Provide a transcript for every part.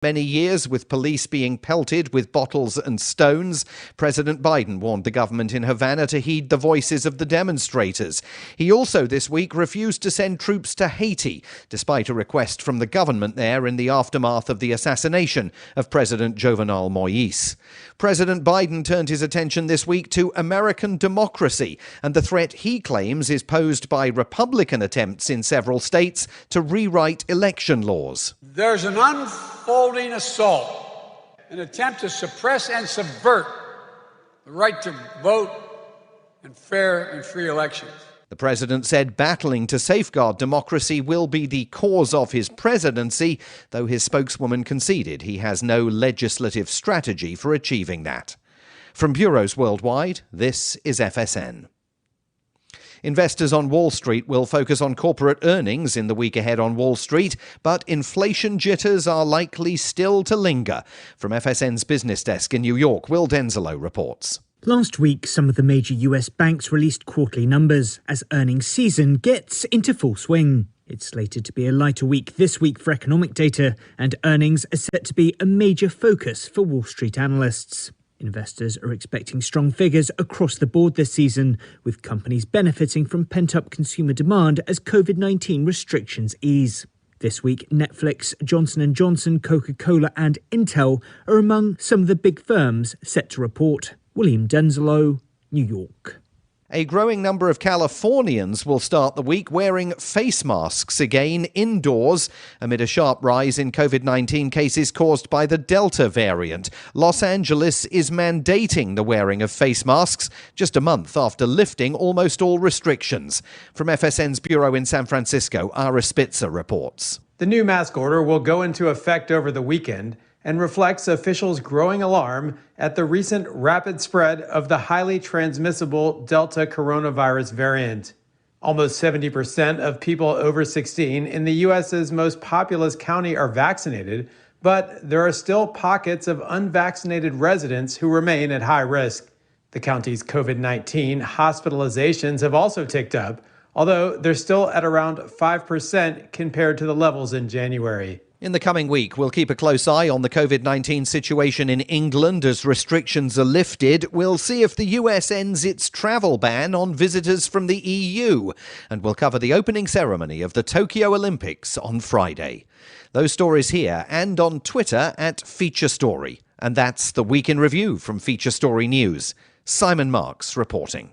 Many years with police being pelted with bottles and stones. President Biden warned the government in Havana to heed the voices of the demonstrators. He also this week refused to send troops to Haiti, despite a request from the government there in the aftermath of the assassination of President Jovenel Moïse. President Biden turned his attention this week to American democracy and the threat he claims is posed by Republican attempts in several states to rewrite election laws. There's an unfolding assault, an attempt to suppress and subvert the right to vote in fair and free elections. The president said battling to safeguard democracy will be the cause of his presidency, though his spokeswoman conceded he has no legislative strategy for achieving that. From bureaus worldwide, this is FSN. Investors on Wall Street will focus on corporate earnings in the week ahead on Wall Street, but inflation jitters are likely still to linger. From FSN's business desk in New York, Will Denzelo reports. Last week, some of the major US banks released quarterly numbers as earnings season gets into full swing. It's slated to be a lighter week this week for economic data, and earnings are set to be a major focus for Wall Street analysts. Investors are expecting strong figures across the board this season, with companies benefiting from pent-up consumer demand as COVID-19 restrictions ease. This week, Netflix, Johnson & Johnson, Coca-Cola and Intel are among some of the big firms set to report. William Denzelo, New York. A growing number of Californians will start the week wearing face masks again indoors amid a sharp rise in COVID-19 cases caused by the Delta variant. Los Angeles is mandating the wearing of face masks just a month after lifting almost all restrictions. From FSN's bureau in San Francisco, Ira Spitzer reports. The new mask order will go into effect over the weekend and reflects officials' growing alarm at the recent rapid spread of the highly transmissible Delta coronavirus variant. Almost 70% of people over 16 in the U.S.'s most populous county are vaccinated, but there are still pockets of unvaccinated residents who remain at high risk. The county's COVID-19 hospitalizations have also ticked up, although they're still at around 5% compared to the levels in January. In the coming week, we'll keep a close eye on the COVID-19 situation in England as restrictions are lifted. We'll see if the US ends its travel ban on visitors from the EU. And we'll cover the opening ceremony of the Tokyo Olympics on Friday. Those stories here and on Twitter at Feature Story. And that's the Week in Review from Feature Story News. Simon Marks reporting.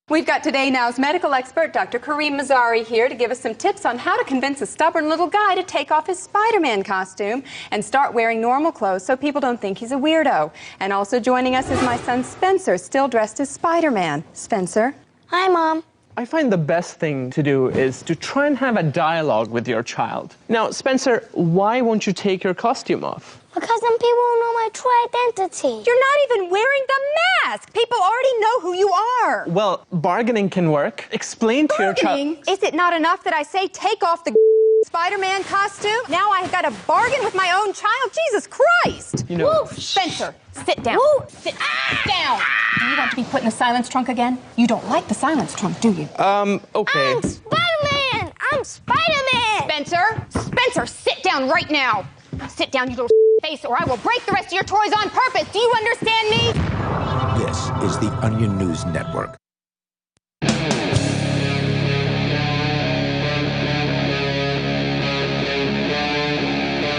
We've got Today Now's medical expert, Dr. Kareem Mazari, here to give us some tips on how to convince a stubborn little guy to take off his Spider-Man costume and start wearing normal clothes so people don't think he's a weirdo. And also joining us is my son Spencer, still dressed as Spider-Man. Spencer? Hi, Mom. I find the best thing to do is to try and have a dialogue with your child. Now, Spencer, why won't you take your costume off? Because then people will know my true identity. You're not even wearing the mask. People already know who you are. Well, bargaining can work. Explain to your child. Is it not enough that I say take off the Spider-Man costume? Now I've got to bargain with my own child? Jesus Christ. You know, Spencer, sit down. Sit down. Do you want to be put in the silence trunk again? You don't like the silence trunk, do you? Okay. I'm Spider-Man. I'm Spider-Man. Spencer, sit down right now. Sit down, you little face, or I will break the rest of your toys on purpose. Do you understand me? This is the Onion News Network.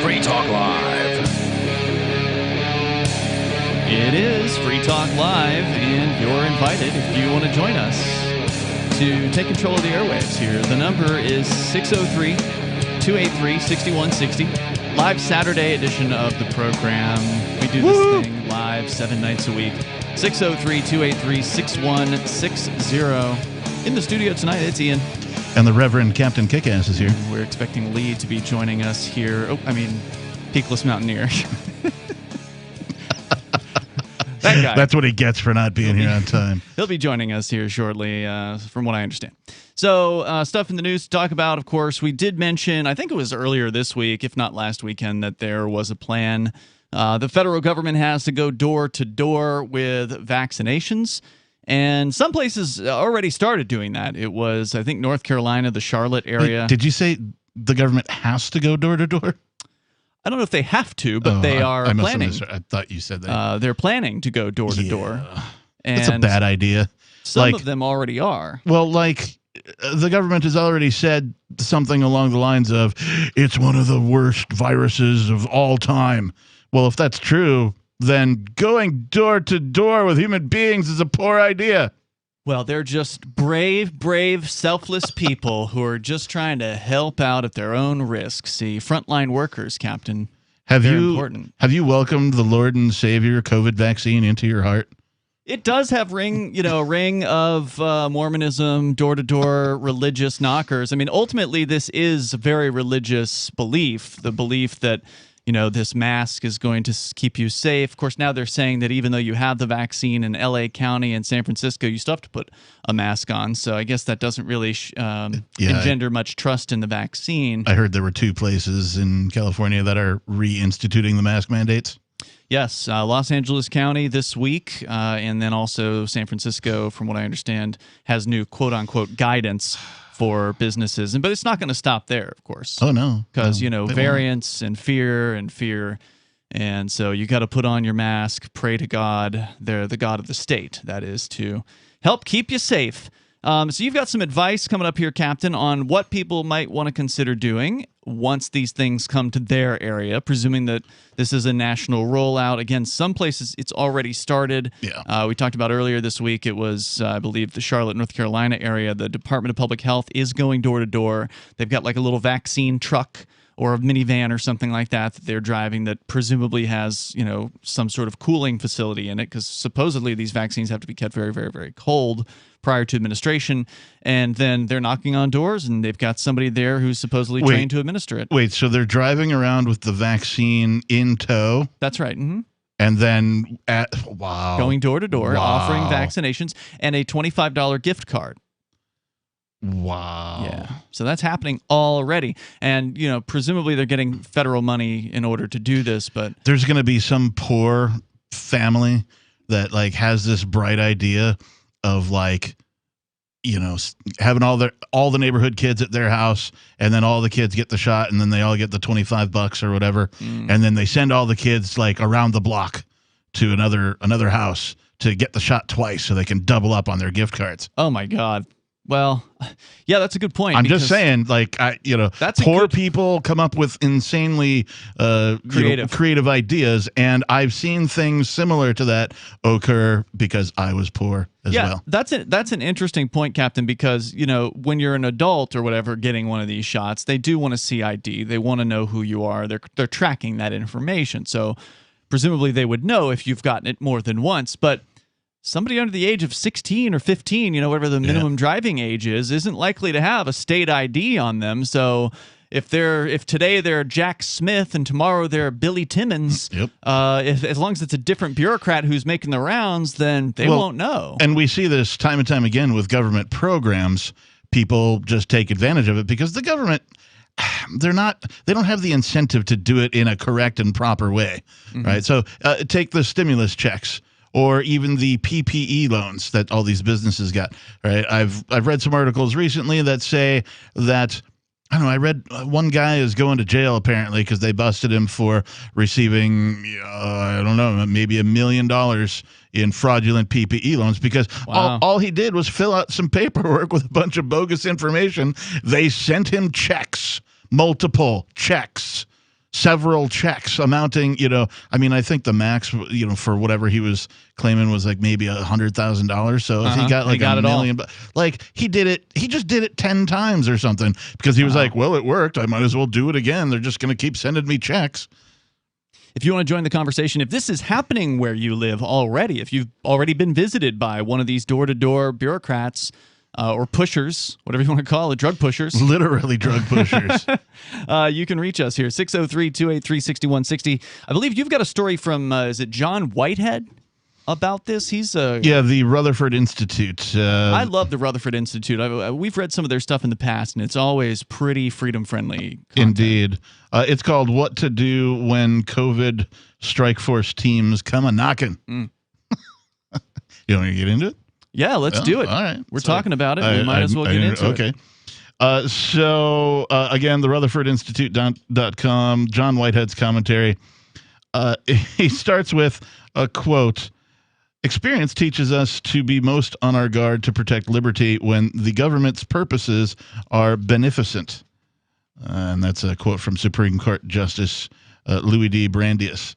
Free Talk Live. It is Free Talk Live, and you're invited if you want to join us to take control of the airwaves here. The number is 603-283-6160. Live Saturday edition of the program. We do this thing live 7 nights a week. 603-283-6160. In the studio tonight, it's Ian. And the Reverend Captain Kickass is here. We're expecting Lee to be joining us here. Peakless Mountaineer. That guy. That's what he gets for not being here on time. He'll be joining us here shortly, from what I understand. So, stuff in the news to talk about, of course. We did mention, I think it was earlier this week, if not last weekend, that there was a plan. The federal government has to go door to door with vaccinations. And some places already started doing that. It was, I think, North Carolina, the Charlotte area. Wait, did you say the government has to go door to door? I don't know if they have to, but they are planning. I thought you said that. They're planning to go door to door. That's a bad idea. Some of them already are. Well, the government has already said something along the lines of, it's one of the worst viruses of all time. Well, if that's true, then going door to door with human beings is a poor idea. Well, they're just brave, selfless people who are just trying to help out at their own risk. See, frontline workers, Captain. Have important. you welcomed the Lord and Savior COVID vaccine into your heart? It does have a ring of Mormonism, door-to-door religious knockers. I mean, ultimately, this is a very religious belief, the belief that, this mask is going to keep you safe. Of course, now they're saying that even though you have the vaccine in L.A. County and San Francisco, you still have to put a mask on. So I guess that doesn't really engender much trust in the vaccine. I heard there were 2 places in California that are reinstituting the mask mandates. Yes, Los Angeles County this week, and then also San Francisco, from what I understand, has new quote-unquote guidance for businesses. But it's not going to stop there, of course. Oh, no. Because, variants and fear. And so you got to put on your mask, pray to God. They're the God of the state, that is, to help keep you safe. So you've got some advice coming up here, Captain, on what people might want to consider doing once these things come to their area, presuming that this is a national rollout. Again, some places it's already started. Yeah. We talked about earlier this week, it was, I believe, the Charlotte, North Carolina area. The Department of Public Health is going door to door. They've got like a little vaccine truck or a minivan or something like that they're driving that presumably has, some sort of cooling facility in it, because supposedly these vaccines have to be kept very, very, very cold prior to administration. And then they're knocking on doors, and they've got somebody there who's supposedly trained to administer it. Wait, so they're driving around with the vaccine in tow? That's right. Mm-hmm. And then, going door to door, offering vaccinations and a $25 gift card. Wow. Yeah. So that's happening already. And, presumably they're getting federal money in order to do this, but there's going to be some poor family that has this bright idea of having all the neighborhood kids at their house, and then all the kids get the shot, and then they all get the $25 or whatever. And then they send all the kids around the block to another house to get the shot twice so they can double up on their gift cards. Oh my God. Well, yeah, that's a good point. I'm just saying, poor people come up with insanely creative ideas, and I've seen things similar to that occur because I was poor as well. That's an interesting point, Captain, because, when you're an adult or whatever getting one of these shots, they do want to see ID. They want to know who you are. They're tracking that information. So presumably they would know if you've gotten it more than once, but somebody under the age of 16 or 15, whatever the minimum driving age is, isn't likely to have a state ID on them. So if today they're Jack Smith and tomorrow they're Billy Timmons, as long as it's a different bureaucrat who's making the rounds, then they won't know. And we see this time and time again with government programs. People just take advantage of it because the government, they don't have the incentive to do it in a correct and proper way, right? So take the stimulus checks, or even the PPE loans that all these businesses got, right? I've read some articles recently that say that, I don't know, I read one guy is going to jail apparently because they busted him for receiving, maybe $1 million in fraudulent PPE loans because all he did was fill out some paperwork with a bunch of bogus information. They sent him checks, multiple checks. Several checks amounting, I think the max, for whatever he was claiming was maybe $100,000. So if he got $1 million, he just did it 10 times or something because he was it worked. I might as well do it again. They're just going to keep sending me checks. If you want to join the conversation, if this is happening where you live already, if you've already been visited by one of these door-to-door bureaucrats, or pushers, whatever you want to call it, drug pushers. Literally drug pushers. You can reach us here, 603-283-6160. I believe you've got a story from, is it John Whitehead about this? He's the Rutherford Institute. I love the Rutherford Institute. We've read some of their stuff in the past, and it's always pretty freedom-friendly content. Indeed. It's called What to Do When COVID Strike Force Teams Come A-Knockin'. You want me to get into it? Yeah, let's do it. All right. We're talking about it. We might as well get into it. Okay. Again, the RutherfordInstitute.com, John Whitehead's commentary. He starts with a quote. Experience teaches us to be most on our guard to protect liberty when the government's purposes are beneficent. And that's a quote from Supreme Court Justice Louis D. Brandeis.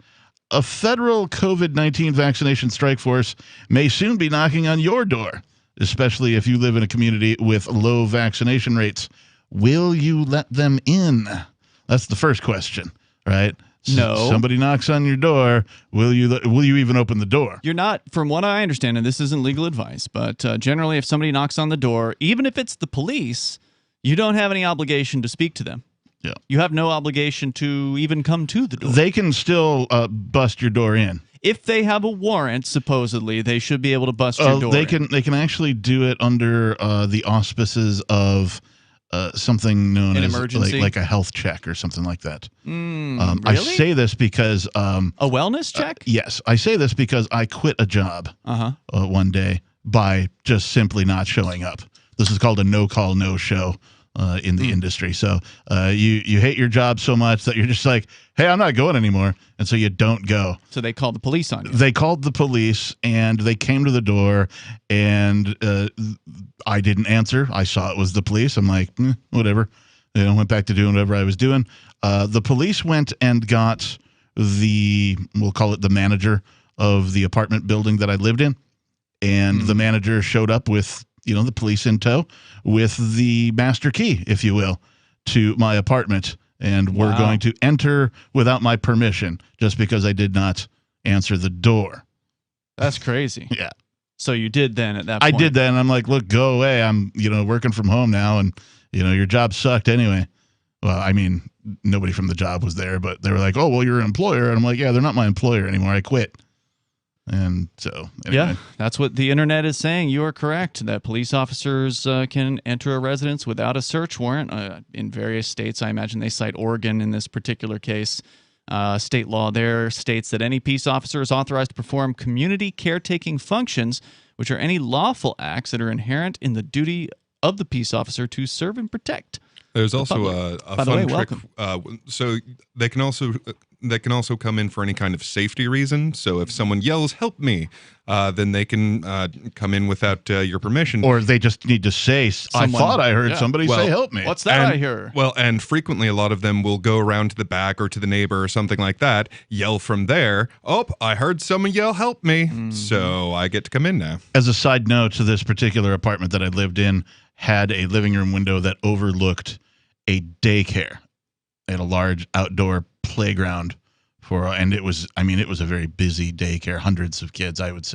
A federal COVID-19 vaccination strike force may soon be knocking on your door, especially if you live in a community with low vaccination rates. Will you let them in? That's the first question, right? No. Somebody knocks on your door. Will you even open the door? You're not, from what I understand, and this isn't legal advice, but generally if somebody knocks on the door, even if it's the police, you don't have any obligation to speak to them. Yeah. You have no obligation to even come to the door. They can still bust your door in. If they have a warrant, supposedly, they should be able to bust your door in. They can actually do it under the auspices of something known An as emergency? like a health check or something like that. Really? I say this because a wellness check? Yes, I say this because I quit a job one day by just simply not showing up. This is called a no-call, no-show in the industry. So you hate your job so much that you're just like, hey, I'm not going anymore. And so you don't go. So they called the police on you. They called the police, and they came to the door, and I didn't answer. I saw it was the police. I'm like, whatever. Went back to doing whatever I was doing. The police went and got we'll call it the manager of the apartment building that I lived in. And the manager showed up with, the police in tow with the master key, if you will, to my apartment. And we're going to enter without my permission just because I did not answer the door. That's crazy. Yeah. So you did then at that point. I did that, and I'm like, look, go away. I'm, working from home now, and, your job sucked anyway. Well, I mean, nobody from the job was there, but they were like, oh, well, you're an employer. And I'm like, yeah, they're not my employer anymore. I quit. And so, anyway. Yeah, that's what the internet is saying. You are correct that police officers can enter a residence without a search warrant in various states. I imagine they cite Oregon in this particular case. State law there states that any peace officer is authorized to perform community caretaking functions, which are any lawful acts that are inherent in the duty of the peace officer to serve and protect. There's also a fun trick. So they can also come in for any kind of safety reason. So if someone yells, "Help me," then they can come in without your permission. Or they just need to say, I thought I heard somebody say, help me. What's that I hear? Well, and frequently a lot of them will go around to the back or to the neighbor or something like that, yell from there, oh, I heard someone yell, help me. So I get to come in now. As a side note, to this particular apartment that I lived in had a living room window that overlooked a daycare. They had a large outdoor playground and it was a very busy daycare, hundreds of kids, I would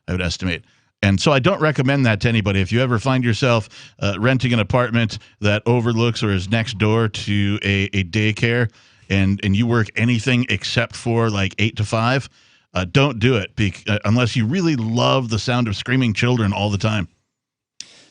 estimate. And so I don't recommend that to anybody. If you ever find yourself renting an apartment that overlooks or is next door to a daycare and you work anything except for like 8 to 5, don't do it unless you really love the sound of screaming children all the time.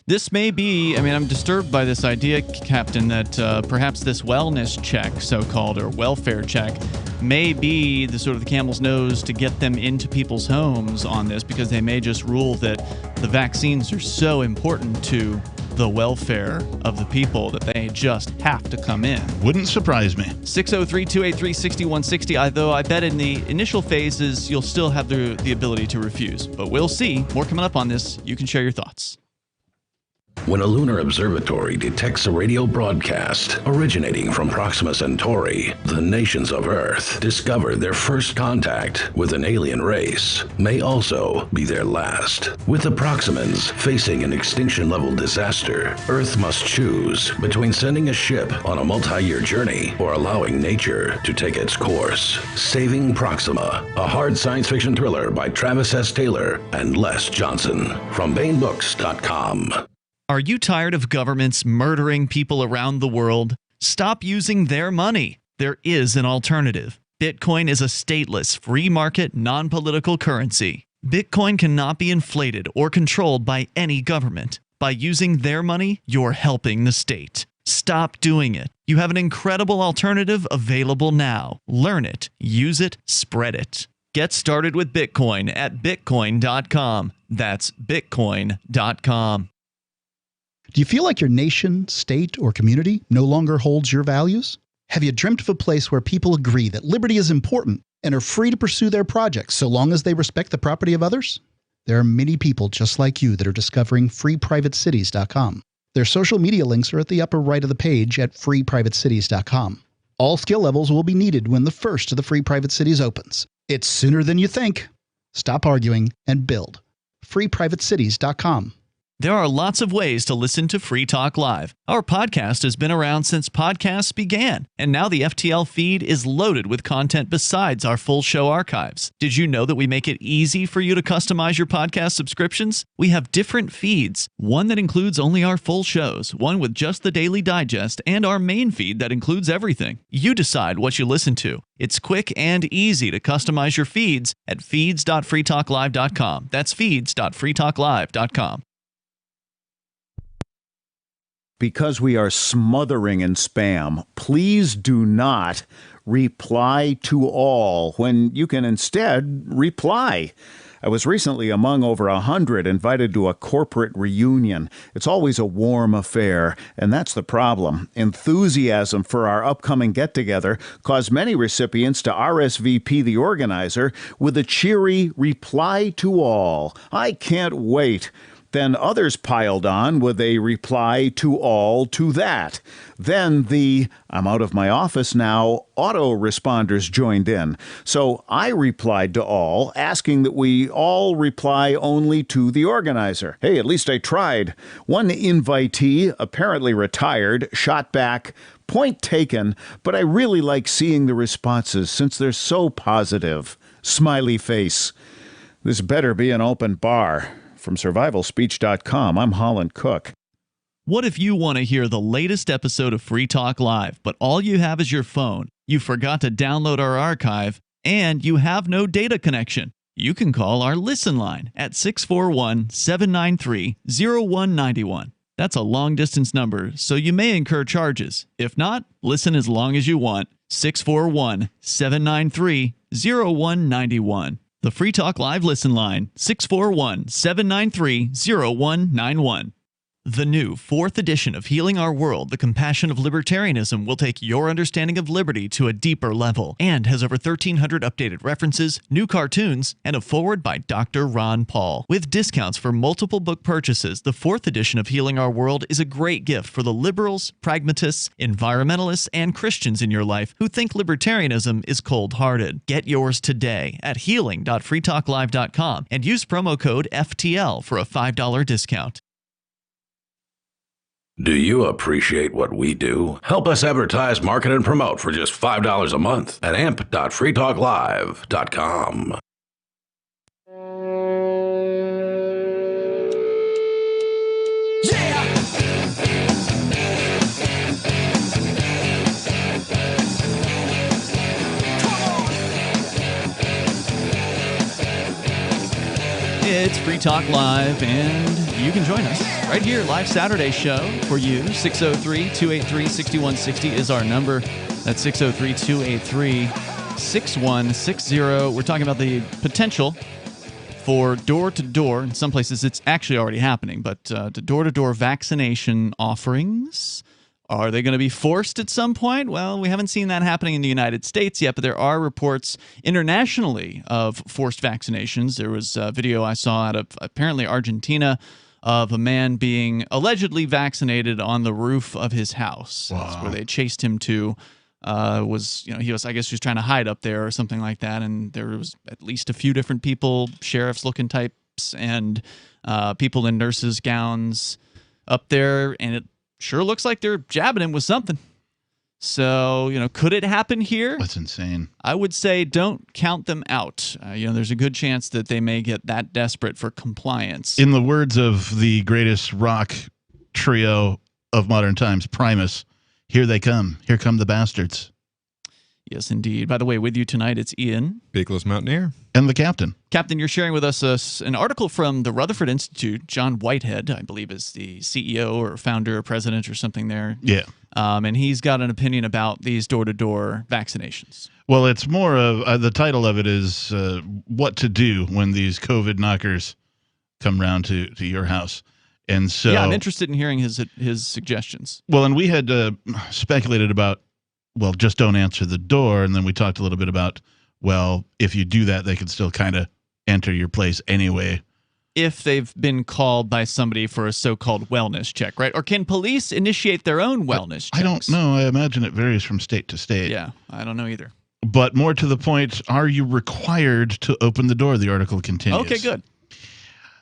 This may be, I'm disturbed by this idea, Captain, that perhaps this wellness check, so-called, or welfare check, may be the sort of the camel's nose to get them into people's homes on this, because they may just rule that the vaccines are so important to the welfare of the people that they just have to come in. Wouldn't surprise me. 603-283-6160, though I bet in the initial phases you'll still have the ability to refuse. But we'll see. More coming up on this. You can share your thoughts. When a lunar observatory detects a radio broadcast originating from Proxima Centauri, the nations of Earth discover their first contact with an alien race may also be their last. With the Proximans facing an extinction-level disaster, Earth must choose between sending a ship on a multi-year journey or allowing nature to take its course. Saving Proxima, a hard science fiction thriller by Travis S. Taylor and Les Johnson from BaneBooks.com. Are you tired of governments murdering people around the world? Stop using their money. There is an alternative. Bitcoin is a stateless, free market, non-political currency. Bitcoin cannot be inflated or controlled by any government. By using their money, you're helping the state. Stop doing it. You have an incredible alternative available now. Learn it, use it, spread it. Get started with Bitcoin at Bitcoin.com. That's Bitcoin.com. Do you feel like your nation, state, or community no longer holds your values? Have you dreamt of a place where people agree that liberty is important and are free to pursue their projects so long as they respect the property of others? There are many people just like you that are discovering freeprivatecities.com. Their social media links are at the upper right of the page at freeprivatecities.com. All skill levels will be needed when the first of the Free Private Cities opens. It's sooner than you think. Stop arguing and build. freeprivatecities.com. There are lots of ways to listen to Free Talk Live. Our podcast has been around since podcasts began, and now the FTL feed is loaded with content besides our full show archives. Did you know that we make it easy for you to customize your podcast subscriptions? We have different feeds, one that includes only our full shows, one with just the Daily Digest, and our main feed that includes everything. You decide what you listen to. It's quick and easy to customize your feeds at feeds.freetalklive.com. That's feeds.freetalklive.com. Because we are smothering in spam, please do not reply to all when you can instead reply. I was recently among over 100 invited to a corporate reunion. It's always a warm affair, and that's the problem. Enthusiasm for our upcoming get-together caused many recipients to RSVP the organizer with a cheery reply to all. I can't wait. Then others piled on with a reply to all to that. Then the "I'm out of my office now" autoresponders joined in. So I replied to all, asking that we all reply only to the organizer. Hey, at least I tried. One invitee, apparently retired, shot back, "Point taken, but I really like seeing the responses since they're so positive." Smiley face. This better be an open bar. From survivalspeech.com, I'm Holland Cook. What if you want to hear the latest episode of Free Talk Live, but all you have is your phone, you forgot to download our archive, and you have no data connection? You can call our Listen line at 641-793-0191. That's a long-distance number, so you may incur charges. If not, listen as long as you want. 641-793-0191. The Free Talk Live Listen line, 641-793-0191. The new 4th edition of Healing Our World, The Compassion of Libertarianism, will take your understanding of liberty to a deeper level and has over 1,300 updated references, new cartoons, and a foreword by Dr. Ron Paul. With discounts for multiple book purchases, the 4th edition of Healing Our World is a great gift for the liberals, pragmatists, environmentalists, and Christians in your life who think libertarianism is cold-hearted. Get yours today at healing.freetalklive.com and use promo code FTL for a $5 discount. Do you appreciate what we do? Help us advertise, market, and promote for just $5 a month at amp.freetalklive.com. It's Free Talk Live, and you can join us right here, live Saturday show for you. 603-283-6160 is our number. That's 603-283-6160. We're talking about the potential for door-to-door. In some places, it's actually already happening, but the door-to-door vaccination offerings. Are they going to be forced at some point? Well, we haven't seen that happening in the United States yet, but there are reports internationally of forced vaccinations. There was a video I saw out of apparently Argentina of a man being allegedly vaccinated on the roof of his house. Wow. That's where they chased him to. I guess he was trying to hide up there or something like that. And there was at least a few different people, sheriffs looking types and people in nurses' gowns up there. And it sure looks like they're jabbing him with something. So, could it happen here? That's insane. I would say don't count them out. There's a good chance that they may get that desperate for compliance. In the words of the greatest rock trio of modern times, Primus, here they come. Here come the bastards. Yes, indeed. By the way, with you tonight, it's Ian. Beakless Mountaineer. And the captain. Captain, you're sharing with us an article from the Rutherford Institute. John Whitehead, I believe, is the CEO or founder or president or something there. Yeah. And he's got an opinion about these door-to-door vaccinations. Well, it's more of the title of it is what to do when these COVID knockers come round to your house. And so, yeah, I'm interested in hearing his suggestions. Well, and we had speculated about, well, just don't answer the door. And then we talked a little bit about, well, if you do that, they can still kind of enter your place anyway. If they've been called by somebody for a so-called wellness check, right? Or can police initiate their own wellness checks? I don't know. I imagine it varies from state to state. Yeah, I don't know either. But more to the point, are you required to open the door? The article continues. Okay, good.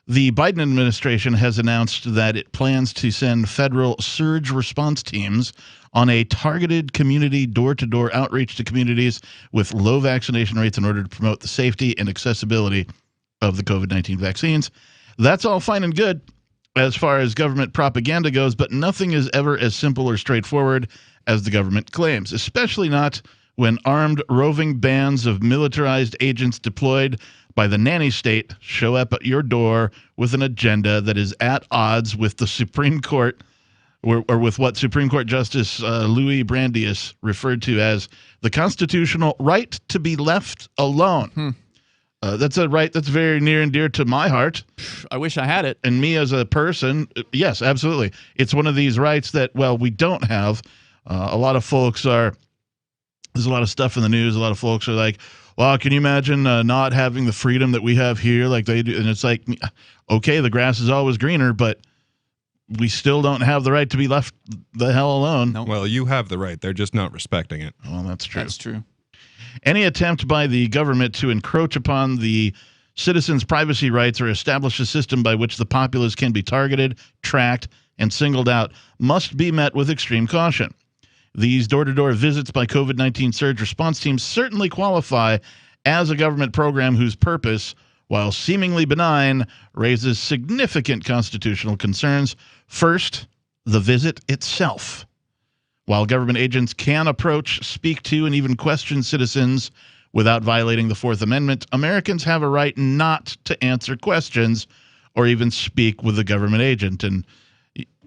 The Biden administration has announced that it plans to send federal surge response teams on a targeted community door-to-door outreach to communities with low vaccination rates in order to promote the safety and accessibility of the COVID-19 vaccines. That's all fine and good as far as government propaganda goes, but nothing is ever as simple or straightforward as the government claims, especially not when armed roving bands of militarized agents deployed by the nanny state show up at your door with an agenda that is at odds with the Supreme Court or with what Supreme Court Justice Louis Brandeis referred to as the constitutional right to be left alone. That's a right that's very near and dear to my heart. I wish I had it. And me as a person, yes, absolutely. It's one of these rights that, well, we don't have. A lot of folks are, there's a lot of stuff in the news. A lot of folks are like, well, can you imagine not having the freedom that we have here like they do? And it's like, okay, the grass is always greener, but we still don't have the right to be left the hell alone. Nope. Well, you have the right. They're just not respecting it. Well, that's true. That's true. Any attempt by the government to encroach upon the citizens' privacy rights or establish a system by which the populace can be targeted, tracked, and singled out must be met with extreme caution. These door-to-door visits by COVID-19 surge response teams certainly qualify as a government program whose purpose, while seemingly benign, raises significant constitutional concerns. First, the visit itself. While government agents can approach, speak to, and even question citizens without violating the Fourth Amendment, Americans have a right not to answer questions or even speak with a government agent. And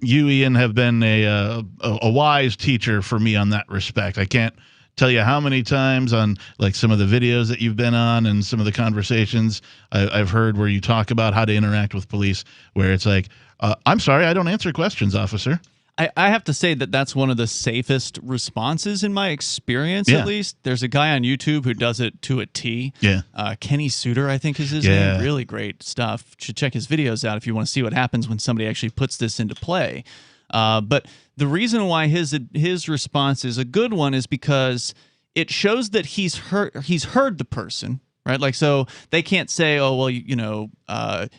you, Ian, have been a wise teacher for me on that respect. I can't tell you how many times on like some of the videos that you've been on and some of the conversations I've heard where you talk about how to interact with police, where it's like, I'm sorry, I don't answer questions, officer. I have to say that that's one of the safest responses in my experience, at least. There's a guy on YouTube who does it to a T. Yeah. Kenny Suter, I think is his name. Really great stuff. Should check his videos out if you want to see what happens when somebody actually puts this into play. But the reason why his response is a good one is because it shows that he's heard the person. Right, like, so they can't say, oh, well, you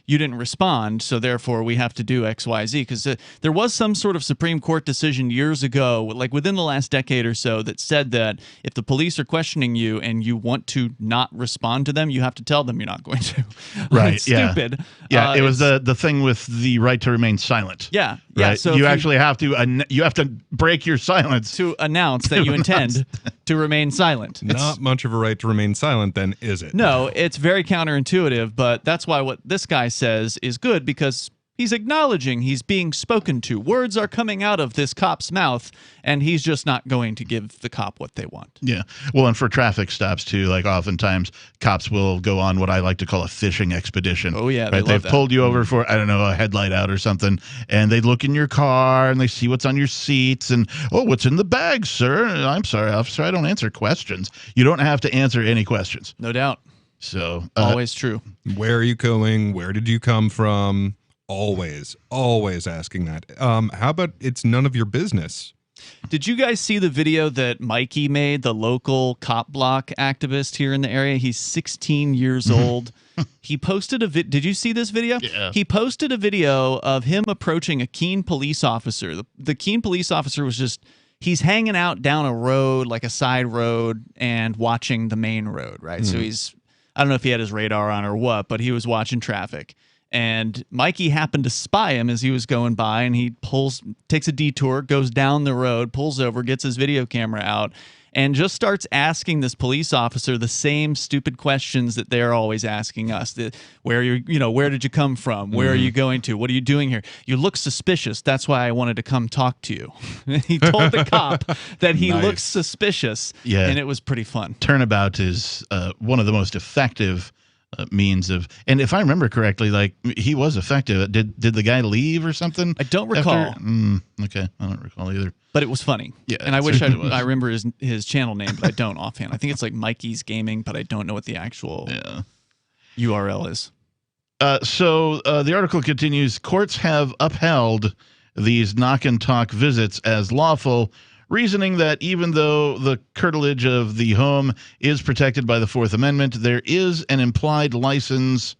didn't respond, so therefore we have to do X, Y, Z. Because there was some sort of Supreme Court decision years ago, like within the last decade or so, that said that if the police are questioning you and you want to not respond to them, you have to tell them you're not going to. Right? It's stupid. Yeah, it was the thing with the right to remain silent. Yeah, right? yeah. So you actually have to break your silence to announce that you intend to remain silent. Not much of a right to remain silent, then, is it? No, it's very counterintuitive, but that's why what this guy says is good, because he's acknowledging he's being spoken to. Words are coming out of this cop's mouth, and he's just not going to give the cop what they want. Yeah. Well, and for traffic stops, too, like oftentimes cops will go on what I like to call a fishing expedition. Oh, yeah. Right? They've pulled you over for, I don't know, a headlight out or something, and they look in your car, and they see what's on your seats, and, oh, what's in the bag, sir? I'm sorry, officer, I don't answer questions. You don't have to answer any questions. No doubt. So always true. Where are you going? Where did you come from? Always asking that. How about it's none of your business? Did you guys see the video that Mikey made, the local cop block activist here in the area? He's 16 years old. He posted did you see this video? Yeah. He posted a video of him approaching a Keene police officer. The Keene police officer was he's hanging out down a road, like a side road, and watching the main road, right? So I don't know if he had his radar on or what, but he was watching traffic. And Mikey happened to spy him as he was going by, and he takes a detour, goes down the road, pulls over, gets his video camera out, and just starts asking this police officer the same stupid questions that they're always asking us. Where did you come from? Where are you going to? What are you doing here? You look suspicious. That's why I wanted to come talk to you. He told the cop that he looks suspicious, and it was pretty fun. Turnabout is one of the most effective means of. And if I remember correctly, like he was effective. Did the guy leave or something? I don't recall. Okay, I don't recall either. But it was funny. Yeah, and I wish I remember his channel name, but I don't offhand. I think it's like Mikey's Gaming, but I don't know what the actual URL is. So the article continues. Courts have upheld these knock and talk visits as lawful, reasoning that even though the curtilage of the home is protected by the Fourth Amendment, there is an implied license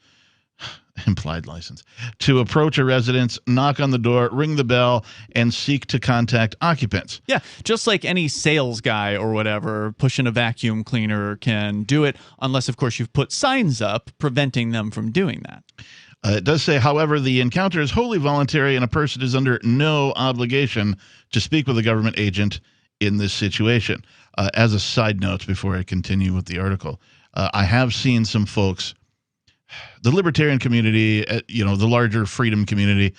to approach a residence, knock on the door, ring the bell, and seek to contact occupants. Yeah, just like any sales guy or whatever pushing a vacuum cleaner can do it, unless, of course, you've put signs up preventing them from doing that. It does say, however, the encounter is wholly voluntary and a person is under no obligation to speak with a government agent in this situation. As a side note, before I continue with the article, I have seen some folks, the libertarian community, the larger freedom community,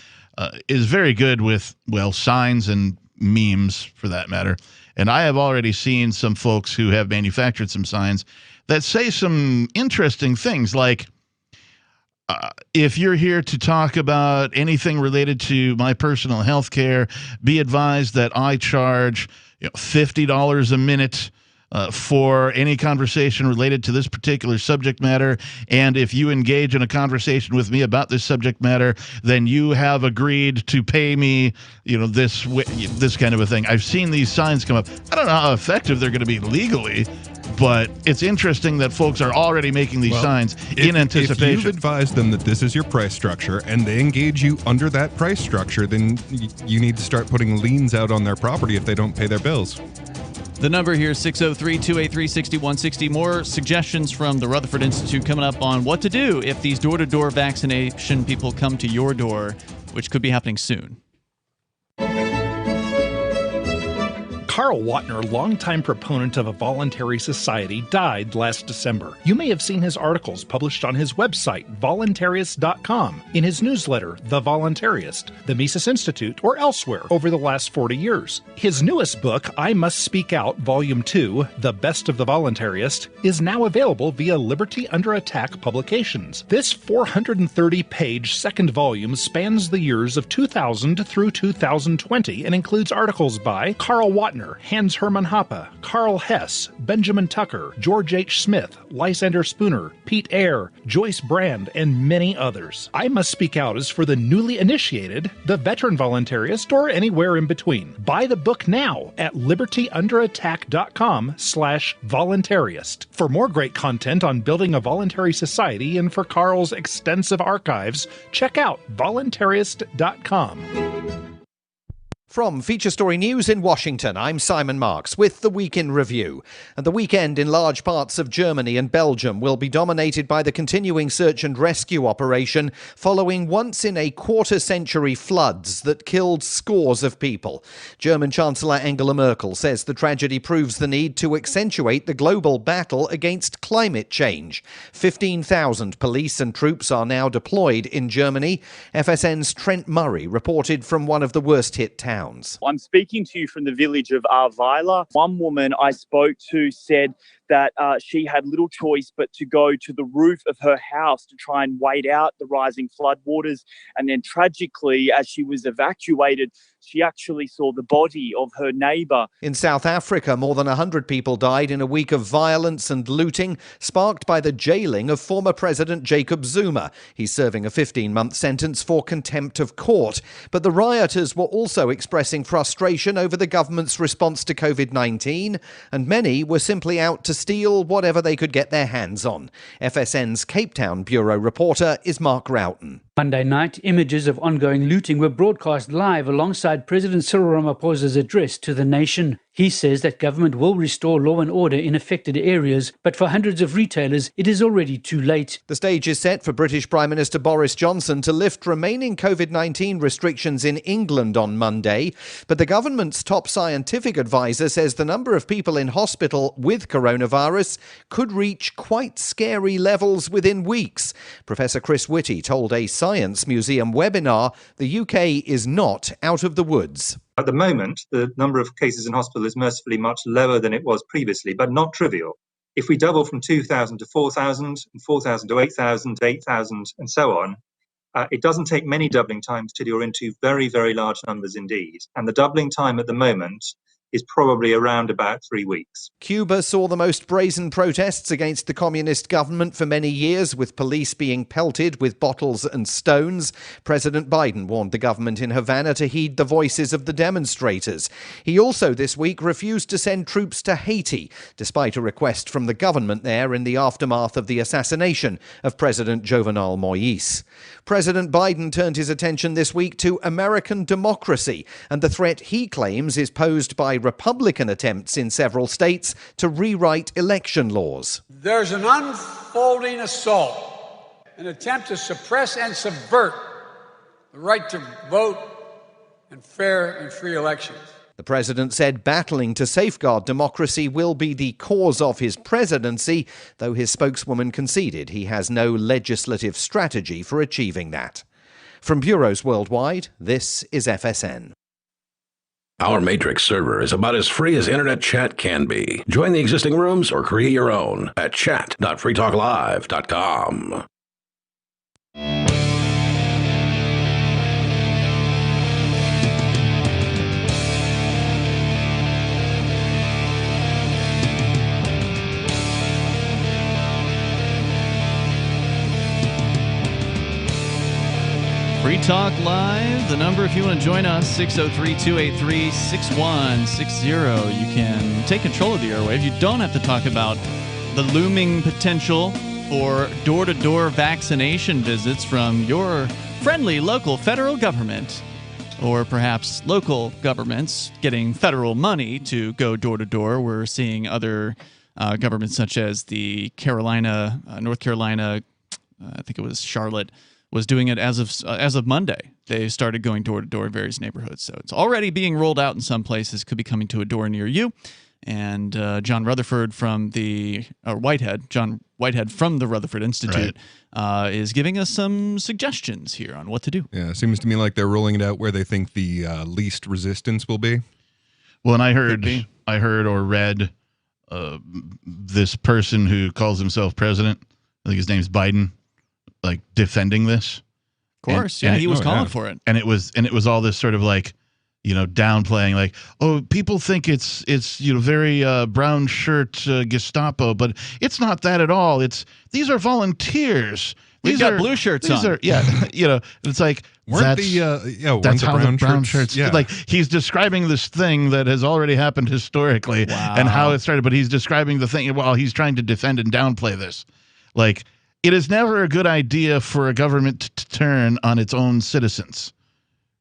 is very good with, signs and memes for that matter. And I have already seen some folks who have manufactured some signs that say some interesting things like, if you're here to talk about anything related to my personal health care, be advised that I charge $50 a minute for any conversation related to this particular subject matter. And if you engage in a conversation with me about this subject matter, then you have agreed to pay me, this kind of a thing. I've seen these signs come up. I don't know how effective they're going to be legally, but it's interesting that folks are already making these signs in anticipation. If you've advised them that this is your price structure and they engage you under that price structure, then you need to start putting liens out on their property if they don't pay their bills. The number here is 603-283-6160. More suggestions from the Rutherford Institute coming up on what to do if these door-to-door vaccination people come to your door, which could be happening soon. Carl Watner, longtime proponent of a voluntary society, died last December. You may have seen his articles published on his website, voluntarist.com, in his newsletter, The Voluntarist, the Mises Institute, or elsewhere over the last 40 years. His newest book, I Must Speak Out, Volume 2, The Best of the Voluntarist, is now available via Liberty Under Attack Publications. This 430-page second volume spans the years of 2000 through 2020 and includes articles by Carl Watner, Hans Hermann Hoppe, Karl Hess, Benjamin Tucker, George H. Smith, Lysander Spooner, Pete Eyre, Joyce Brand, and many others. I Must Speak Out is for the newly initiated, the veteran voluntarist, or anywhere in between. Buy the book now at libertyunderattack.com/voluntarist. For more great content on building a voluntary society and for Carl's extensive archives, check out voluntarist.com. From Feature Story News in Washington, I'm Simon Marks with the Week in Review. And the weekend in large parts of Germany and Belgium will be dominated by the continuing search and rescue operation following once-in-a-quarter-century floods that killed scores of people. German Chancellor Angela Merkel says the tragedy proves the need to accentuate the global battle against climate change. 15,000 police and troops are now deployed in Germany. FSN's Trent Murray reported from one of the worst-hit towns. I'm speaking to you from the village of Ahrweiler. One woman I spoke to said that she had little choice but to go to the roof of her house to try and wait out the rising floodwaters. And then tragically, as she was evacuated, she actually saw the body of her neighbour. In South Africa, more than 100 people died in a week of violence and looting, sparked by the jailing of former President Jacob Zuma. He's serving a 15-month sentence for contempt of court. But the rioters were also expressing frustration over the government's response to COVID-19, and many were simply out to steal whatever they could get their hands on. FSN's Cape Town bureau reporter is Mark Roughton. Monday night, images of ongoing looting were broadcast live alongside President Cyril Ramaphosa's address to the nation. He says that government will restore law and order in affected areas, but for hundreds of retailers, it is already too late. The stage is set for British Prime Minister Boris Johnson to lift remaining COVID-19 restrictions in England on Monday, but the government's top scientific advisor says the number of people in hospital with coronavirus could reach quite scary levels within weeks. Professor Chris Whitty told a Science Museum webinar the UK is not out of the woods. At the moment, the number of cases in hospital is mercifully much lower than it was previously, but not trivial. If we double from 2,000 to 4,000, and 4,000 to 8,000, to 8,000, and so on, it doesn't take many doubling times till you're into very, very large numbers indeed. And the doubling time at the moment is probably around about 3 weeks. Cuba saw the most brazen protests against the communist government for many years, with police being pelted with bottles and stones. President Biden warned the government in Havana to heed the voices of the demonstrators. He also this week refused to send troops to Haiti, despite a request from the government there in the aftermath of the assassination of President Jovenel Moïse. President Biden turned his attention this week to American democracy and the threat he claims is posed by Republican attempts in several states to rewrite election laws. There's an unfolding assault, an attempt to suppress and subvert the right to vote and fair and free elections. The president said battling to safeguard democracy will be the cause of his presidency, though his spokeswoman conceded he has no legislative strategy for achieving that. From bureaus worldwide, this is FSN. Our Matrix server is about as free as internet chat can be. Join the existing rooms or create your own at chat.freetalklive.com. Free Talk Live, the number if you want to join us, 603-283-6160. You can take control of the airwaves. You don't have to talk about the looming potential for door-to-door vaccination visits from your friendly local federal government, or perhaps local governments getting federal money to go door-to-door. We're seeing other governments such as the North Carolina, I think it was Charlotte, was doing it as of Monday. They started going door to door in various neighborhoods. So it's already being rolled out in some places, could be coming to a door near you. And John Rutherford from John Whitehead from the Rutherford Institute is giving us some suggestions here on what to do. Yeah, it seems to me like they're rolling it out where they think the least resistance will be. Well, and I heard or read this person who calls himself president, I think his name's Biden, like defending this. Of course, he was calling for it. And it was all this sort of like, downplaying, like, oh, people think it's very brown shirt Gestapo, but it's not that at all. These are volunteers. We've got blue shirts on. It's like that's how the brown shirts. Like he's describing this thing that has already happened historically and how it started, but he's describing the thing while he's trying to defend and downplay this. Like, it is never a good idea for a government to turn on its own citizens,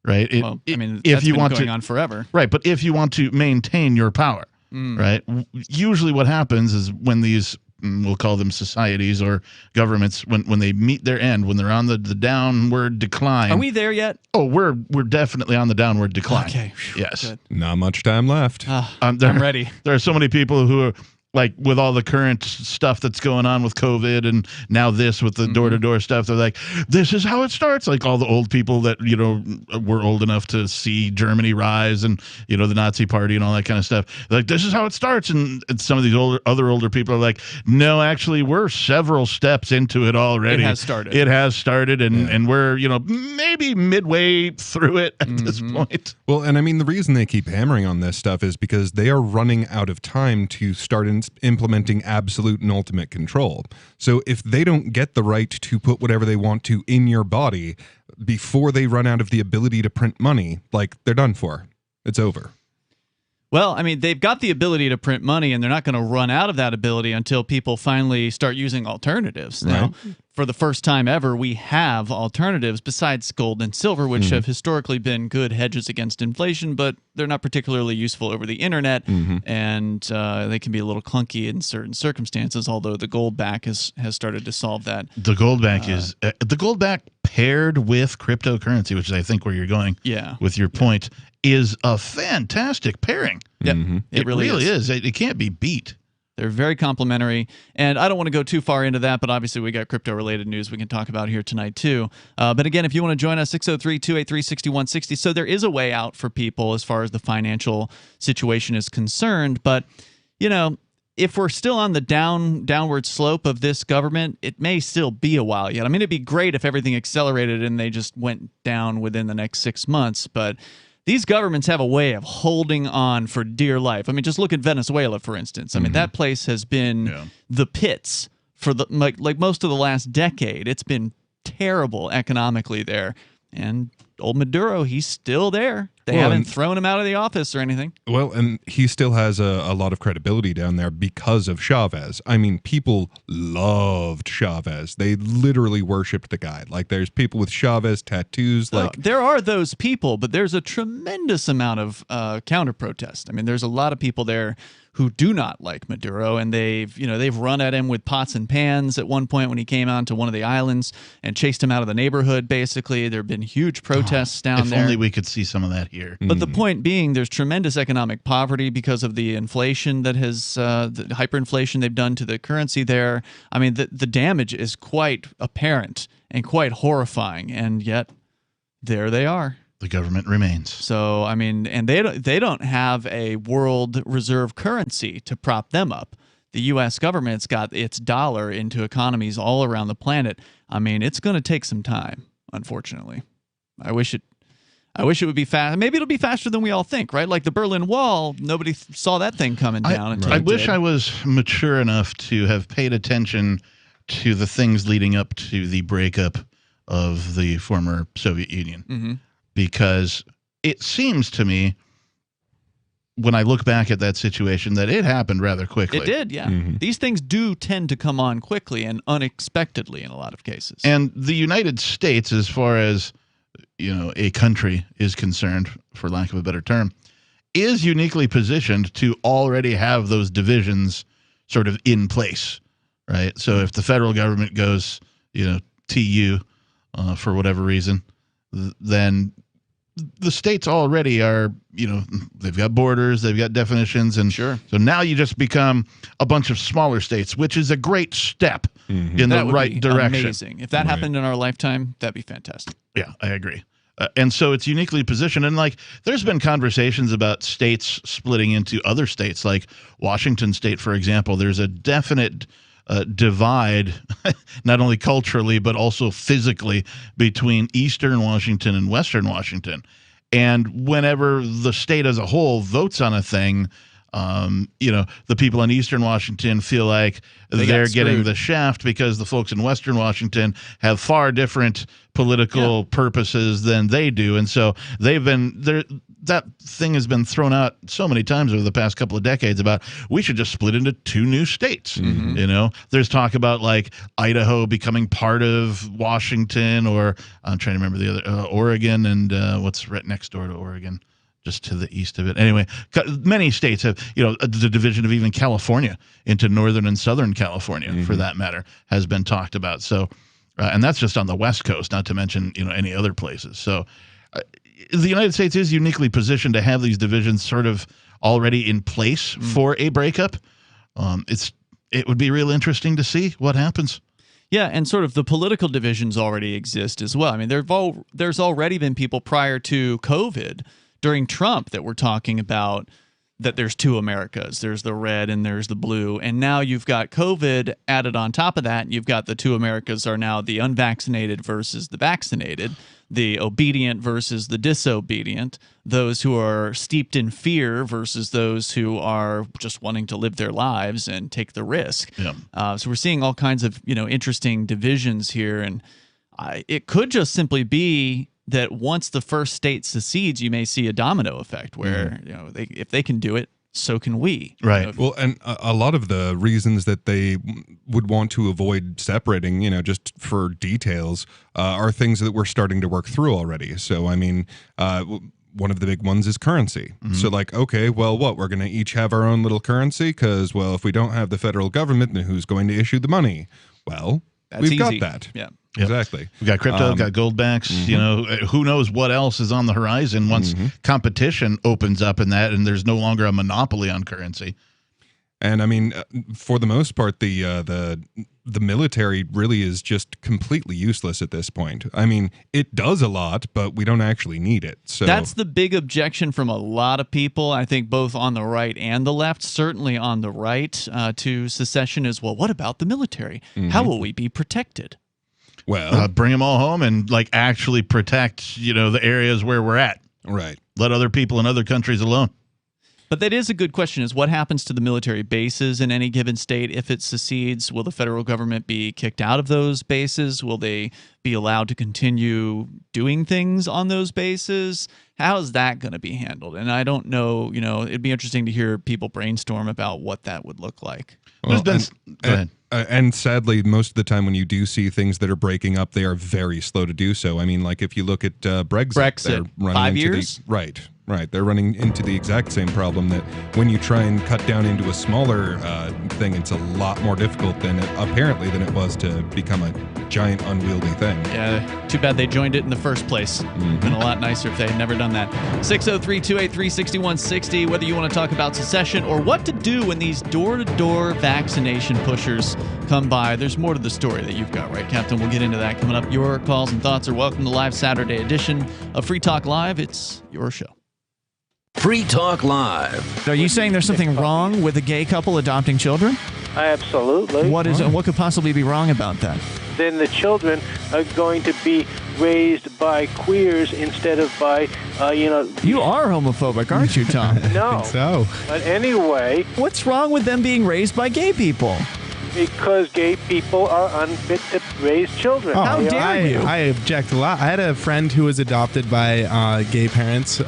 right? That's been going on forever. Right, but if you want to maintain your power, right, usually what happens is when these, we'll call them societies or governments, when they meet their end, when they're on the downward decline. Are we there yet? Oh, we're definitely on the downward decline. Okay. Yes. Good. Not much time left. I'm ready. There are so many people who are, like, with all the current stuff that's going on with COVID and now this with the door-to-door stuff, they're like, this is how it starts. Like all the old people that, were old enough to see Germany rise and, the Nazi party and all that kind of stuff. They're like, this is how it starts. And some of these older people are like, no, actually, we're several steps into it already. It has started. And we're, maybe midway through it at this point. Well, and I mean, the reason they keep hammering on this stuff is because they are running out of time to start implementing absolute and ultimate control. So if they don't get the right to put whatever they want to in your body before they run out of the ability to print money, like, they're done for. It's over. Well, I mean, they've got the ability to print money, and they're not going to run out of that ability until people finally start using alternatives. Right. Now, for the first time ever, we have alternatives besides gold and silver, which have historically been good hedges against inflation, but they're not particularly useful over the internet, and they can be a little clunky in certain circumstances, although the gold back has started to solve that. The gold back is the gold back paired with cryptocurrency, which is, I think, where you're going with your point, is a fantastic pairing. Yep. It really is. It can't be beat. They're very complimentary, and I don't want to go too far into that, but obviously we got crypto-related news we can talk about here tonight too. But again, if you want to join us, 603-283-6160. So there is a way out for people as far as the financial situation is concerned, but, if we're still on the downward slope of this government, it may still be a while yet. I mean, it'd be great if everything accelerated and they just went down within the next 6 months, but these governments have a way of holding on for dear life. I mean, just look at Venezuela, for instance. I mean, that place has been the pits for the like most of the last decade. It's been terrible economically there. And old Maduro, he's still there. They haven't thrown him out of the office or anything. Well, and he still has a lot of credibility down there because of Chavez. I mean, people loved Chavez. They literally worshipped the guy. Like, there's people with Chavez tattoos. Like, there are those people, but there's a tremendous amount of counter protest. I mean, there's a lot of people there who do not like Maduro, and they've run at him with pots and pans at one point when he came onto one of the islands and chased him out of the neighborhood. Basically, there have been huge protests down there. If only we could see some of that here. But the point being, there's tremendous economic poverty because of the inflation that has the hyperinflation they've done to the currency there. I mean, the damage is quite apparent and quite horrifying, and yet there they are. The government remains. So, I mean, and they don't have a world reserve currency to prop them up. The U.S. government's got its dollar into economies all around the planet. I mean, it's going to take some time, unfortunately. I wish it would be fast. Maybe it'll be faster than we all think, right? Like the Berlin Wall, nobody saw that thing coming down. I wish I was mature enough to have paid attention to the things leading up to the breakup of the former Soviet Union. Mm-hmm. Because it seems to me, when I look back at that situation, that it happened rather quickly. It did, yeah. Mm-hmm. These things do tend to come on quickly and unexpectedly in a lot of cases. And the United States, as far as a country is concerned, for lack of a better term, is uniquely positioned to already have those divisions sort of in place, right? So if the federal government goes, TU for whatever reason, then the states already are, they've got borders, they've got definitions, and sure. So now you just become a bunch of smaller states, which is a great step in the right direction. Amazing. If that happened in our lifetime, that'd be fantastic. Yeah, I agree. And so it's uniquely positioned. And there's been conversations about states splitting into other states, like Washington State, for example. There's a definite divide, not only culturally, but also physically, between Eastern Washington and Western Washington. And whenever the state as a whole votes on a thing, the people in Eastern Washington feel like they're getting the shaft because the folks in Western Washington have far different political purposes than they do. And so they've been there. That thing has been thrown out so many times over the past couple of decades about we should just split into two new states. Mm-hmm. There's talk about Idaho becoming part of Washington, or I'm trying to remember the other, Oregon, and what's right next door to Oregon, just to the east of it. Anyway, many states have, the division of even California into Northern and Southern California, for that matter, has been talked about. So, and that's just on the West Coast, not to mention, any other places. So the United States is uniquely positioned to have these divisions sort of already in place for a breakup. It would be real interesting to see what happens. Yeah, and sort of the political divisions already exist as well. I mean, there's already been people prior to COVID, during Trump, that were talking about that there's two Americas. There's the red and there's the blue. And now you've got COVID added on top of that. And you've got the two Americas are now the unvaccinated versus the vaccinated, the obedient versus the disobedient, those who are steeped in fear versus those who are just wanting to live their lives and take the risk. Yeah. So we're seeing all kinds of, interesting divisions here. And it could just simply be that once the first state secedes, you may see a domino effect where, if they can do it, so can we. Right. Well, and a lot of the reasons that they would want to avoid separating, just for details, are things that we're starting to work through already. So, I mean, one of the big ones is currency. Mm-hmm. So okay, well, we're going to each have our own little currency because, if we don't have the federal government, then who's going to issue the money? Well, we've got that. Yeah. Yep. Exactly. We've got crypto, we've got gold backs, who knows what else is on the horizon once competition opens up in that and there's no longer a monopoly on currency. And I mean, for the most part, the military really is just completely useless at this point. I mean, it does a lot, but we don't actually need it. So that's the big objection from a lot of people, I think, both on the right and the left. Certainly on the right to secession is, well, what about the military? How will we be protected? Well, bring them all home and like actually protect, the areas where we're at. Right. Let other people in other countries alone. But that is a good question, is what happens to the military bases in any given state if it secedes? Will the federal government be kicked out of those bases? Will they be allowed to continue doing things on those bases? How is that going to be handled? And I don't know, it'd be interesting to hear people brainstorm about what that would look like. Well, and sadly, most of the time when you do see things that are breaking up, they are very slow to do so. I mean, like if you look at Brexit, they're running 5 into years? Right. They're running into the exact same problem that when you try and cut down into a smaller thing, it's a lot more difficult than it was to become a giant unwieldy thing. Yeah, too bad they joined it in the first place. Been a lot nicer if they had never done that. 603-283-6160, whether you want to talk about secession or what to do when these door-to-door vaccination pushers come by. There's more to the story that you've got, right, Captain? We'll get into that coming up. Your calls and thoughts are welcome to live Saturday edition of Free Talk Live. It's your show. Free Talk Live. Are you saying there's something wrong with a gay couple adopting children? Absolutely. What could possibly be wrong about that? Then the children are going to be raised by queers instead of by, You are homophobic, aren't you, Tom? No. I think so. But anyway. What's wrong with them being raised by gay people? Because gay people are unfit to raise children. How dare you? I object a lot. I had a friend who was adopted by gay parents,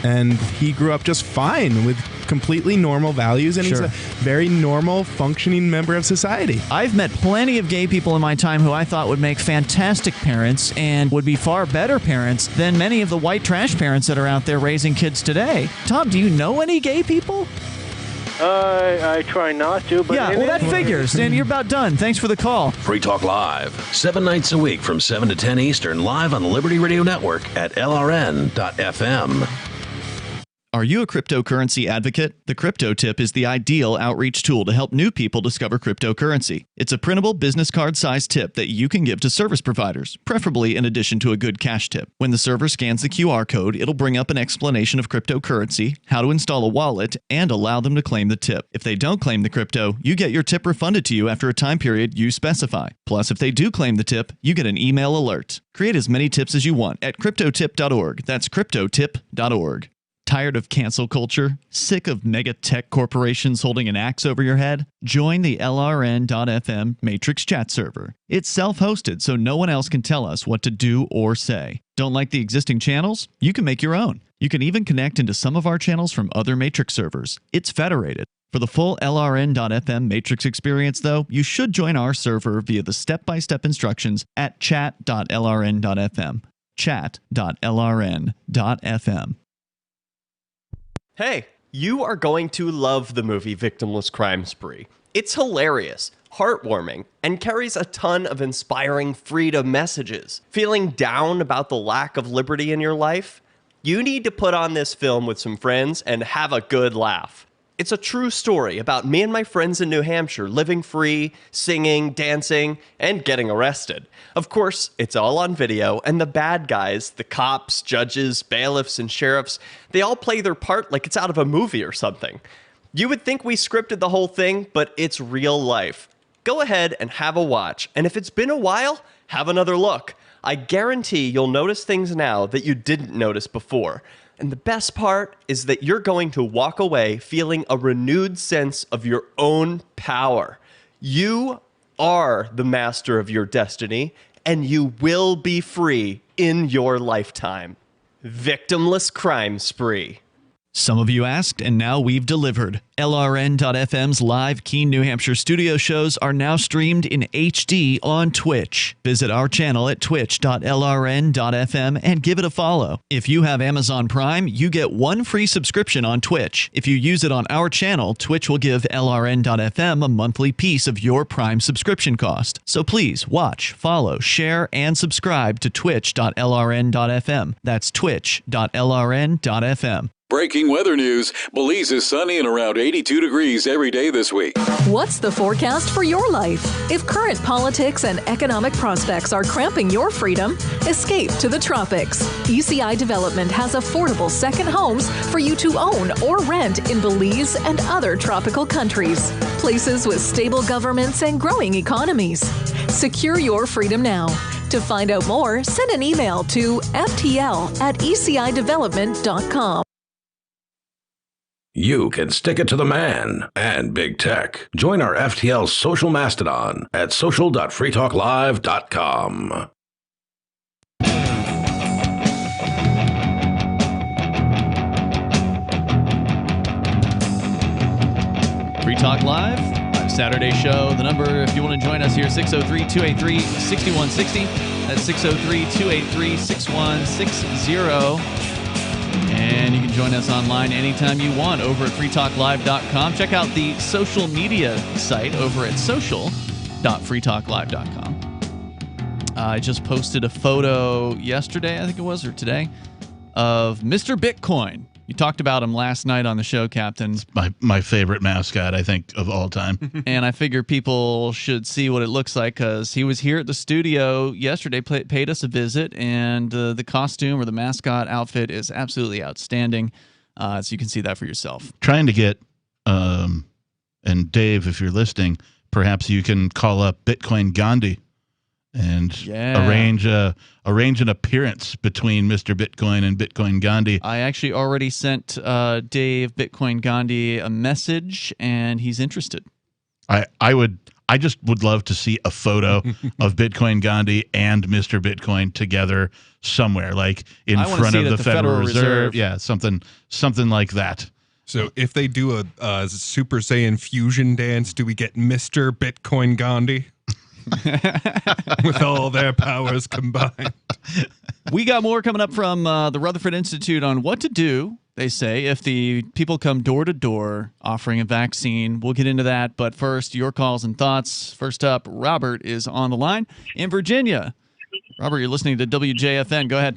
and he grew up just fine with completely normal values, and he's a very normal, functioning member of society. I've met plenty of gay people in my time who I thought would make fantastic parents and would be far better parents than many of the white trash parents that are out there raising kids today. Tom, do you know any gay people? I try not to, but... Yeah, well, that figures, and you're about done. Thanks for the call. Free Talk Live, 7 nights a week from 7 to 10 Eastern, live on the Liberty Radio Network at LRN.FM. Are you a cryptocurrency advocate? The Crypto Tip is the ideal outreach tool to help new people discover cryptocurrency. It's a printable business card-sized tip that you can give to service providers, preferably in addition to a good cash tip. When the server scans the QR code, it'll bring up an explanation of cryptocurrency, how to install a wallet, and allow them to claim the tip. If they don't claim the crypto, you get your tip refunded to you after a time period you specify. Plus, if they do claim the tip, you get an email alert. Create as many tips as you want at cryptotip.org. That's cryptotip.org. Tired of cancel culture? Sick of mega tech corporations holding an axe over your head? Join the LRN.FM Matrix chat server. It's self-hosted, so no one else can tell us what to do or say. Don't like the existing channels? You can make your own. You can even connect into some of our channels from other Matrix servers. It's federated. For the full LRN.FM Matrix experience, though, you should join our server via the step-by-step instructions at chat.lrn.fm. Chat.lrn.fm. Hey, you are going to love the movie Victimless Crime Spree. It's hilarious, heartwarming, and carries a ton of inspiring freedom messages. Feeling down about the lack of liberty in your life? You need to put on this film with some friends and have a good laugh. It's a true story about me and my friends in New Hampshire living free, singing, dancing, and getting arrested. Of course, it's all on video, and the bad guys, the cops, judges, bailiffs, and sheriffs, they all play their part like it's out of a movie or something. You would think we scripted the whole thing, but it's real life. Go ahead and have a watch, and if it's been a while, have another look. I guarantee you'll notice things now that you didn't notice before. And the best part is that you're going to walk away feeling a renewed sense of your own power. You are the master of your destiny, and you will be free in your lifetime. Victimless Crime Spree. Some of you asked, and now we've delivered. LRN.FM's live Keene, New Hampshire studio shows are now streamed in HD on Twitch. Visit our channel at twitch.lrn.fm and give it a follow. If you have Amazon Prime, you get one free subscription on Twitch. If you use it on our channel, Twitch will give LRN.FM a monthly piece of your Prime subscription cost. So please watch, follow, share, and subscribe to twitch.lrn.fm. That's twitch.lrn.fm. Breaking weather news. Belize is sunny and around 82 degrees every day this week. What's the forecast for your life? If current politics and economic prospects are cramping your freedom, escape to the tropics. ECI Development has affordable second homes for you to own or rent in Belize and other tropical countries. Places with stable governments and growing economies. Secure your freedom now. To find out more, send an email to ftl@ecidevelopment.com. You can stick it to the man and big tech. Join our FTL social mastodon at social.freetalklive.com. Free Talk Live, Saturday show. The number, if you want to join us here, 603-283-6160. That's 603-283-6160. And you can join us online anytime you want over at freetalklive.com. Check out the social media site over at social.freetalklive.com. I just posted a photo yesterday, I think it was, or today, of Mr. Bitcoin. You talked about him last night on the show, Captain. It's my favorite mascot, I think, of all time. And I figure people should see what it looks like because he was here at the studio yesterday, paid us a visit, and the costume or the mascot outfit is absolutely outstanding. So you can see that for yourself. Trying to get, and Dave, if you're listening, perhaps you can call up Bitcoin Gandhi and arrange an appearance between Mr. Bitcoin and Bitcoin Gandhi. I actually already sent Dave Bitcoin Gandhi a message, and he's interested. I just would love to see a photo of Bitcoin Gandhi and Mr. Bitcoin together somewhere, like in front of the Federal Reserve. Yeah, something like that. So if they do a Super Saiyan fusion dance, do we get Mr. Bitcoin Gandhi? With all their powers combined. We got more coming up from the Rutherford Institute on what to do, they say, if the people come door to door offering a vaccine. We'll get into that, but first, your calls and thoughts. First up, Robert is on the line in Virginia. Robert, you're listening to WJFN. Go ahead.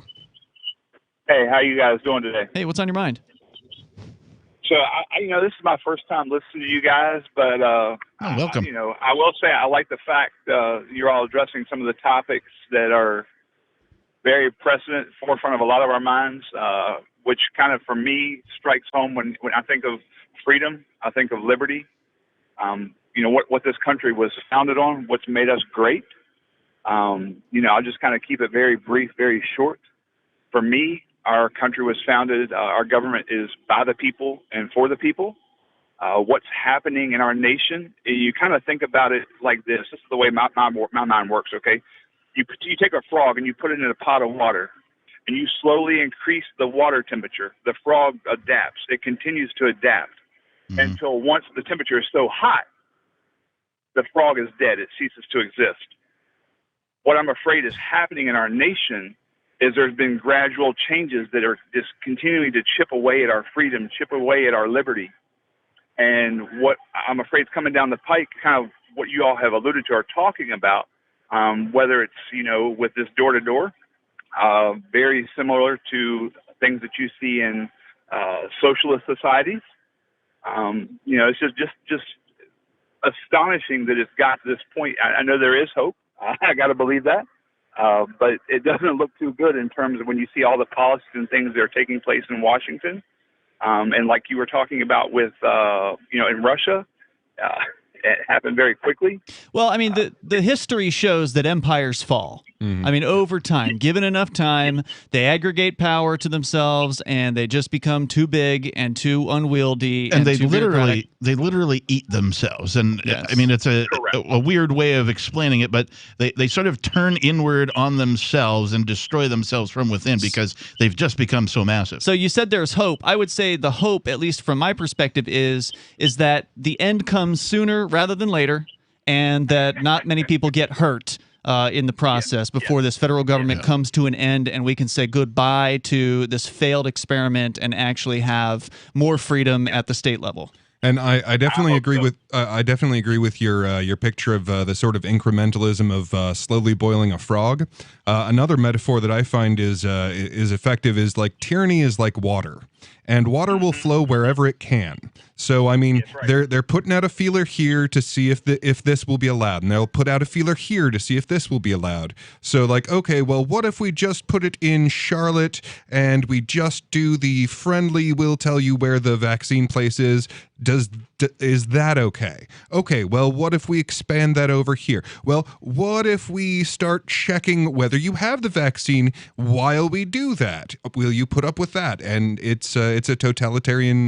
Hey, how you guys doing today? Hey, what's on your mind? So, this is my first time listening to you guys, but welcome. I will say I like the fact you're all addressing some of the topics that are very forefront of a lot of our minds, which kind of, for me, strikes home when I think of freedom, I think of liberty. What this country was founded on, what's made us great. I'll just kind of keep it very brief, very short. For me, our country was founded, our government is by the people and for the people. What's happening in our nation, you kind of think about it like this. This is the way my mind works, okay? You take a frog and you put it in a pot of water, and you slowly increase the water temperature. The frog adapts. It continues to adapt until once the temperature is so hot, the frog is dead. It ceases to exist. What I'm afraid is happening in our nation is there's been gradual changes that are just continuing to chip away at our freedom, chip away at our liberty. And what I'm afraid is coming down the pike, kind of what you all have alluded to or talking about, whether it's, with this door-to-door, very similar to things that you see in socialist societies. It's just astonishing that it's got to this point. I know there is hope. I got to believe that. But it doesn't look too good in terms of when you see all the policies and things that are taking place in Washington. And like you were talking about with, in Russia, it happened very quickly. Well, I mean, the history shows that empires fall. Mm-hmm. I mean, over time, given enough time, they aggregate power to themselves, and they just become too big and too unwieldy. And they literally eat themselves. And yes. I mean, it's a weird way of explaining it, but they sort of turn inward on themselves and destroy themselves from within because they've just become so massive. So you said there's hope. I would say the hope, at least from my perspective, is that the end comes sooner rather than later, and that not many people get hurt in the process before this federal government comes to an end, and we can say goodbye to this failed experiment and actually have more freedom at the state level. And I definitely agree with your picture of the sort of incrementalism of slowly boiling a frog. Another metaphor that I find is effective is like tyranny is like water. and water will flow wherever it can. So I mean, they're putting out a feeler here to see if this will be allowed, and they'll put out a feeler here to see if this will be allowed. So like, okay, well, what if we just put it in Charlotte and we just do the friendly, we'll tell you where the vaccine place is? Is that okay? Okay, well, what if we expand that over here? Well, what if we start checking whether you have the vaccine while we do that? Will you put up with that? And it's a totalitarian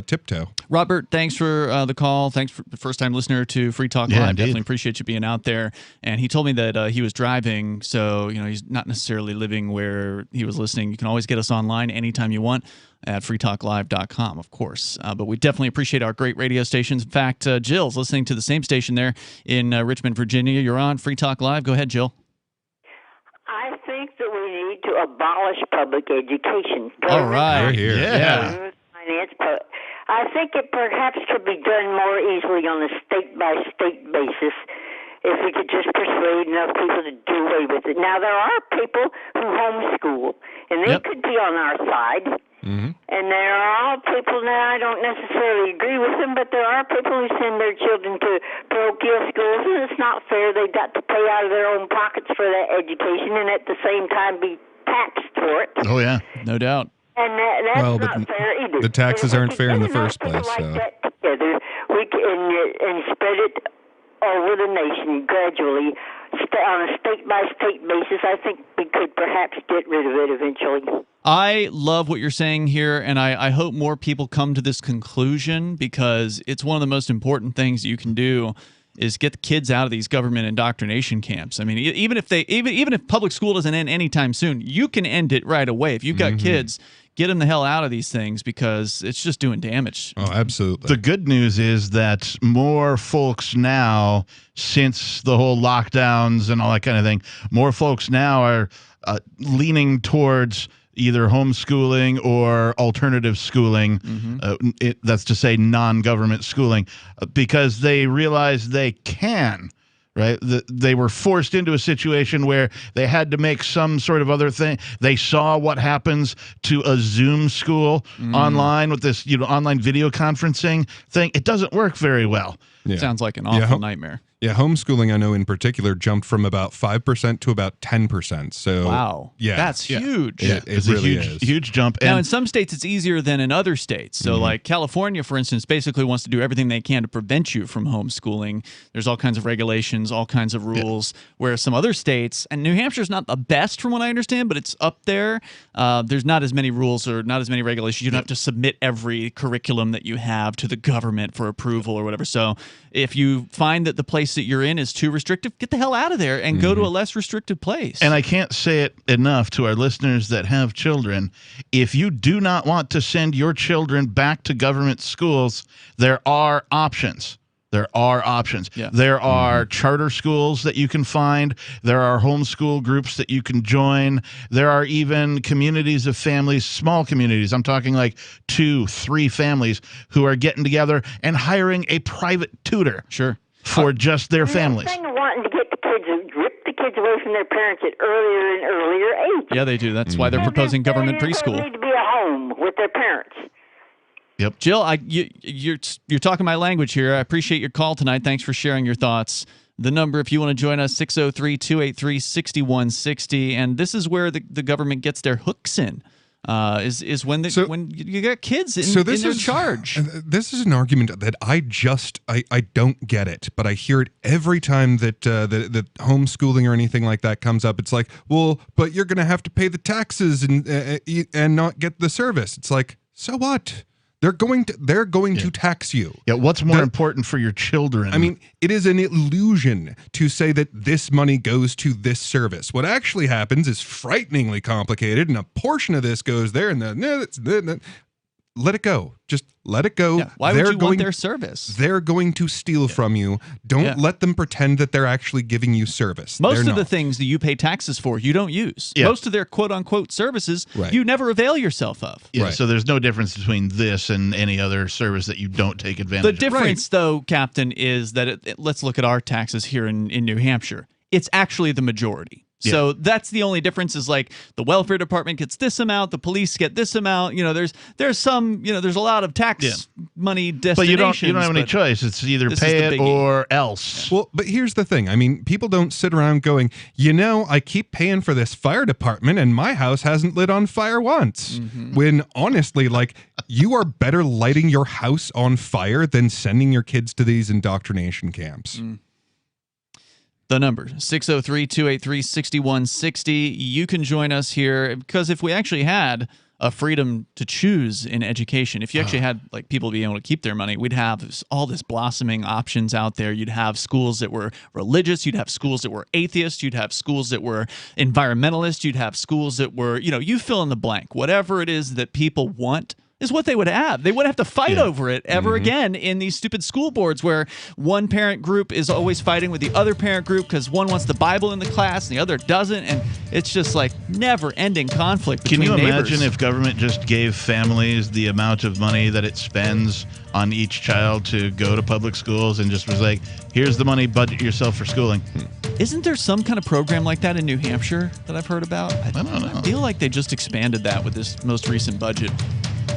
tiptoe. Robert, thanks for the call. Thanks for the first-time listener to Free Talk Live. Indeed. Definitely appreciate you being out there. And he told me that he was driving, so he's not necessarily living where he was listening. You can always get us online anytime you want at freetalklive.com, of course. But we definitely appreciate our great radio stations. In fact, Jill's listening to the same station there in Richmond, Virginia. You're on Free Talk Live. Go ahead, Jill. I think that we need to abolish public education. All right. Here. Yeah. I think it perhaps could be done more easily on a state-by-state basis if we could just persuade enough people to do away with it. Now, there are people who homeschool, and they could be on our side. Mm-hmm. And there are people, now I don't necessarily agree with them, but there are people who send their children to parochial schools, and it's not fair. They've got to pay out of their own pockets for that education and at the same time be taxed for it. Oh, yeah. No doubt. And that's not fair either. The taxes aren't fair in the first place. Like that together, we can, and spread it over the nation gradually on a state-by-state basis. I think we could perhaps get rid of it eventually. I love what you're saying here, and I hope more people come to this conclusion, because it's one of the most important things you can do is get the kids out of these government indoctrination camps. I mean, even if public school doesn't end anytime soon, you can end it right away. If you've got kids, get them the hell out of these things, because it's just doing damage. Oh, absolutely. The good news is that more folks now, since the whole lockdowns and all that kind of thing, more folks now are leaning towards either homeschooling or alternative schooling, that's to say non-government schooling, because they realize they can, right? They were forced into a situation where they had to make some sort of other thing. They saw what happens to a Zoom school online with this online video conferencing thing. It doesn't work very well. Yeah. Sounds like an awful nightmare. Yeah, homeschooling, I know in particular, jumped from about 5% to about 10%. So wow, yeah, that's huge. It really is. Huge jump. Now, in some states, it's easier than in other states. So, like California, for instance, basically wants to do everything they can to prevent you from homeschooling. There's all kinds of regulations, all kinds of rules. Whereas some other states, and New Hampshire's not the best from what I understand, but it's up there. There's not as many rules or not as many regulations. You don't have to submit every curriculum that you have to the government for approval or whatever. So if you find that the place that you're in is too restrictive, get the hell out of there and go to a less restricted place. And I can't say it enough to our listeners that have children. If you do not want to send your children back to government schools, there are options. There are options. Yeah. There are charter schools that you can find. There are homeschool groups that you can join. There are even communities of families, small communities. I'm talking like 2-3 families who are getting together and hiring a private tutor. Sure. For just their families. Thing wanting to get the kids, rip the kids away from their parents at earlier and earlier age. Yeah, they do. That's why they're proposing government preschool. They need to be at home with their parents. Yep. Jill, you're talking my language here. I appreciate your call tonight. Thanks for sharing your thoughts. The number, if you want to join us, 603-283-6160. And this is where the government gets their hooks in. Is when you got kids in their charge. This is an argument that I don't get it, but I hear it every time that that homeschooling or anything like that comes up. It's like, well, but you're going to have to pay the taxes and not get the service. It's like, so what? They're going to tax you. Yeah, what's more important for your children? I mean, it is an illusion to say that this money goes to this service. What actually happens is frighteningly complicated, and a portion of this goes there, and let it go. Just let it go. Yeah. Why would you want their service? They're going to steal from you. Don't let them pretend that they're actually giving you service. Most of the things that you pay taxes for, you don't use. Yeah. Most of their quote-unquote services, you never avail yourself of. Yeah, so there's no difference between this and any other service that you don't take advantage of. The difference, though, Captain, is that let's look at our taxes here in New Hampshire. It's actually the majority. So that's the only difference, is like the welfare department gets this amount, the police get this amount. There's some, there's a lot of tax money destinations. But you don't have any choice. It's either pay it or else. Well, but here's the thing. I mean, people don't sit around going, I keep paying for this fire department and my house hasn't lit on fire once. When honestly, you are better lighting your house on fire than sending your kids to these indoctrination camps. The number, 603-283-6160. You can join us here, because if we actually had a freedom to choose in education, if you actually had people being able to keep their money, we'd have all this blossoming options out there. You'd have schools that were religious, you'd have schools that were atheist, you'd have schools that were environmentalist, you'd have schools that were, you fill in the blank. Whatever it is that people want is what they would have. They wouldn't have to fight over it ever again in these stupid school boards where one parent group is always fighting with the other parent group because one wants the Bible in the class and the other doesn't, and it's just never-ending conflict between neighbors. Can you imagine if government just gave families the amount of money that it spends on each child to go to public schools and just was like, here's the money, budget yourself for schooling? Isn't there some kind of program like that in New Hampshire that I've heard about? I don't know. I feel like they just expanded that with this most recent budget.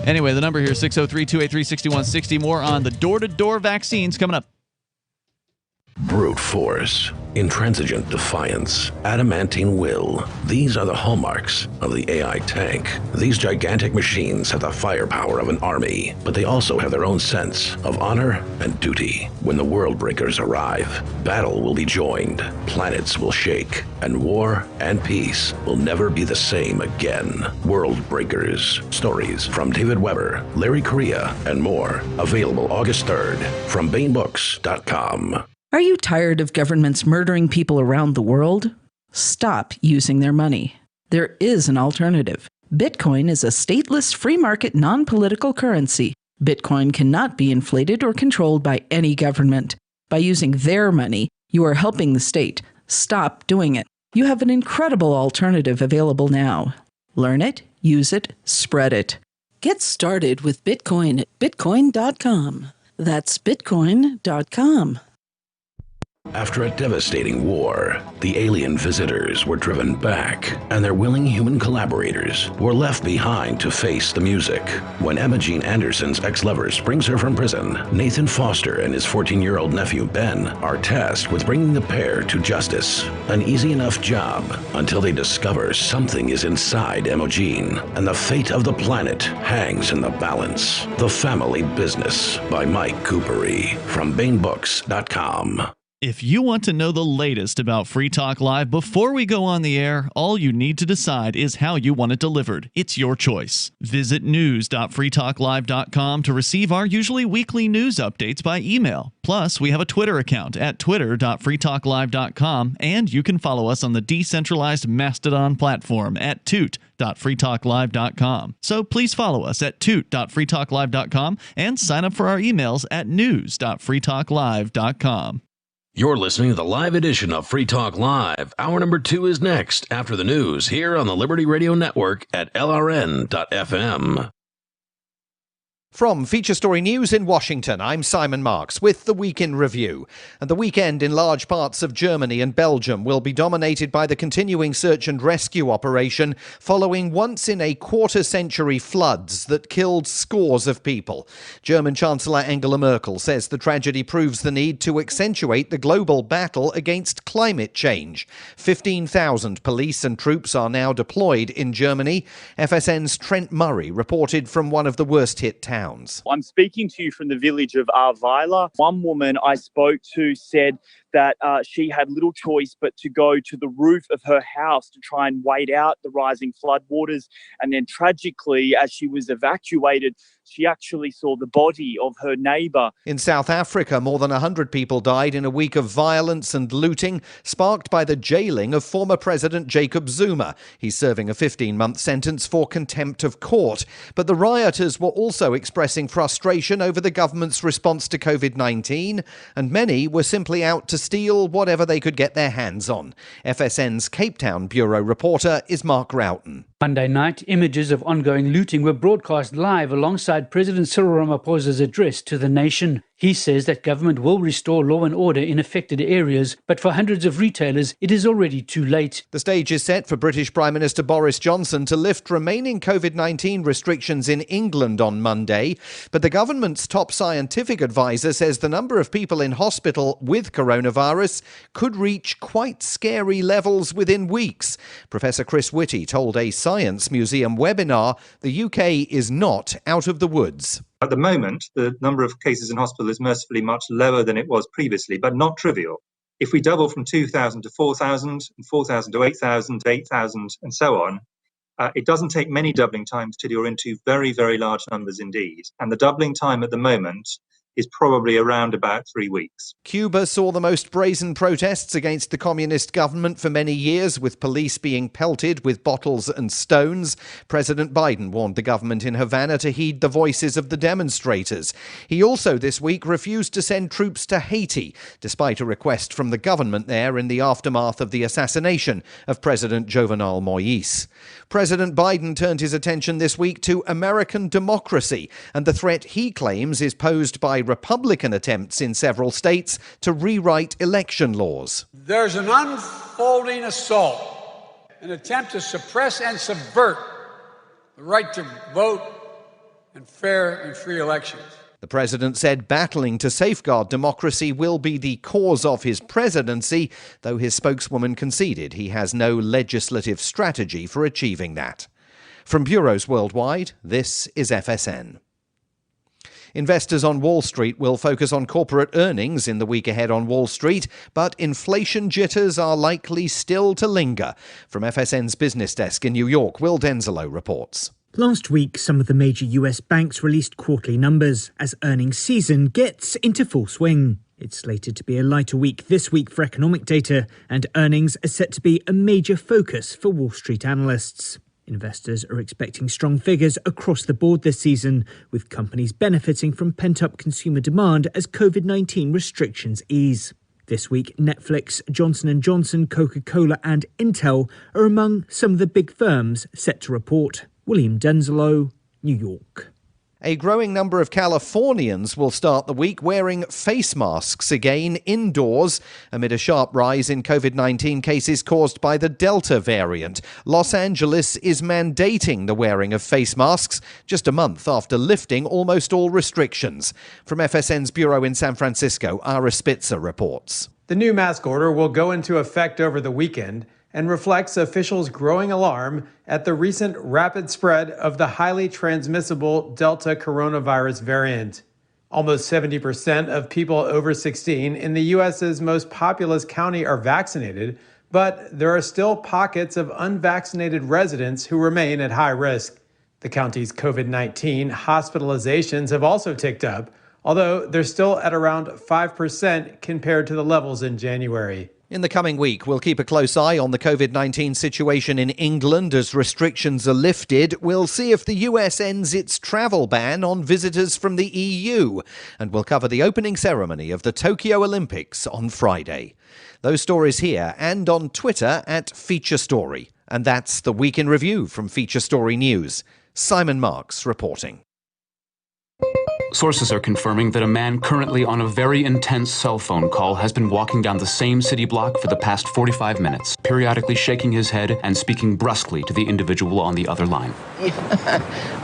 Anyway, the number here is 603-283-6160. More on the door-to-door vaccines coming up. Brute force, intransigent defiance, adamantine will. These are the hallmarks of the AI tank. These gigantic machines have the firepower of an army, but they also have their own sense of honor and duty. When the world breakers arrive, battle will be joined, planets will shake, and war and peace will never be the same again. World Breakers. Stories from David Weber, Larry Correia, and more. Available August 3rd from BaneBooks.com. Are you tired of governments murdering people around the world? Stop using their money. There is an alternative. Bitcoin is a stateless, free market, non-political currency. Bitcoin cannot be inflated or controlled by any government. By using their money, you are helping the state. Stop doing it. You have an incredible alternative available now. Learn it, use it, spread it. Get started with Bitcoin at Bitcoin.com. That's Bitcoin.com. After a devastating war, the alien visitors were driven back, and their willing human collaborators were left behind to face the music. When Emma Jean Anderson's ex-lover springs her from prison, Nathan Foster and his 14-year-old nephew Ben are tasked with bringing the pair to justice. An easy enough job until they discover something is inside Emma Jean, and the fate of the planet hangs in the balance. The Family Business by Mike Coopery from BaneBooks.com. If you want to know the latest about Free Talk Live before we go on the air, all you need to decide is how you want it delivered. It's your choice. Visit news.freetalklive.com to receive our usually weekly news updates by email. Plus, we have a Twitter account at twitter.freetalklive.com, and you can follow us on the decentralized Mastodon platform at toot.freetalklive.com. So please follow us at toot.freetalklive.com and sign up for our emails at news.freetalklive.com. You're listening to the live edition of Free Talk Live. Hour number 2 is next after the news here on the Liberty Radio Network at LRN.FM. From Feature Story News in Washington, I'm Simon Marks with the Week in Review. And the weekend in large parts of Germany and Belgium will be dominated by the continuing search and rescue operation following once-in-a-quarter-century floods that killed scores of people. German Chancellor Angela Merkel says the tragedy proves the need to accentuate the global battle against climate change. 15,000 police and troops are now deployed in Germany. FSN's Trent Murray reported from one of the worst-hit towns. I'm speaking to you from the village of Ahrweiler. One woman I spoke to said that she had little choice but to go to the roof of her house to try and wait out the rising floodwaters. And then tragically, as she was evacuated, she actually saw the body of her neighbour. In South Africa, more than 100 people died in a week of violence and looting, sparked by the jailing of former President Jacob Zuma. He's serving a 15-month sentence for contempt of court. But the rioters were also expressing frustration over the government's response to COVID-19, and many were simply out to steal whatever they could get their hands on. FSN's Cape Town bureau reporter is Mark Roughton. Monday night, images of ongoing looting were broadcast live alongside President Cyril Ramaphosa's address to the nation. He says that government will restore law and order in affected areas, but for hundreds of retailers, it is already too late. The stage is set for British Prime Minister Boris Johnson to lift remaining COVID-19 restrictions in England on Monday, but the government's top scientific advisor says the number of people in hospital with coronavirus could reach quite scary levels within weeks. Professor Chris Whitty told a Science Museum webinar the UK is not out of the woods. At the moment, the number of cases in hospital is mercifully much lower than it was previously, but not trivial. If we double from 2,000 to 4,000, and 4,000 to 8,000, to 8,000, and so on, it doesn't take many doubling times till you're into very, very large numbers indeed. And the doubling time at the moment is probably around about 3 weeks. Cuba saw the most brazen protests against the communist government for many years, with police being pelted with bottles and stones. President Biden warned the government in Havana to heed the voices of the demonstrators. He also this week refused to send troops to Haiti, despite a request from the government there in the aftermath of the assassination of President Jovenel Moïse. President Biden turned his attention this week to American democracy and the threat he claims is posed by Republican attempts in several states to rewrite election laws. There's an unfolding assault, an attempt to suppress and subvert the right to vote and fair and free elections. The president said battling to safeguard democracy will be the cause of his presidency, though his spokeswoman conceded he has no legislative strategy for achieving that. From bureaus worldwide, this is FSN. Investors on Wall Street will focus on corporate earnings in the week ahead on Wall Street, but inflation jitters are likely still to linger. From FSN's business desk in New York, Will Denzelo reports. Last week, some of the major US banks released quarterly numbers as earnings season gets into full swing. It's slated to be a lighter week this week for economic data, and earnings are set to be a major focus for Wall Street analysts. Investors are expecting strong figures across the board this season, with companies benefiting from pent-up consumer demand as COVID-19 restrictions ease. This week, Netflix, Johnson & Johnson, Coca-Cola and Intel are among some of the big firms set to report. William Denzelo, New York. A growing number of Californians will start the week wearing face masks again indoors amid a sharp rise in COVID-19 cases caused by the Delta variant. Los Angeles is mandating the wearing of face masks just a month after lifting almost all restrictions. From FSN's bureau in San Francisco, Ira Spitzer reports. The new mask order will go into effect over the weekend and reflects officials' growing alarm at the recent rapid spread of the highly transmissible Delta coronavirus variant. Almost 70% of people over 16 in the U.S.'s most populous county are vaccinated, but there are still pockets of unvaccinated residents who remain at high risk. The county's COVID-19 hospitalizations have also ticked up, although they're still at around 5% compared to the levels in January. In the coming week, we'll keep a close eye on the COVID-19 situation in England as restrictions are lifted. We'll see if the US ends its travel ban on visitors from the EU. And we'll cover the opening ceremony of the Tokyo Olympics on Friday. Those stories here and on Twitter at Feature Story. And that's the Week in Review from Feature Story News. Simon Marks reporting. Sources are confirming that a man currently on a very intense cell phone call has been walking down the same city block for the past 45 minutes, periodically shaking his head and speaking brusquely to the individual on the other line.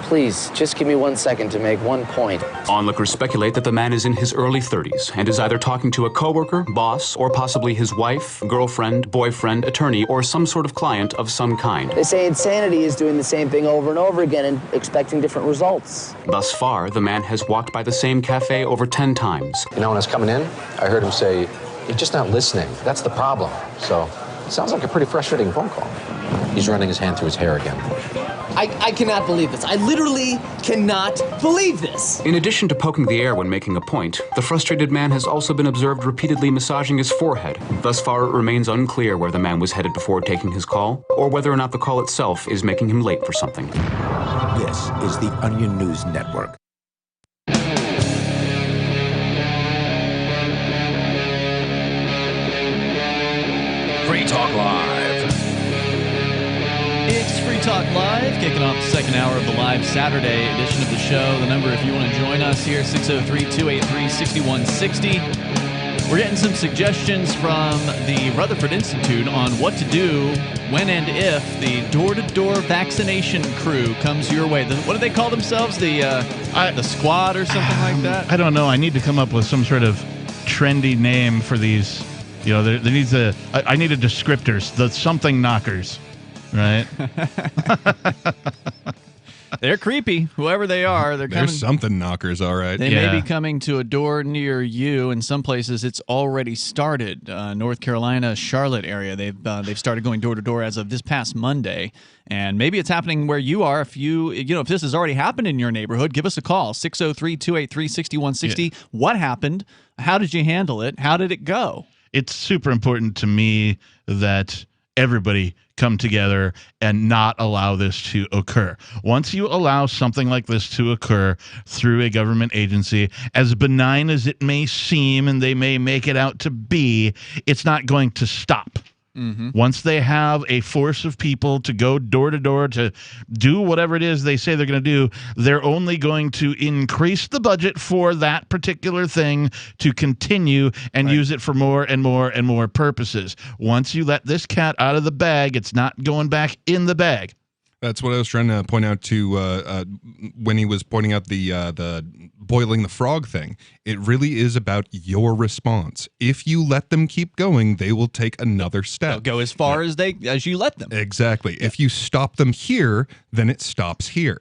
Please, just give me 1 second to make one point. Onlookers speculate that the man is in his early 30s and is either talking to a coworker, boss, or possibly his wife, girlfriend, boyfriend, attorney, or some sort of client of some kind. They say insanity is doing the same thing over and over again and expecting different results. Thus far, the man has walked by the same cafe over 10 times. You know, when I was coming in, I heard him say, "You're just not listening. That's the problem." So, it sounds like a pretty frustrating phone call. He's running his hand through his hair again. I cannot believe this. I literally cannot believe this. In addition to poking the air when making a point, the frustrated man has also been observed repeatedly massaging his forehead. Thus far, it remains unclear where the man was headed before taking his call, or whether or not the call itself is making him late for something. This is the Onion News Network. Free Talk Live. It's Free Talk Live, kicking off the second hour of the live Saturday edition of the show. The number, if you want to join us here, 603-283-6160. We're getting some suggestions from the Rutherford Institute on what to do when and if the door-to-door vaccination crew comes your way. What do they call themselves? The squad or something like that? I don't know. I need to come up with some sort of trendy name for these. You know, there needs I need a descriptors. The something knockers. Right. They're creepy, whoever they are. They're coming. Something knockers, all right. They may be coming to a door near you. In some places, it's already started. North Carolina, Charlotte area, they've started going door to door as of this past Monday, and maybe it's happening where you are. If if this has already happened in your neighborhood, give us a call 603-283-6160. What happened? How did you handle it? How did it go? It's super important to me that everybody come together and not allow this to occur. Once you allow something like this to occur through a government agency, as benign as it may seem and they may make it out to be, it's not going to stop. Mm-hmm. Once they have a force of people to go door to door to do whatever it is they say they're going to do, they're only going to increase the budget for that particular thing to continue and use it for more and more and more purposes. Once you let this cat out of the bag, it's not going back in the bag. That's what I was trying to point out to when he was pointing out the boiling the frog thing. It really is about your response. If you let them keep going, they will take another step. They'll go as far as you let them. Exactly. Yeah. If you stop them here, then it stops here.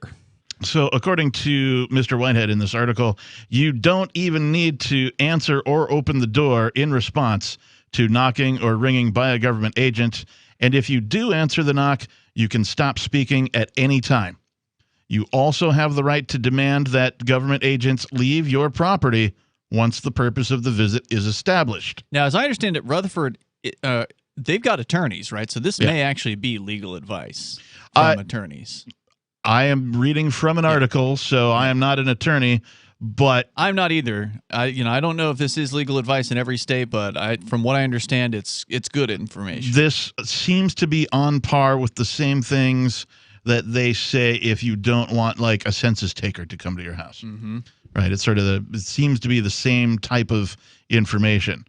So according to Mr. Whitehead in this article, you don't even need to answer or open the door in response to knocking or ringing by a government agent. And if you do answer the knock, you can stop speaking at any time. You also have the right to demand that government agents leave your property once the purpose of the visit is established. Now, as I understand it, Rutherford, they've got attorneys, right? So this may actually be legal advice from attorneys. I am reading from an article, so I am not an attorney, but I'm not either. I don't know if this is legal advice in every state, but from what I understand, it's good information. This seems to be on par with the same things that they say if you don't want like a census taker to come to your house. Mm-hmm. Right? It's sort of it seems to be the same type of information.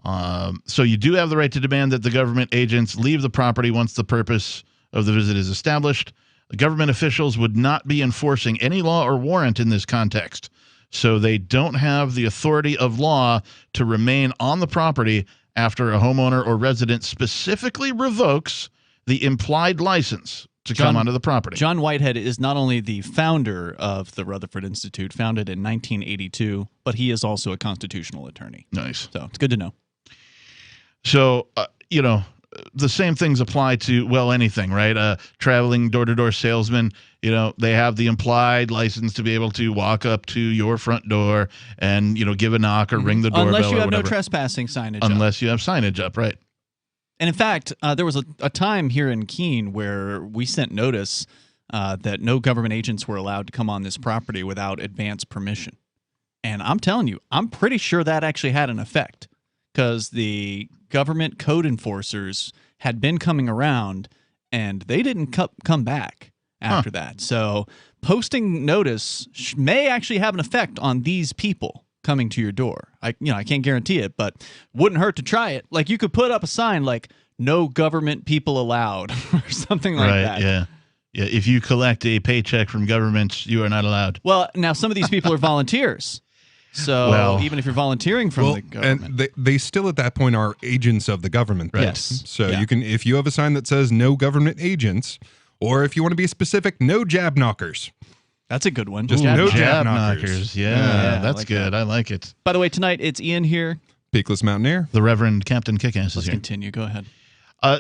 So you do have the right to demand that the government agents leave the property once the purpose of the visit is established. Government officials would not be enforcing any law or warrant in this context, so they don't have the authority of law to remain on the property after a homeowner or resident specifically revokes the implied license to come onto the property. John Whitehead is not only the founder of the Rutherford Institute, founded in 1982, but he is also a constitutional attorney. Nice. So it's good to know. So, the same things apply to, anything, right? Traveling door-to-door salesman, they have the implied license to be able to walk up to your front door and, give a knock or ring the doorbell. Unless you have or whatever. No trespassing signage Unless you have signage up, right. And in fact, there was a time here in Keene where we sent notice that no government agents were allowed to come on this property without advance permission. And I'm telling you, I'm pretty sure that actually had an effect because the government code enforcers had been coming around and they didn't come back after that. So posting notice may actually have an effect on these people coming to your door. I can't guarantee it, but wouldn't hurt to try it. Like you could put up a sign like "No government people allowed" or something like that. Yeah. If you collect a paycheck from government, you are not allowed. Well, now some of these people are volunteers. So even if you're volunteering from the government, and they still at that point are agents of the government, right? Yes. So you can, if you have a sign that says "No government agents," or if you want to be specific, "No jab knockers." That's a good one. Just no jab knockers. Yeah, that's good. I like it. By the way, tonight it's Ian here. Peakless Mountaineer. The Reverend Captain Kickass is Let's here. continue. Go ahead.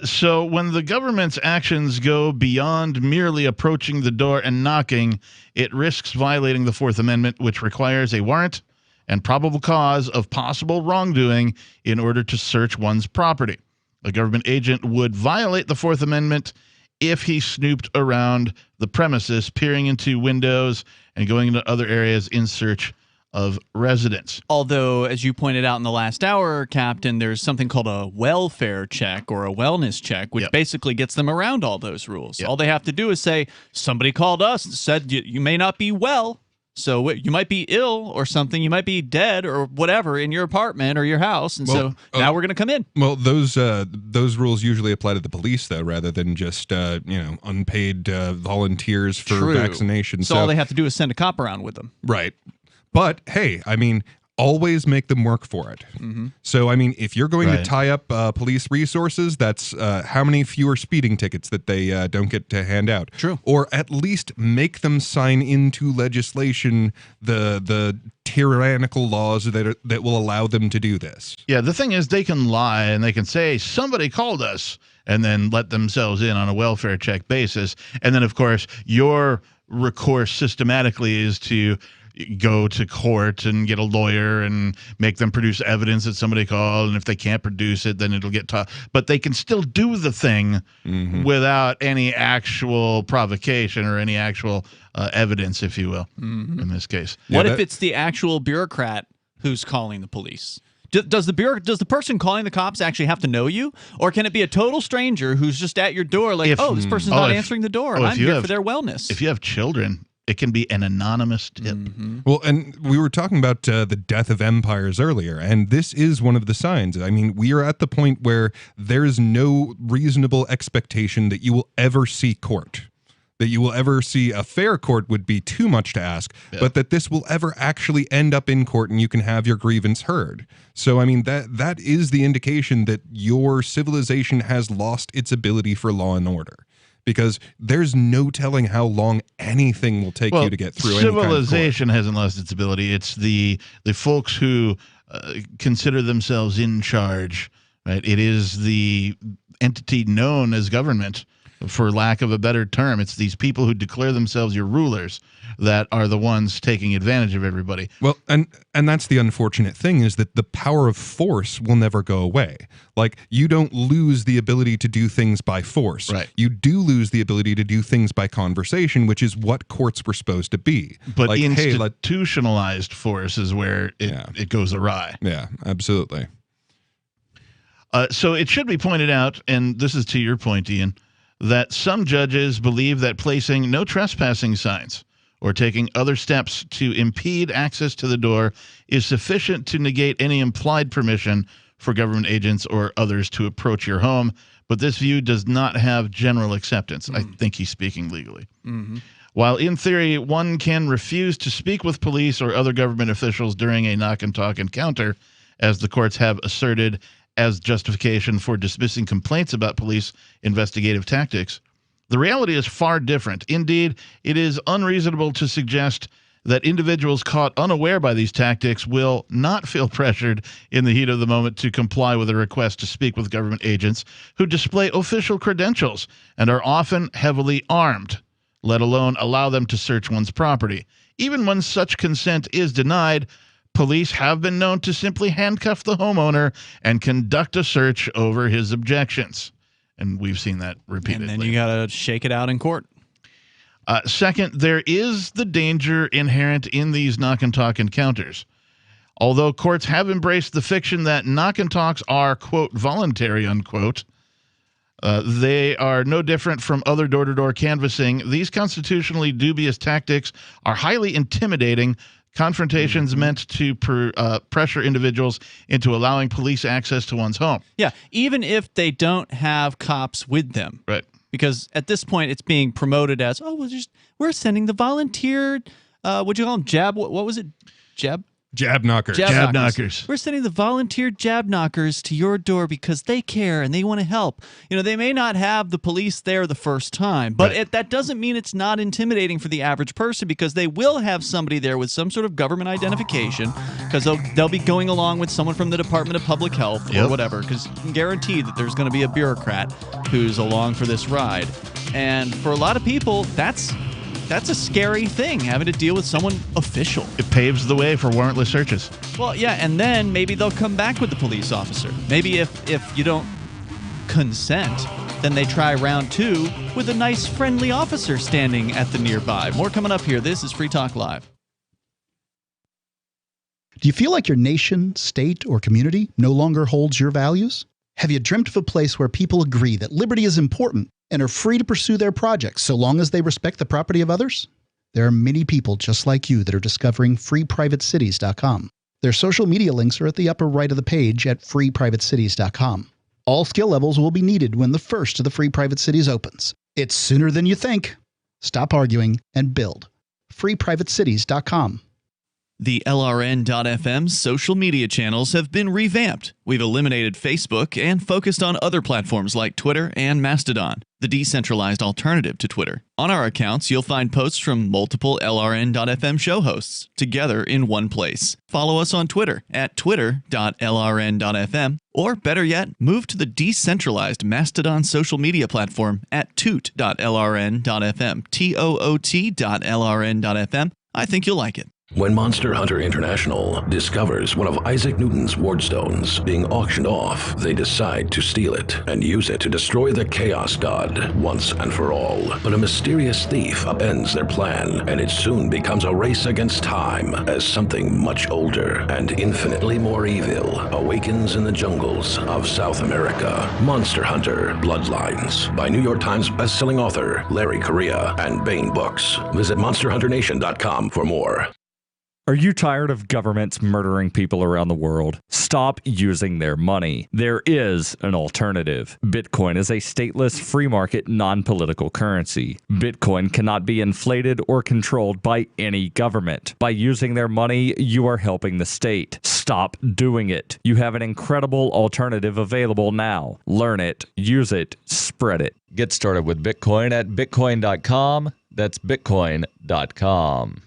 So when the government's actions go beyond merely approaching the door and knocking, it risks violating the Fourth Amendment, which requires a warrant and probable cause of possible wrongdoing in order to search one's property. A government agent would violate the Fourth Amendment if he snooped around the premises, peering into windows and going into other areas in search of residents. Although, as you pointed out in the last hour, Captain, there's something called a welfare check or a wellness check, which basically gets them around all those rules. All they have to do is say, somebody called us and said you may not be well. So you might be ill or something. You might be dead or whatever in your apartment or your house, and so now we're going to come in. Well, those rules usually apply to the police, though, rather than just unpaid volunteers for vaccinations. So all they have to do is send a cop around with them, right? But hey, I mean, always make them work for it. So I mean, if you're going to tie up police resources, that's how many fewer speeding tickets that they don't get to hand out. True. Or at least make them sign into legislation the tyrannical laws that will allow them to do this. Yeah, the thing is, they can lie and they can say somebody called us and then let themselves in on a welfare check basis. And then, of course, your recourse systematically is to go to court and get a lawyer and make them produce evidence that somebody called, and if they can't produce it, then it'll get tough. But they can still do the thing without any actual provocation or any actual evidence, if you will, in this case. What if it's the actual bureaucrat who's calling the police? Does the person calling the cops actually have to know you, or can it be a total stranger who's just at your door, like, this person's not answering the door, and I'm here for their wellness? If you have children, it can be an anonymous tip. Well, and we were talking about the death of empires earlier, and this is one of the signs. I mean, we are at the point where there's no reasonable expectation that you will ever see court. That you will ever see a fair court would be too much to ask, but that this will ever actually end up in court and you can have your grievance heard. So, I mean, that is the indication that your civilization has lost its ability for law and order. Because there's no telling how long anything will take you to get through. Civilization hasn't lost its ability. It's the folks who consider themselves in charge, right? It is the entity known as government, for lack of a better term. It's these people who declare themselves your rulers that are the ones taking advantage of everybody. Well, and that's the unfortunate thing, is that the power of force will never go away. Like, you don't lose the ability to do things by force. Right. You do lose the ability to do things by conversation, which is what courts were supposed to be. But like, institutionalized force is where it goes awry. Yeah, absolutely. So it should be pointed out, and this is to your point, Ian, that some judges believe that placing no trespassing signs or taking other steps to impede access to the door is sufficient to negate any implied permission for government agents or others to approach your home. But this view does not have general acceptance. I think he's speaking legally. While in theory, one can refuse to speak with police or other government officials during a knock-and-talk encounter, as the courts have asserted as justification for dismissing complaints about police investigative tactics, the reality is far different. Indeed, it is unreasonable to suggest that individuals caught unaware by these tactics will not feel pressured in the heat of the moment to comply with a request to speak with government agents who display official credentials and are often heavily armed, let alone allow them to search one's property. Even when such consent is denied, police have been known to simply handcuff the homeowner and conduct a search over his objections. And we've seen that repeatedly. And then you got to shake it out in court. Second, there is the danger inherent in these knock-and-talk encounters. Although courts have embraced the fiction that knock-and-talks are, quote, voluntary, unquote, they are no different from other door-to-door canvassing. These constitutionally dubious tactics are highly intimidating. Confrontations meant to pressure individuals into allowing police access to one's home. Yeah, even if they don't have cops with them. Right. Because at this point, it's being promoted as, we're sending the volunteer, what'd you call them, what was it? Jab knockers. Jab knockers. We're sending the volunteer jab knockers to your door because they care and they want to help. You know, they may not have the police there the first time, but that doesn't mean it's not intimidating for the average person, because they will have somebody there with some sort of government identification, because they'll be going along with someone from the Department of Public Health or whatever, because you can guarantee that there's going to be a bureaucrat who's along for this ride. And for a lot of people, that's a scary thing, having to deal with someone official. It paves the way for warrantless searches. Well, yeah, and then maybe they'll come back with the police officer. Maybe if you don't consent, then they try round 2 with a nice, friendly officer standing at the nearby. More coming up here. This is Free Talk Live. Do you feel like your nation, state, or community no longer holds your values? Have you dreamt of a place where people agree that liberty is important and are free to pursue their projects so long as they respect the property of others? There are many people just like you that are discovering freeprivatecities.com. Their social media links are at the upper right of the page at freeprivatecities.com. All skill levels will be needed when the first of the Free Private Cities opens. It's sooner than you think. Stop arguing and build. freeprivatecities.com. The LRN.FM social media channels have been revamped. We've eliminated Facebook and focused on other platforms like Twitter and Mastodon, the decentralized alternative to Twitter. On our accounts, you'll find posts from multiple LRN.FM show hosts together in one place. Follow us on Twitter at twitter.lrn.fm, or better yet, move to the decentralized Mastodon social media platform at toot.lrn.fm, toot.lrn.fm. I think you'll like it. When Monster Hunter International discovers one of Isaac Newton's wardstones being auctioned off, they decide to steal it and use it to destroy the Chaos God once and for all. But a mysterious thief upends their plan, and it soon becomes a race against time as something much older and infinitely more evil awakens in the jungles of South America. Monster Hunter Bloodlines by New York Times bestselling author Larry Correia and Baen Books. Visit monsterhunternation.com for more. Are you tired of governments murdering people around the world? Stop using their money. There is an alternative. Bitcoin is a stateless, free market, non-political currency. Bitcoin cannot be inflated or controlled by any government. By using their money, you are helping the state. Stop doing it. You have an incredible alternative available now. Learn it, use it, spread it. Get started with Bitcoin at bitcoin.com. That's bitcoin.com.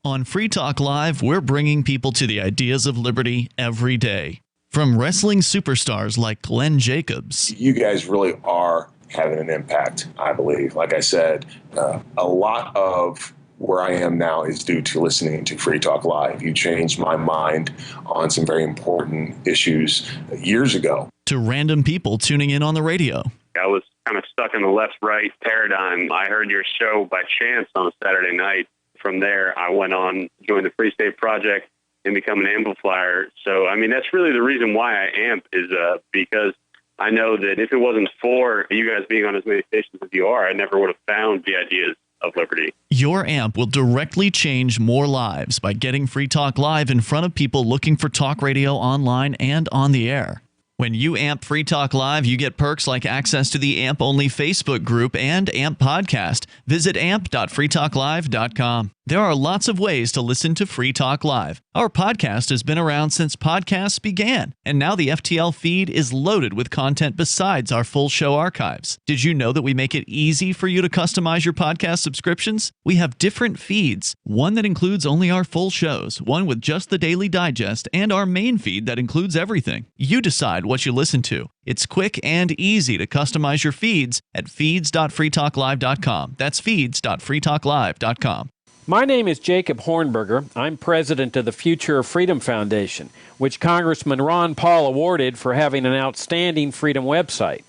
On Free Talk Live, we're bringing people to the ideas of liberty every day. From wrestling superstars like Glenn Jacobs. You guys really are having an impact, I believe. Like I said, a lot of where I am now is due to listening to Free Talk Live. You changed my mind on some very important issues years ago. To random people tuning in on the radio. I was kind of stuck in the left-right paradigm. I heard your show by chance on a Saturday night. From there, I went on, joined the Free State Project, and become an amplifier. So, I mean, that's really the reason why I amp is because I know that if it wasn't for you guys being on as many stations as you are, I never would have found the ideas of liberty. Your amp will directly change more lives by getting Free Talk Live in front of people looking for talk radio online and on the air. When you amp Free Talk Live, you get perks like access to the AMP-only Facebook group and AMP podcast. Visit amp.freetalklive.com. There are lots of ways to listen to Free Talk Live. Our podcast has been around since podcasts began, and now the FTL feed is loaded with content besides our full show archives. Did you know that we make it easy for you to customize your podcast subscriptions? We have different feeds, one that includes only our full shows, one with just the Daily Digest, and our main feed that includes everything. You decide what you listen to. It's quick and easy to customize your feeds at feeds.freetalklive.com. That's feeds.freetalklive.com. My name is Jacob Hornberger. I'm president of the Future of Freedom Foundation, which Congressman Ron Paul awarded for having an outstanding freedom website.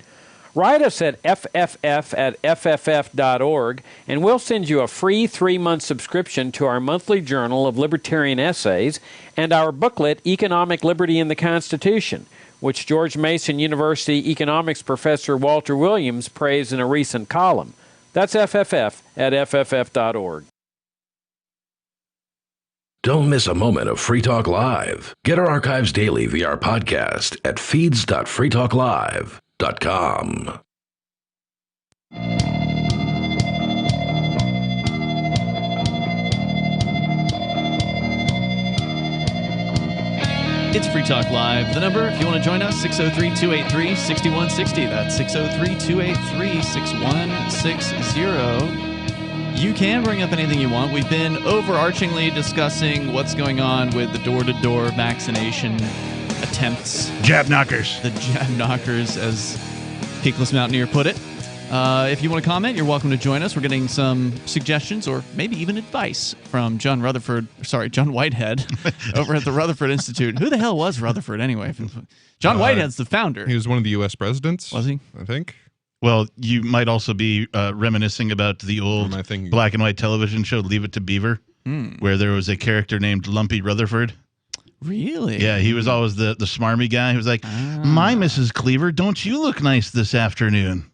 Write us at fff@fff.org, and we'll send you a free 3-month subscription to our monthly journal of libertarian essays and our booklet, Economic Liberty in the Constitution, which George Mason University economics professor Walter Williams praised in a recent column. That's fff@fff.org. Don't miss a moment of Free Talk Live. Get our archives daily via our podcast at feeds.freetalklive.com. It's Free Talk Live. The number, if you want to join us, 603-283-6160. That's 603-283-6160. You can bring up anything you want. We've been overarchingly discussing what's going on with the door-to-door vaccination attempts. Jab knockers. The jab knockers, as Peakless Mountaineer put it. If you want to comment, you're welcome to join us. We're getting some suggestions or maybe even advice from John Whitehead over at the Rutherford Institute. Who the hell was Rutherford anyway? John Whitehead's the founder. He was one of the U.S. presidents. Was he? I think. Well, you might also be reminiscing about the old black and white television show Leave It to Beaver. where there was a character named Lumpy Rutherford. Really? Yeah, he was always the smarmy guy. He was like, "My Mrs. Cleaver, don't you look nice this afternoon?"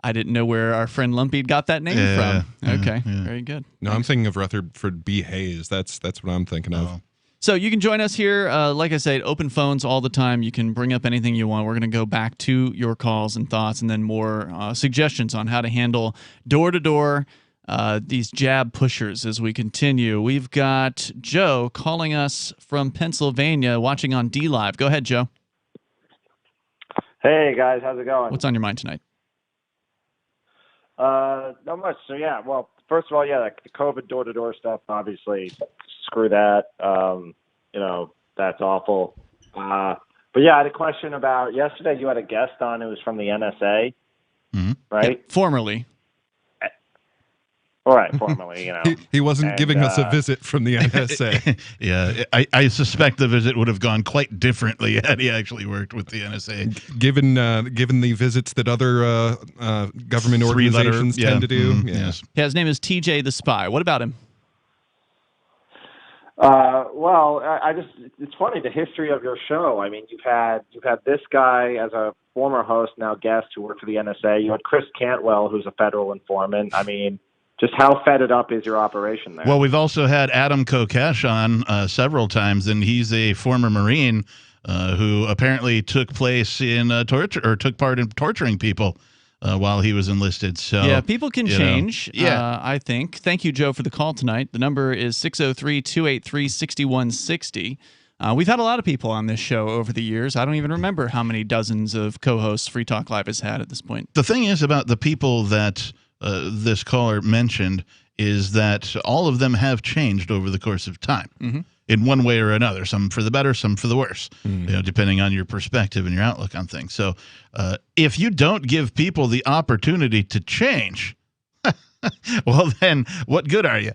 I didn't know where our friend Lumpy got that name from. Okay, very good. No, I'm thinking of Rutherford B. Hayes. That's what I'm thinking of. So you can join us here. Like I said, open phones all the time. You can bring up anything you want. We're going to go back to your calls and thoughts and then more suggestions on how to handle door-to-door these jab pushers as we continue. We've got Joe calling us from Pennsylvania, watching on DLive. Go ahead, Joe. Hey, guys. How's it going? What's on your mind tonight? Not much. So, yeah, well, first of all, like the COVID door-to-door stuff, obviously, screw that. That's awful. But, yeah, I had a question about yesterday you had a guest on who was from the NSA, right? Yeah, formerly. All right, formerly, He wasn't giving us a visit from the NSA. Yeah, I suspect the visit would have gone quite differently had he actually worked with the NSA. Given the visits that other government organizations tend to do. Yes. Yeah, his name is TJ the Spy. What about him? Well, it's funny, the history of your show. I mean, you've had this guy as a former host, now guest, who worked for the NSA. You had Chris Cantwell, who's a federal informant. I mean, just how fed up is your operation there? Well, we've also had Adam Kokesh on several times, and he's a former Marine who apparently took part in torturing people while he was enlisted. So yeah, people can change. I think. Thank you, Joe, for the call tonight. The number is 603-283-6160. We've had a lot of people on this show over the years. I don't even remember how many dozens of co-hosts Free Talk Live has had at this point. The thing is about the people that this caller mentioned is that all of them have changed over the course of time in one way or another, some for the better, some for the worse, depending on your perspective and your outlook on things. So if you don't give people the opportunity to change, well, then what good are you?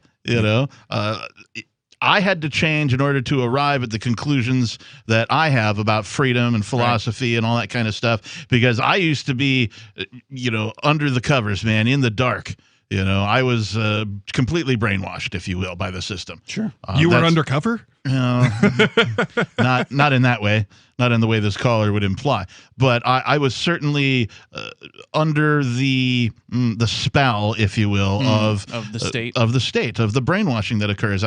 I had to change in order to arrive at the conclusions that I have about freedom and philosophy and all that kind of stuff, because I used to be, under the covers, man, in the dark. I was completely brainwashed, if you will, by the system. Sure. You were undercover? Not in that way. Not in the way this caller would imply. But I was certainly under the spell, if you will, of the state. Of the brainwashing that occurs.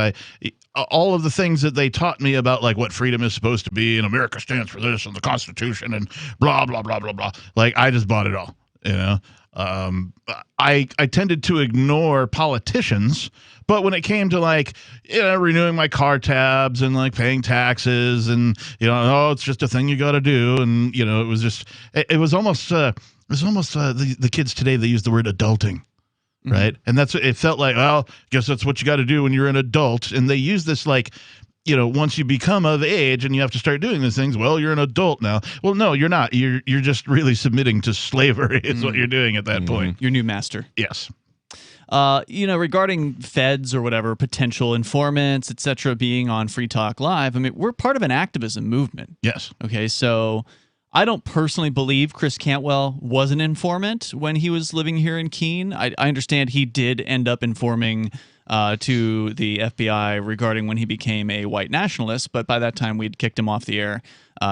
All of the things that they taught me about, like what freedom is supposed to be, and America stands for this, and the Constitution, and blah, blah, blah, blah, blah. Like, I just bought it all, I tended to ignore politicians, but when it came to renewing my car tabs and paying taxes and it's just a thing you got to do, and it was almost the kids today, they use the word adulting, right? And that's it felt like. Well, I guess that's what you got to do when you're an adult, and they use this once you become of age and you have to start doing these things, well, you're an adult now. Well, no, you're not. You're just really submitting to slavery is what you're doing at that point. Your new master. Yes. Regarding feds or whatever, potential informants, etc., being on Free Talk Live, I mean, we're part of an activism movement. Yes. Okay, so I don't personally believe Chris Cantwell was an informant when he was living here in Keene. I understand he did end up informing to the FBI regarding when he became a white nationalist, but by that time we'd kicked him off the air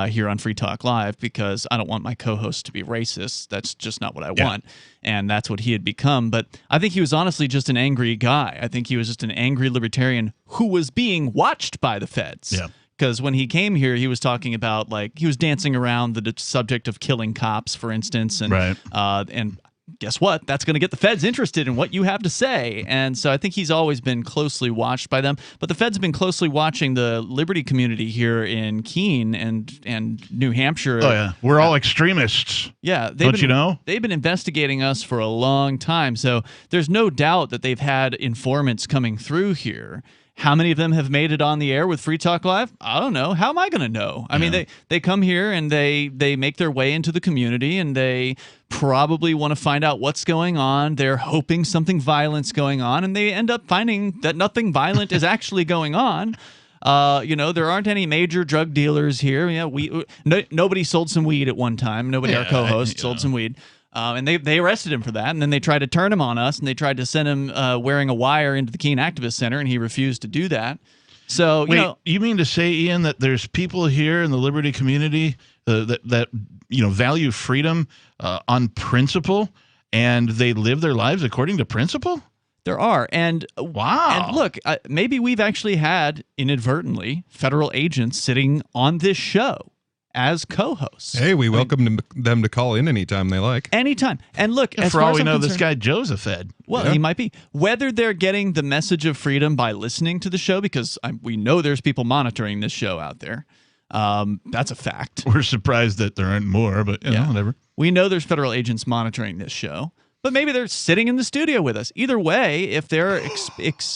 here on Free Talk Live because I don't want my co-host to be racist. That's just not what I want, and that's what he had become. But I think he was honestly just an angry guy. I think he was just an angry libertarian who was being watched by the feds. Yeah. Because when he came here, he was talking about he was dancing around the subject of killing cops, for instance, and and guess what? That's going to get the feds interested in what you have to say. And so I think he's always been closely watched by them. But the feds have been closely watching the liberty community here in Keene and New Hampshire. Oh, yeah. We're all extremists. Yeah. Don't you know? They've been investigating us for a long time. So there's no doubt that they've had informants coming through here. How many of them have made it on the air with Free Talk Live? I don't know. How am I going to know? I mean, they come here and they make their way into the community and they probably want to find out what's going on. They're hoping something violent's going on, and they end up finding that nothing violent is actually going on. There aren't any major drug dealers here. Yeah, nobody sold some weed at one time. Nobody, our co-host, sold some weed. And they arrested him for that, and then they tried to turn him on us, and they tried to send him wearing a wire into the Keene Activist Center, and he refused to do that. So, you mean to say, Ian, that there's people here in the liberty community that value freedom on principle, and they live their lives according to principle? There are. And wow. And look, maybe we've actually had, inadvertently, federal agents sitting on this show as co-hosts. Hey, we welcome them to call in anytime they like. Anytime. And look, as for all as we I'm know, this concerned, guy Joe's a Fed. Well, he might be. Whether they're getting the message of freedom by listening to the show, because we know there's people monitoring this show out there. That's a fact. We're surprised that there aren't more, but whatever. We know there's federal agents monitoring this show. But maybe they're sitting in the studio with us. Either way, if they're,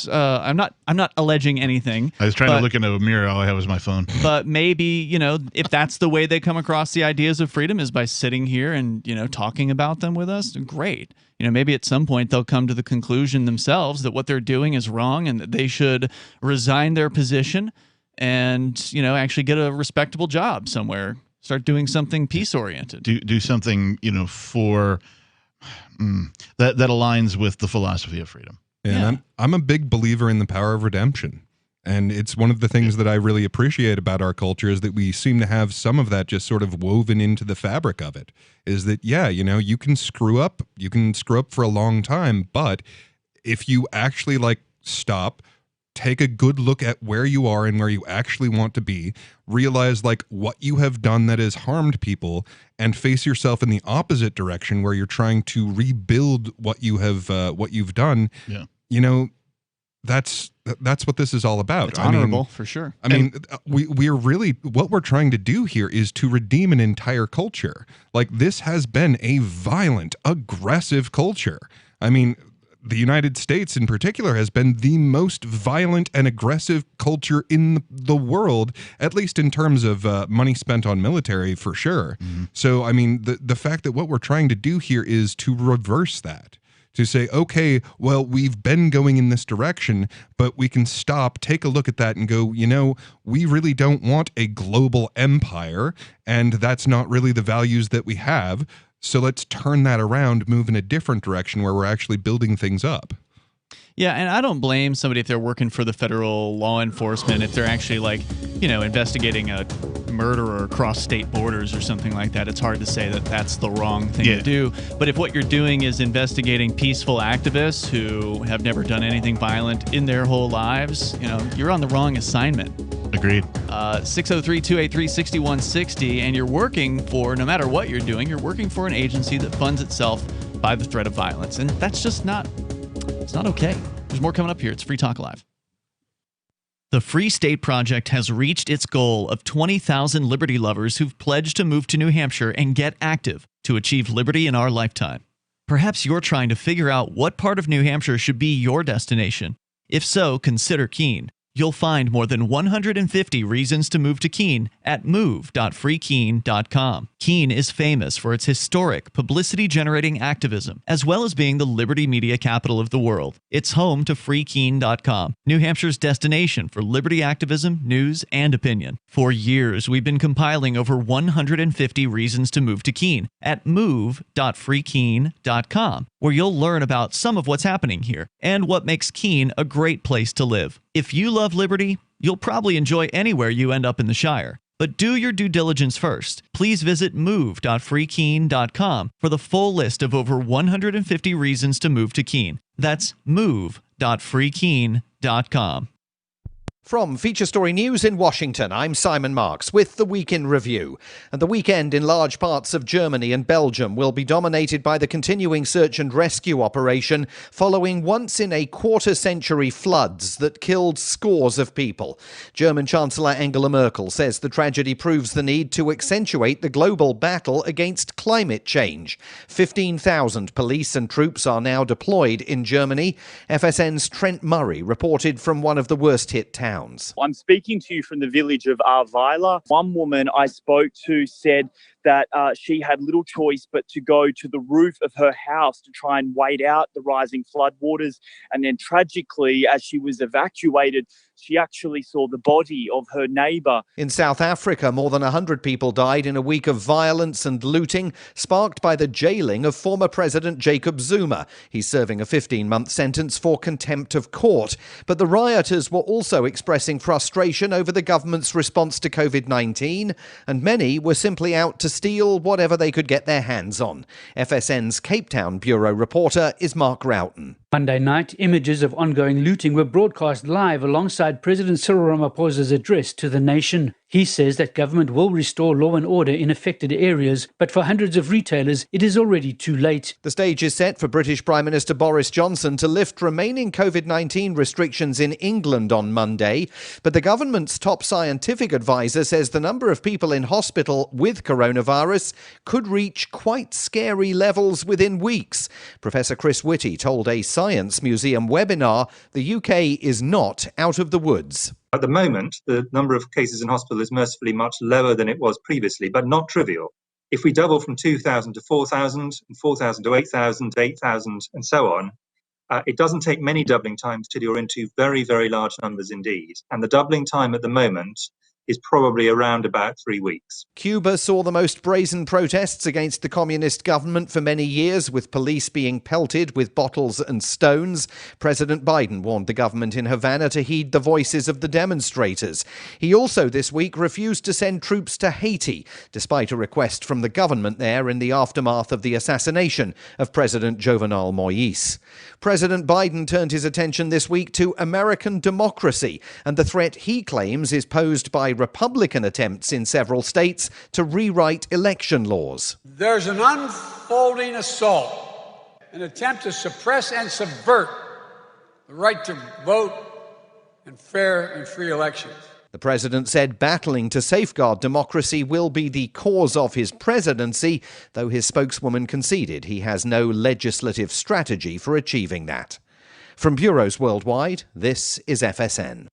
I'm not alleging anything. I was trying to look into a mirror. All I have is my phone. But maybe, if that's the way they come across the ideas of freedom is by sitting here and, talking about them with us, great. Maybe at some point they'll come to the conclusion themselves that what they're doing is wrong and that they should resign their position and, actually get a respectable job somewhere. Start doing something peace-oriented. Do something, for... that aligns with the philosophy of freedom. And I'm a big believer in the power of redemption. And it's one of the things that I really appreciate about our culture is that we seem to have some of that just sort of woven into the fabric of it. Is that, you can screw up for a long time, but if you actually stop, take a good look at where you are and where you actually want to be, realize what you have done that has harmed people, and face yourself in the opposite direction where you're trying to rebuild what you've done. Yeah. That's what this is all about. It's honorable, for sure. I mean, we're really, what we're trying to do here is to redeem an entire culture. This has been a violent, aggressive culture. I mean, the United States in particular has been the most violent and aggressive culture in the world, at least in terms of money spent on military, for sure. Mm-hmm. So, I mean, the fact that what we're trying to do here is to reverse that, to say, okay, well, we've been going in this direction, but we can stop, take a look at that and go, we really don't want a global empire, and that's not really the values that we have. So let's turn that around, move in a different direction where we're actually building things up. Yeah, and I don't blame somebody if they're working for the federal law enforcement, if they're actually investigating a murderer across state borders or something like that. It's hard to say that that's the wrong thing to do. But if what you're doing is investigating peaceful activists who have never done anything violent in their whole lives, you're on the wrong assignment. Agreed. 603-283-6160, and you're working for, no matter what you're doing, you're working for an agency that funds itself by the threat of violence. And that's just it's not okay. There's more coming up here. It's Free Talk Live. The Free State Project has reached its goal of 20,000 liberty lovers who've pledged to move to New Hampshire and get active to achieve liberty in our lifetime. Perhaps you're trying to figure out what part of New Hampshire should be your destination. If so, consider Keene. You'll find more than 150 reasons to move to Keene at move.freekeene.com. Keene is famous for its historic, publicity-generating activism, as well as being the liberty media capital of the world. It's home to freekeene.com, New Hampshire's destination for liberty activism, news, and opinion. For years, we've been compiling over 150 reasons to move to Keene at move.freekeene.com, where you'll learn about some of what's happening here and what makes Keene a great place to live. If you love liberty, you'll probably enjoy anywhere you end up in the Shire. But do your due diligence first. Please visit move.freekeene.com for the full list of over 150 reasons to move to Keene. That's move.freekeene.com. From Feature Story News in Washington, I'm Simon Marks with the Week in Review. And the weekend in large parts of Germany and Belgium will be dominated by the continuing search and rescue operation following once-in-a-quarter-century floods that killed scores of people. German Chancellor Angela Merkel says the tragedy proves the need to accentuate the global battle against climate change. 15,000 police and troops are now deployed in Germany. FSN's Trent Murray reported from one of the worst-hit towns. I'm speaking to you from the village of Ahrweiler. One woman I spoke to said that she had little choice but to go to the roof of her house to try and wait out the rising floodwaters. And then tragically, as she was evacuated, she actually saw the body of her neighbour. In South Africa, more than 100 people died in a week of violence and looting, sparked by the jailing of former President Jacob Zuma. He's serving a 15-month sentence for contempt of court. But the rioters were also expressing frustration over the government's response to COVID-19, and many were simply out to steal whatever they could get their hands on. FSN's Cape Town bureau reporter is Mark Roughton. Monday night, images of ongoing looting were broadcast live alongside President Cyril Ramaphosa's address to the nation. He says that government will restore law and order in affected areas, but for hundreds of retailers, it is already too late. The stage is set for British Prime Minister Boris Johnson to lift remaining COVID-19 restrictions in England on Monday, but the government's top scientific advisor says the number of people in hospital with coronavirus could reach quite scary levels within weeks. Professor Chris Whitty told a Science Museum webinar the UK is not out of the woods. At the moment, the number of cases in hospital is mercifully much lower than it was previously, but not trivial. If we double from 2,000 to 4,000, and 4,000 to 8,000, to 8,000, and so on, it doesn't take many doubling times till you're into very, very large numbers indeed. And the doubling time at the moment is probably around about 3 weeks. Cuba saw the most brazen protests against the communist government for many years, with police being pelted with bottles and stones. President Biden warned the government in Havana to heed the voices of the demonstrators. He also this week refused to send troops to Haiti, despite a request from the government there in the aftermath of the assassination of President Jovenel Moïse. President Biden turned his attention this week to American democracy and the threat he claims is posed by Republican attempts in several states to rewrite election laws. There's an unfolding assault, an attempt to suppress and subvert the right to vote and fair and free elections. The president said battling to safeguard democracy will be the cause of his presidency, though his spokeswoman conceded he has no legislative strategy for achieving that. From bureaus worldwide, this is FSN.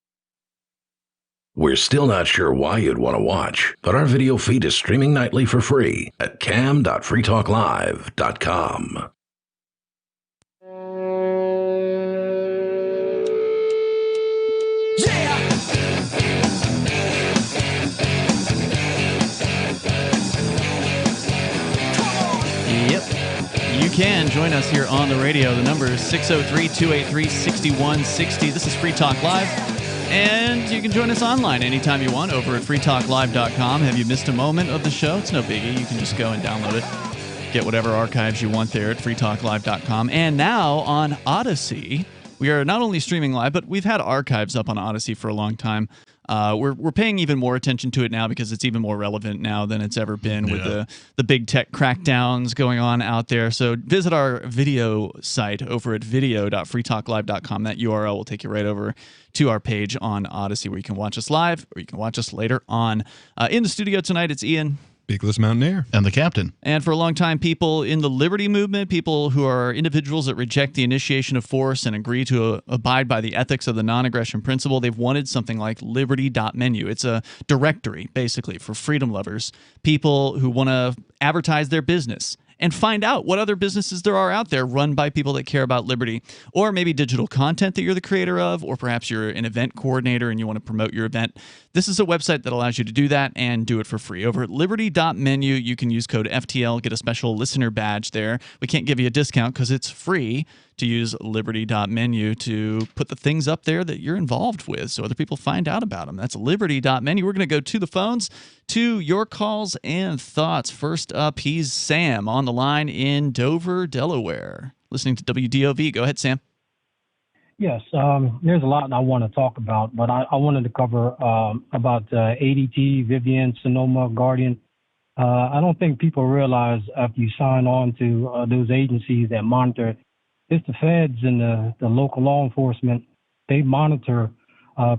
We're still not sure why you'd want to watch, but our video feed is streaming nightly for free at cam.freetalklive.com. Yep. You can join us here on the radio. The number is 603-283-6160. This is Free Talk Live. And you can join us online anytime you want over at freetalklive.com. Have you missed a moment of the show? It's no biggie. You can just go and download it. Get whatever archives you want there at freetalklive.com. And now on Odyssey, we are not only streaming live, but we've had archives up on Odyssey for a long time. We're paying even more attention to it now because it's even more relevant now than it's ever been with the big tech crackdowns going on out there. So visit our video site over at video.freetalklive.com. That URL will take you right over to our page on Odyssey where you can watch us live or you can watch us later on. In the studio tonight, it's Ian. Beakless Mountaineer. And the captain. And for a long time, people in the liberty movement, people who are individuals that reject the initiation of force and agree to abide by the ethics of the non-aggression principle, they've wanted something like liberty.menu. It's a directory, basically, for freedom lovers, people who want to advertise their business and find out what other businesses there are out there run by people that care about liberty, or maybe digital content that you're the creator of, or perhaps you're an event coordinator and you want to promote your event. This is a website that allows you to do that and do it for free. Over at liberty.menu, you can use code FTL, get a special listener badge there. We can't give you a discount because it's free to use liberty.menu to put the things up there that you're involved with so other people find out about them. That's liberty.menu. We're going to go to the phones, to your calls and thoughts. First up, he's Sam on the line in Dover, Delaware. Listening to WDOV. Go ahead, Sam. Yes, there's a lot I want to talk about, but I wanted to cover about ADT, Vivian, Sonoma, Guardian. I don't think people realize after you sign on to those agencies that monitor, it's the feds and the local law enforcement. They monitor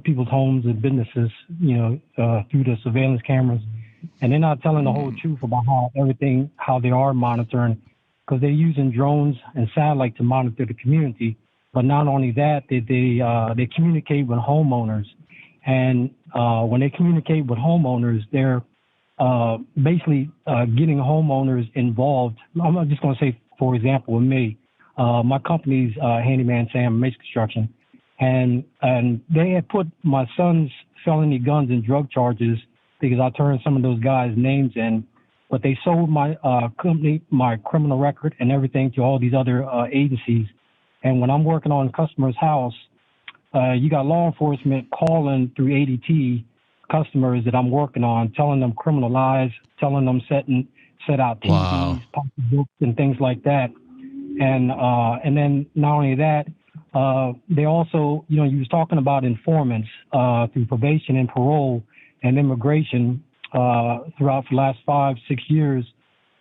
people's homes and businesses, through the surveillance cameras, and they're not telling the whole truth about how they are monitoring, because they're using drones and satellite to monitor the community. But not only that, they communicate with homeowners, and when they communicate with homeowners, they're basically getting homeowners involved. I'm just going to say, for example, with me, my company's Handyman Sam Mace Construction, and they had put my son's felony guns and drug charges because I turned some of those guys' names in, but they sold my company, my criminal record and everything to all these other agencies. And when I'm working on a customer's house, you got law enforcement calling through ADT customers that I'm working on, telling them criminal lies, telling them set out TVs, pocketbooks, and things like that. And then not only that, they also, you was talking about informants through probation and parole and immigration throughout the last 5-6 years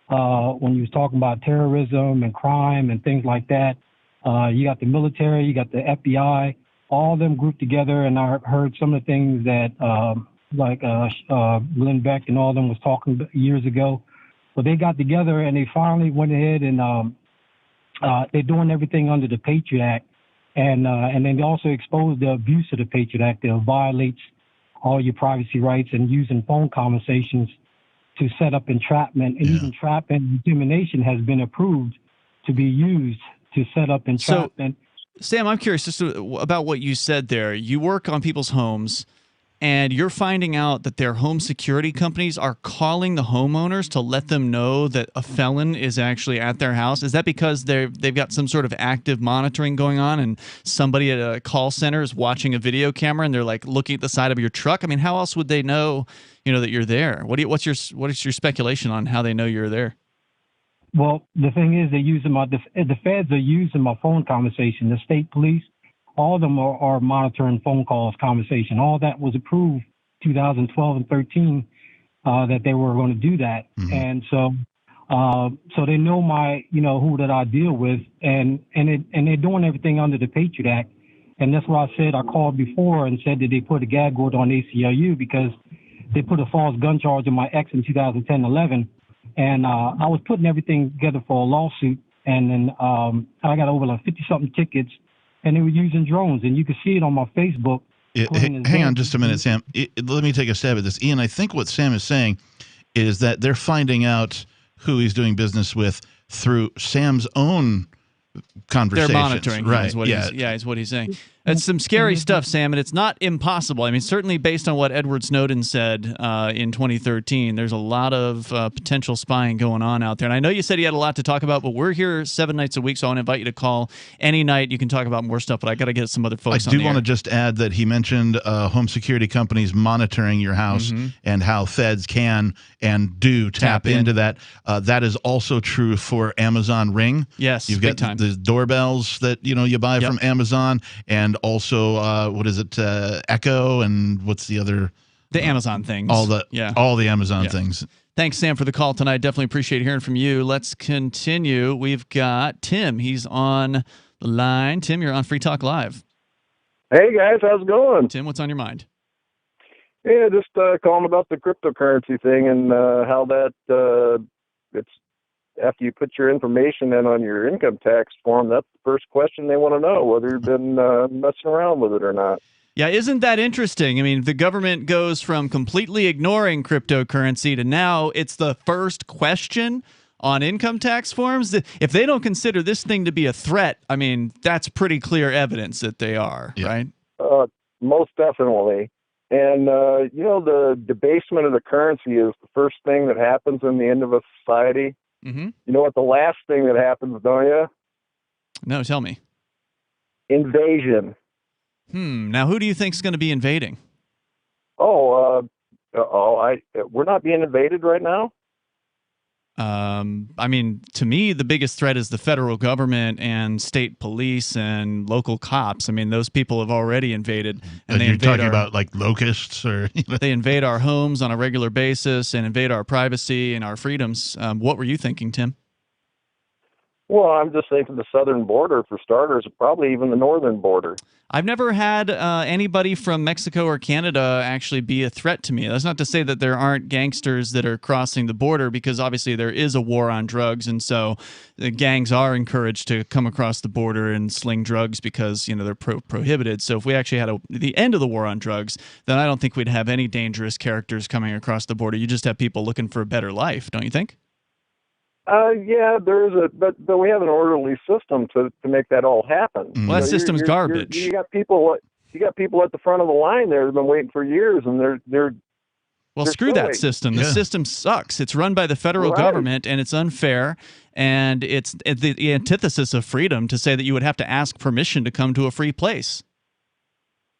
when you was talking about terrorism and crime and things like that. You got the military, you got the FBI, all of them grouped together, and I heard some of the things that Glenn Beck and all of them was talking years ago. But they got together and they finally went ahead and they're doing everything under the Patriot Act, and then they also exposed the abuse of the Patriot Act that violates all your privacy rights and using phone conversations to set up entrapment, and even entrapment and intimidation has been approved to be used to set up entrapment. So, Sam, I'm curious just about what you said there. You work on people's homes, and you're finding out that their home security companies are calling the homeowners to let them know that a felon is actually at their house. Is that because they've got some sort of active monitoring going on, and somebody at a call center is watching a video camera and they're like looking at the side of your truck? I mean, how else would they know, that you're there? What is your speculation on how they know you're there? Well, the thing is, they're using the feds are using my phone conversation. The state police, all of them are monitoring phone calls, conversation. All that was approved 2012 and 13 that they were going to do that. Mm-hmm. And so they know who that I deal with, and they're doing everything under the Patriot Act. And that's why I said I called before and said that they put a gag order on ACLU because they put a false gun charge on my ex in 2010-11. And I was putting everything together for a lawsuit, and then I got over like 50-something tickets, and they were using drones, and you can see it on my Facebook. Hang on just a minute, Sam. Let me take a stab at this. Ian, I think what Sam is saying is that they're finding out who he's doing business with through Sam's own conversations. They're monitoring, right? Is what he's saying. It's some scary stuff, Sam, and it's not impossible. I mean, certainly based on what Edward Snowden said in 2013, there's a lot of potential spying going on out there. And I know you said you had a lot to talk about, but we're here 7 nights a week, so I want to invite you to call any night. You can talk about more stuff, but I got to get some other folks on the air. I do want to just add that he mentioned home security companies monitoring your house and how feds can and do tap into that. That is also true for Amazon Ring. Yes, you've got the doorbells that you buy from Amazon, and also what is it, Echo, and what's the other? The Amazon things. All the Amazon things. Thanks, Sam, for the call tonight. Definitely appreciate hearing from you. Let's continue. We've got Tim. He's on the line. Tim, you're on Free Talk Live. Hey, guys. How's it going? Tim, what's on your mind? Yeah, just calling about the cryptocurrency thing and how that it's after you put your information in on your income tax form, that's the first question they want to know, whether you've been messing around with it or not. Yeah, isn't that interesting? I mean, the government goes from completely ignoring cryptocurrency to now it's the first question on income tax forms. If they don't consider this thing to be a threat, I mean, that's pretty clear evidence that they are, right? Most definitely. And, the debasement of the currency is the first thing that happens in the end of a society. Mm-hmm. You know what the last thing that happens, don't you? No, tell me. Invasion. Now, who do you think is going to be invading? We're not being invaded right now? I mean, to me, the biggest threat is the federal government and state police and local cops. I mean, those people have already invaded. And you're talking about like locusts, or they invade our homes on a regular basis and invade our privacy and our freedoms. What were you thinking, Tim? Well, I'm just thinking the southern border for starters, probably even the northern border. I've never had anybody from Mexico or Canada actually be a threat to me. That's not to say that there aren't gangsters that are crossing the border, because obviously there is a war on drugs, and so the gangs are encouraged to come across the border and sling drugs because they're prohibited. So if we actually had the end of the war on drugs, then I don't think we'd have any dangerous characters coming across the border. You just have people looking for a better life, don't you think? Yeah, but we have an orderly system to make that all happen. Well, that system's garbage. You got people at the front of the line there who've been waiting for years, and they're well, screw that system. The system sucks. It's run by the federal government, and it's unfair, and it's the antithesis of freedom to say that you would have to ask permission to come to a free place.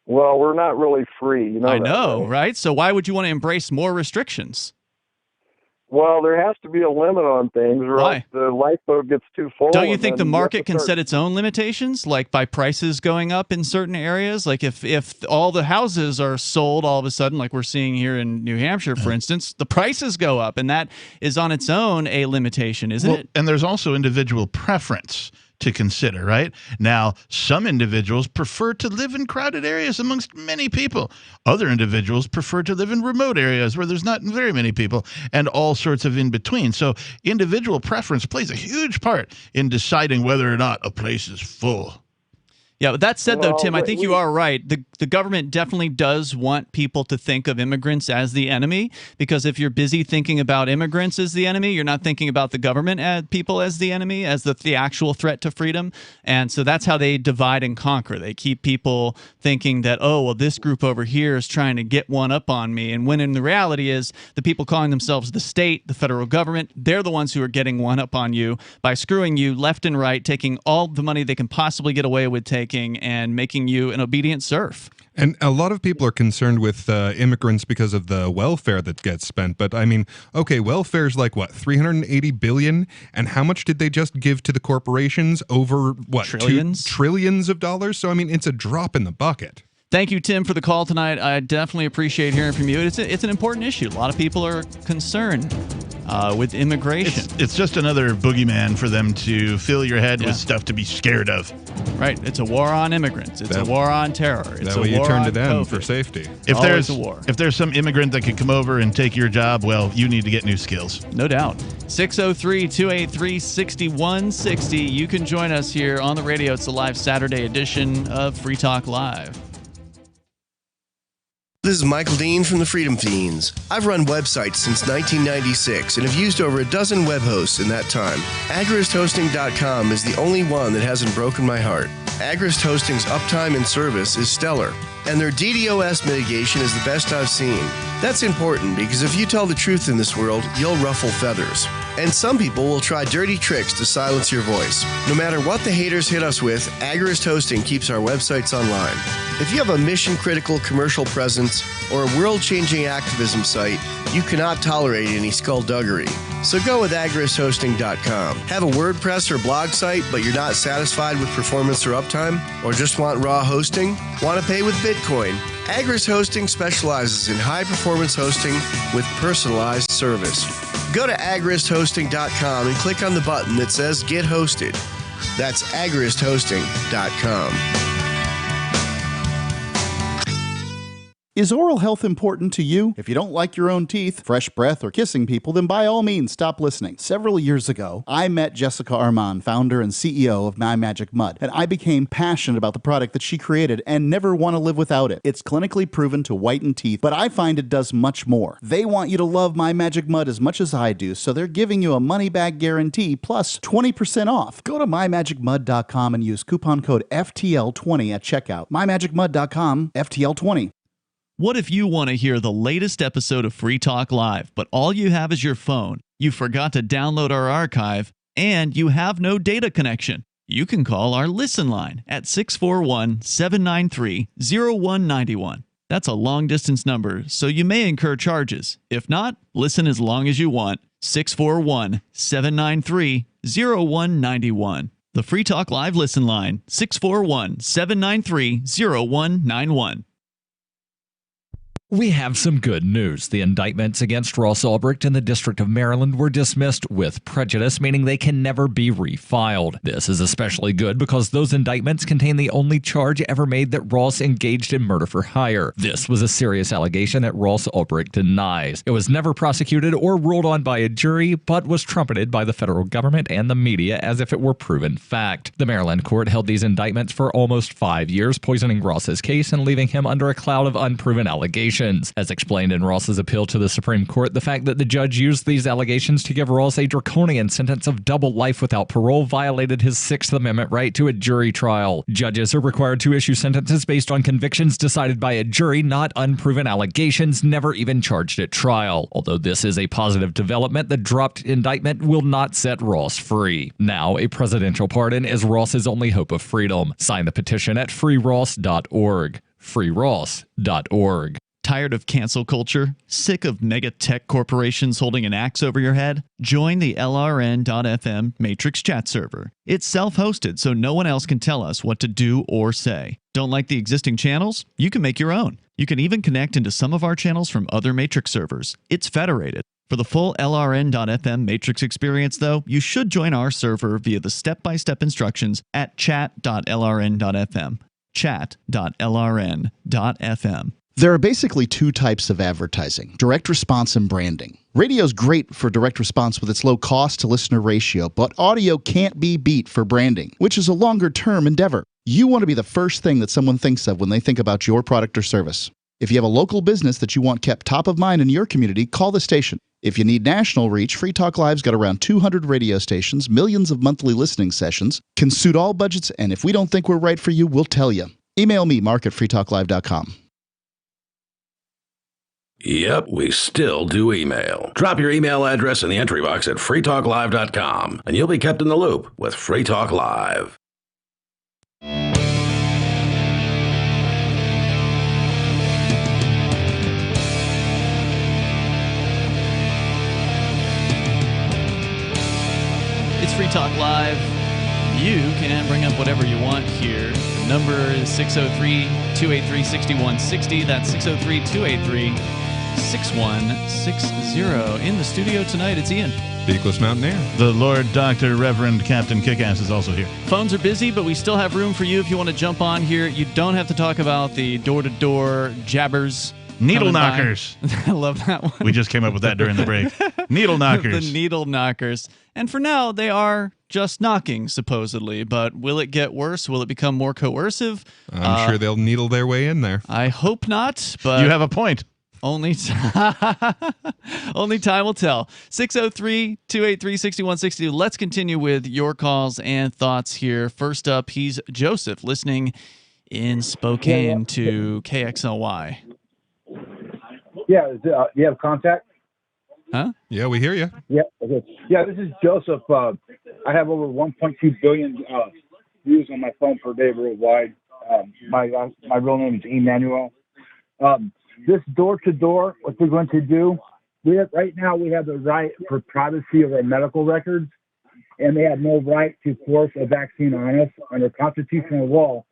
Well, we're not really free. I know, right? So why would you want to embrace more restrictions? Well, there has to be a limit on things, or else the lifeboat gets too full. Don't you think the market can set its own limitations, like by prices going up in certain areas? Like if all the houses are sold all of a sudden, like we're seeing here in New Hampshire, for instance, the prices go up, and that is on its own a limitation, isn't it? And there's also individual preference to consider, right? Now, some individuals prefer to live in crowded areas amongst many people. Other individuals prefer to live in remote areas where there's not very many people, and all sorts of in between. So individual preference plays a huge part in deciding whether or not a place is full. Yeah, but that said, though, Tim, I think you are right. The government definitely does want people to think of immigrants as the enemy, because if you're busy thinking about immigrants as the enemy, you're not thinking about the government as people as the enemy, as the actual threat to freedom. And so that's how they divide and conquer. They keep people thinking that, oh, well, this group over here is trying to get one up on me. And when in the reality is the people calling themselves the state, the federal government, they're the ones who are getting one up on you by screwing you left and right, taking all the money they can possibly get away with taking, and making you an obedient serf. And a lot of people are concerned with immigrants because of the welfare that gets spent. But I mean, okay, welfare is like what, $380 billion? And how much did they just give to the corporations? Over what, trillions? Trillions of dollars? So I mean, it's a drop in the bucket. Thank you, Tim, for the call tonight. I definitely appreciate hearing from you. It's an important issue. A lot of people are concerned with immigration. It's just another boogeyman for them to fill your head with stuff to be scared of. Right. It's a war on immigrants. It's a war on terror. It's that way you turn to them for safety. If there's some immigrant that could come over and take your job, well, you need to get new skills. No doubt. 603-283-6160. You can join us here on the radio. It's the live Saturday edition of Free Talk Live. This is Michael Dean from the Freedom Fiends. I've run websites since 1996 and have used over a dozen web hosts in that time. AgristHosting.com is the only one that hasn't broken my heart. Agrist Hosting's uptime and service is stellar, and their DDoS mitigation is the best I've seen. That's important because if you tell the truth in this world, you'll ruffle feathers. And some people will try dirty tricks to silence your voice. No matter what the haters hit us with, Agrist Hosting keeps our websites online. If you have a mission-critical commercial presence or a world-changing activism site, you cannot tolerate any skullduggery. So go with AgristHosting.com. Have a WordPress or blog site, but you're not satisfied with performance or uptime? Or just want raw hosting? Want to pay with Bitcoin? Agrist Hosting specializes in high-performance hosting with personalized service. Go to AgristHosting.com and click on the button that says Get Hosted. That's AgristHosting.com. Is oral health important to you? If you don't like your own teeth, fresh breath, or kissing people, then by all means stop listening. Several years ago, I met Jessica Armand, founder and CEO of My Magic Mud, and I became passionate about the product that she created and never want to live without it. It's clinically proven to whiten teeth, but I find it does much more. They want you to love My Magic Mud as much as I do, so they're giving you a money-back guarantee plus 20% off. Go to MyMagicMud.com and use coupon code FTL20 at checkout. MyMagicMud.com, FTL20. What if you want to hear the latest episode of Free Talk Live, but all you have is your phone, you forgot to download our archive, and you have no data connection? You can call our Listen line at 641-793-0191. That's a long-distance number, so you may incur charges. If not, listen as long as you want. 641-793-0191. The Free Talk Live Listen line, 641-793-0191. We have some good news. The indictments against Ross Ulbricht in the District of Maryland were dismissed with prejudice, meaning they can never be refiled. This is especially good because those indictments contain the only charge ever made that Ross engaged in murder for hire. This was a serious allegation that Ross Ulbricht denies. It was never prosecuted or ruled on by a jury, but was trumpeted by the federal government and the media as if it were proven fact. The Maryland court held these indictments for almost 5 years, poisoning Ross's case and leaving him under a cloud of unproven allegations. As explained in Ross's appeal to the Supreme Court, the fact that the judge used these allegations to give Ross a draconian sentence of double life without parole violated his Sixth Amendment right to a jury trial. Judges are required to issue sentences based on convictions decided by a jury, not unproven allegations never even charged at trial. Although this is a positive development, the dropped indictment will not set Ross free. Now, a presidential pardon is Ross's only hope of freedom. Sign the petition at freeross.org. freeross.org. Tired of cancel culture? Sick of mega tech corporations holding an axe over your head? Join the LRN.FM Matrix chat server. It's self-hosted, so no one else can tell us what to do or say. Don't like the existing channels? You can make your own. You can even connect into some of our channels from other Matrix servers. It's federated. For the full LRN.FM Matrix experience, though, you should join our server via the step-by-step instructions at chat.lrn.fm. chat.lrn.fm. There are basically two types of advertising, direct response and branding. Radio's great for direct response with its low cost to listener ratio, but audio can't be beat for branding, which is a longer-term endeavor. You want to be the first thing that someone thinks of when they think about your product or service. If you have a local business that you want kept top of mind in your community, call the station. If you need national reach, Free Talk Live's got around 200 radio stations, millions of monthly listening sessions, can suit all budgets, and if we don't think we're right for you, we'll tell you. Email me, mark@freetalklive.com. Yep, we still do email. Drop your email address in the entry box at freetalklive.com, and you'll be kept in the loop with Free Talk Live. It's Free Talk Live. You can bring up whatever you want here. The number is 603-283-6160. That's 603-283-6160. In the studio tonight, it's Ian. Beakless Mountaineer. The Lord Dr. Reverend Captain Kickass is also here. Phones are busy, but we still have room for you if you want to jump on here. You don't have to talk about the door-to-door jabbers. Needle knockers. I love that one. We just came up with that during the break. Needle knockers. The needle knockers. And for now, they are just knocking, supposedly. But will it get worse? Will it become more coercive? I'm sure they'll needle their way in there. I hope not. But you have a point. Only time will tell. 603-283-6160. Let's continue with your calls and thoughts here. First up, he's Joseph, listening in Spokane to KXLY. Yeah, you have contact? Huh? Yeah, we hear you. Yeah, okay. Yeah, this is Joseph. I have over 1.2 billion views on my phone per day worldwide. My real name is Emmanuel. This door-to-door, what we're going to do, right now we have the right for privacy of our medical records, and they have no right to force a vaccine on us. Under constitutional law,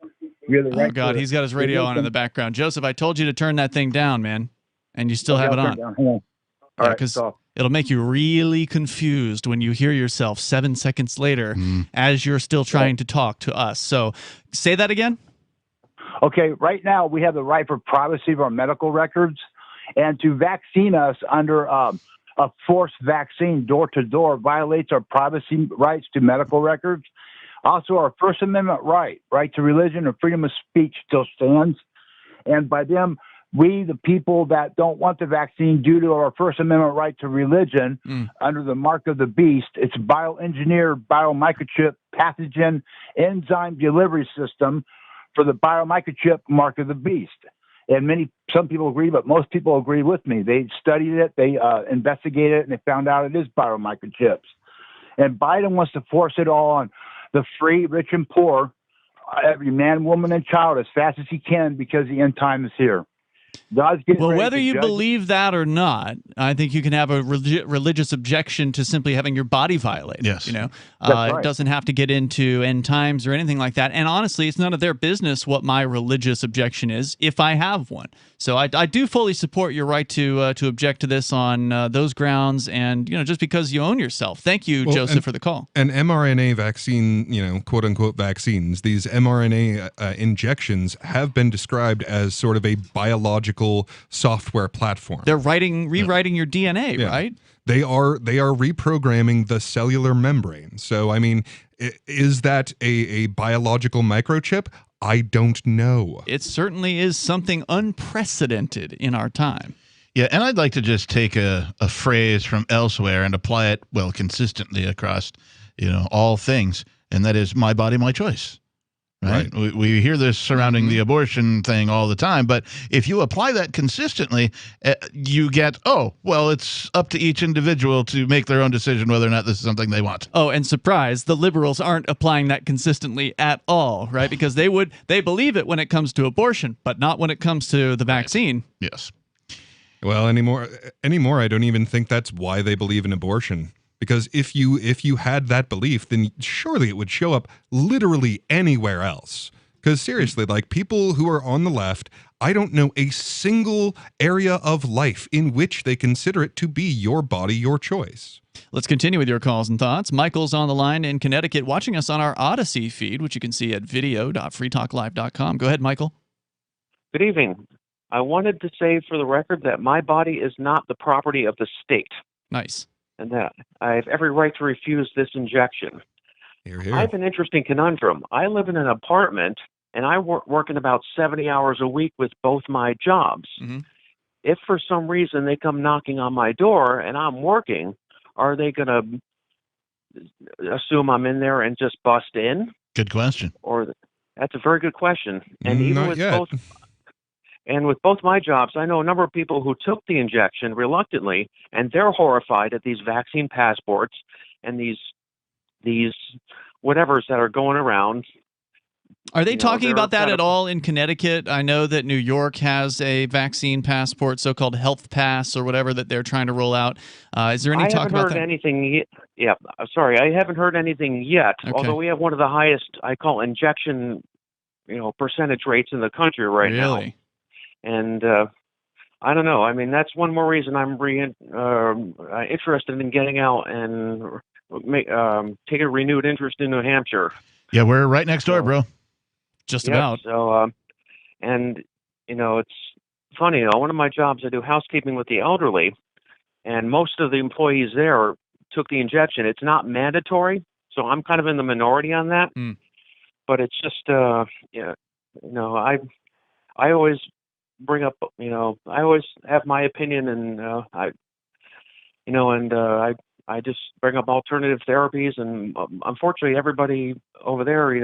we have the right. Oh, God, he's got his radio on in the background. Joseph, I told you to turn that thing down, man, and you still have it on. Hold on. All right, because it'll make you really confused when you hear yourself 7 seconds later as you're still trying to talk to us. So say that again. Okay, right now we have the right for privacy of our medical records, and to vaccine us under a forced vaccine door-to-door violates our privacy rights to medical records. Also, our First Amendment right to religion and freedom of speech still stands. And by them, we, the people that don't want the vaccine due to our First Amendment right to religion, under the mark of the beast, it's bioengineered, biomicrochip, pathogen, enzyme delivery system for the biomicrochip mark of the beast. And some people agree, but most people agree with me. They studied it, they investigated it, and they found out it is biomicrochips. And Biden wants to force it all on the free, rich, and poor, every man, woman, and child as fast as he can because the end time is here. God's getting Well, ready whether to you judge. believe that or not, I think you can have a religious objection to simply having your body violated. Yes. You know, That's right. It doesn't have to get into end times or anything like that. And honestly, it's none of their business what my religious objection is if I have one. So I do fully support your right to object to this on those grounds, and just because you own yourself. Thank you, Joseph, for the call. And mRNA vaccine, quote unquote vaccines, these mRNA injections have been described as sort of a biological software platform. They're rewriting your DNA, right? They are reprogramming the cellular membrane. So I mean, is that a biological microchip? I don't know. It certainly is something unprecedented in our time. Yeah, and I'd like to just take a phrase from elsewhere and apply it, well, consistently across, all things, and that is my body, my choice. Right? We hear this surrounding the abortion thing all the time, but if you apply that consistently, you get, it's up to each individual to make their own decision whether or not this is something they want. Oh, and surprise, the liberals aren't applying that consistently at all, right? Because they believe it when it comes to abortion, but not when it comes to the vaccine. Yes. Well, anymore, I don't even think that's why they believe in abortion. Because if you had that belief, then surely it would show up literally anywhere else. Because seriously, like people who are on the left, I don't know a single area of life in which they consider it to be your body, your choice. Let's continue with your calls and thoughts. Michael's on the line in Connecticut, watching us on our Odyssey feed, which you can see at video.freetalklive.com. Go ahead, Michael. Good evening. I wanted to say for the record that my body is not the property of the state. Nice. And that I have every right to refuse this injection. Hear, hear. I have an interesting conundrum. I live in an apartment, and I working about 70 hours a week with both my jobs. Mm-hmm. If for some reason they come knocking on my door and I'm working, are they going to assume I'm in there and just bust in? Good question. Or that's a very good question. And even Not with yet. with both my jobs, I know a number of people who took the injection reluctantly, and they're horrified at these vaccine passports and these whatevers that are going around. Are they talking about that at all in Connecticut? I know that New York has a vaccine passport, so-called health pass or whatever that they're trying to roll out. Is there any talk about that? I haven't heard anything. Yeah, sorry, I haven't heard anything yet. Okay. Although we have one of the highest, I call injection, percentage rates in the country right now. Really? And I don't know. I mean, that's one more reason I'm interested in getting out and take a renewed interest in New Hampshire. Yeah, we're right next door, bro. Just Yep, about. So, it's funny. One of my jobs, I do housekeeping with the elderly, and most of the employees there took the injection. It's not mandatory, so I'm kind of in the minority on that. But it's just, I always bring up, I always have my opinion, and I just bring up alternative therapies, and unfortunately, everybody over there,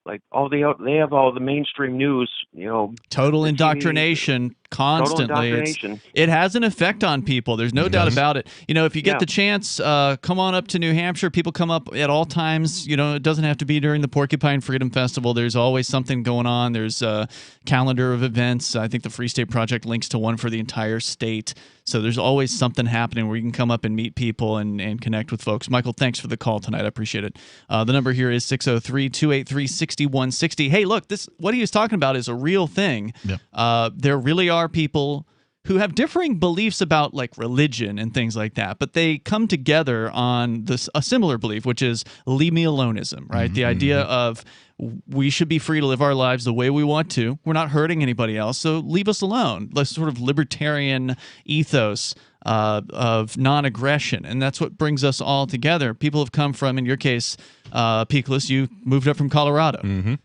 they have all the mainstream news, Total indoctrination constantly. Total indoctrination. It has an effect on people. There's no doubt about it. If you get the chance, come on up to New Hampshire. People come up at all times. It doesn't have to be during the Porcupine Freedom Festival. There's always something going on. There's a calendar of events. I think the Free State Project links to one for the entire state. So there's always something happening where you can come up and meet people and connect with folks. Michael, thanks for the call tonight. I appreciate it. The number here is 603-283-6160. Hey, look, what he was talking about is a real thing. Yeah. There really are people who have differing beliefs about like religion and things like that, but they come together on a similar belief, which is leave me aloneism, right? Mm-hmm. The idea of we should be free to live our lives the way we want to. We're not hurting anybody else, so leave us alone. This sort of libertarian ethos of non-aggression, and that's what brings us all together. People have come from, in your case, Peakless, you moved up from Colorado. Mm-hmm.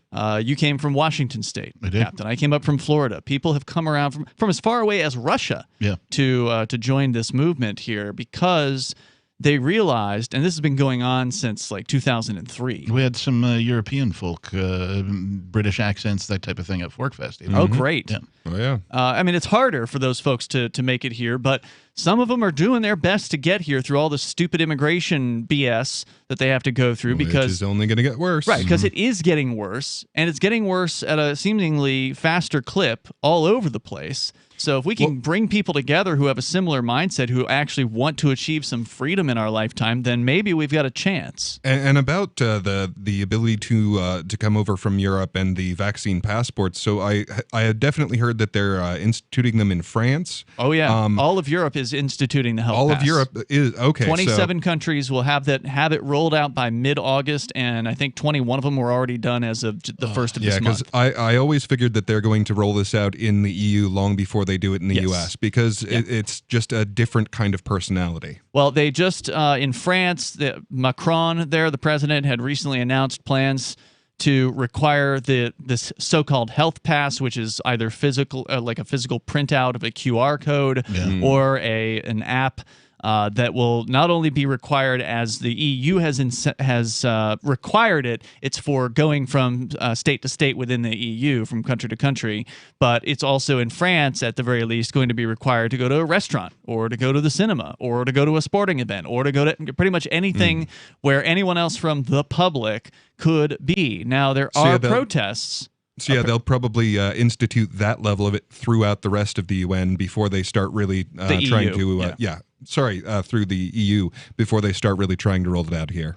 You came from Washington State, I did. Captain. I came up from Florida. People have come around from as far away as Russia to join this movement here because they realized, and this has been going on since like 2003. We had some European folk, British accents, that type of thing at Forkfest. Oh, great. Yeah. Oh, yeah. I mean, it's harder for those folks to make it here, but Some of them are doing their best to get here through all the stupid immigration BS that they have to go through, because it's only going to get worse. Right, because it is getting worse, and it's getting worse at a seemingly faster clip all over the place. So if we can bring people together who have a similar mindset, who actually want to achieve some freedom in our lifetime, then maybe we've got a chance. And about the ability to come over from Europe and the vaccine passports. So I had definitely heard that they're instituting them in France. Oh yeah, all of Europe is instituting the health all pass. of Europe is okay. 27 countries will have it rolled out by mid-August, and I think 21 of them were already done as of the first of this month. Yeah, because I always figured that they're going to roll this out in the EU long before they do it in the US, because it's just a different kind of personality. Well, they just, in France, Macron there, the president, had recently announced plans to require this so-called health pass, which is either physical, like a physical printout of a QR code, or an app that will not only be required as the EU has required it. It's for going from state to state within the EU, from country to country, but it's also in France, at the very least, going to be required to go to a restaurant, or to go to the cinema, or to go to a sporting event, or to go to pretty much anything where anyone else from the public could be. Now, there are protests. So yeah, they'll probably institute that level of it throughout the rest of the UN before they start really trying to through the EU before they start really trying to roll it out here.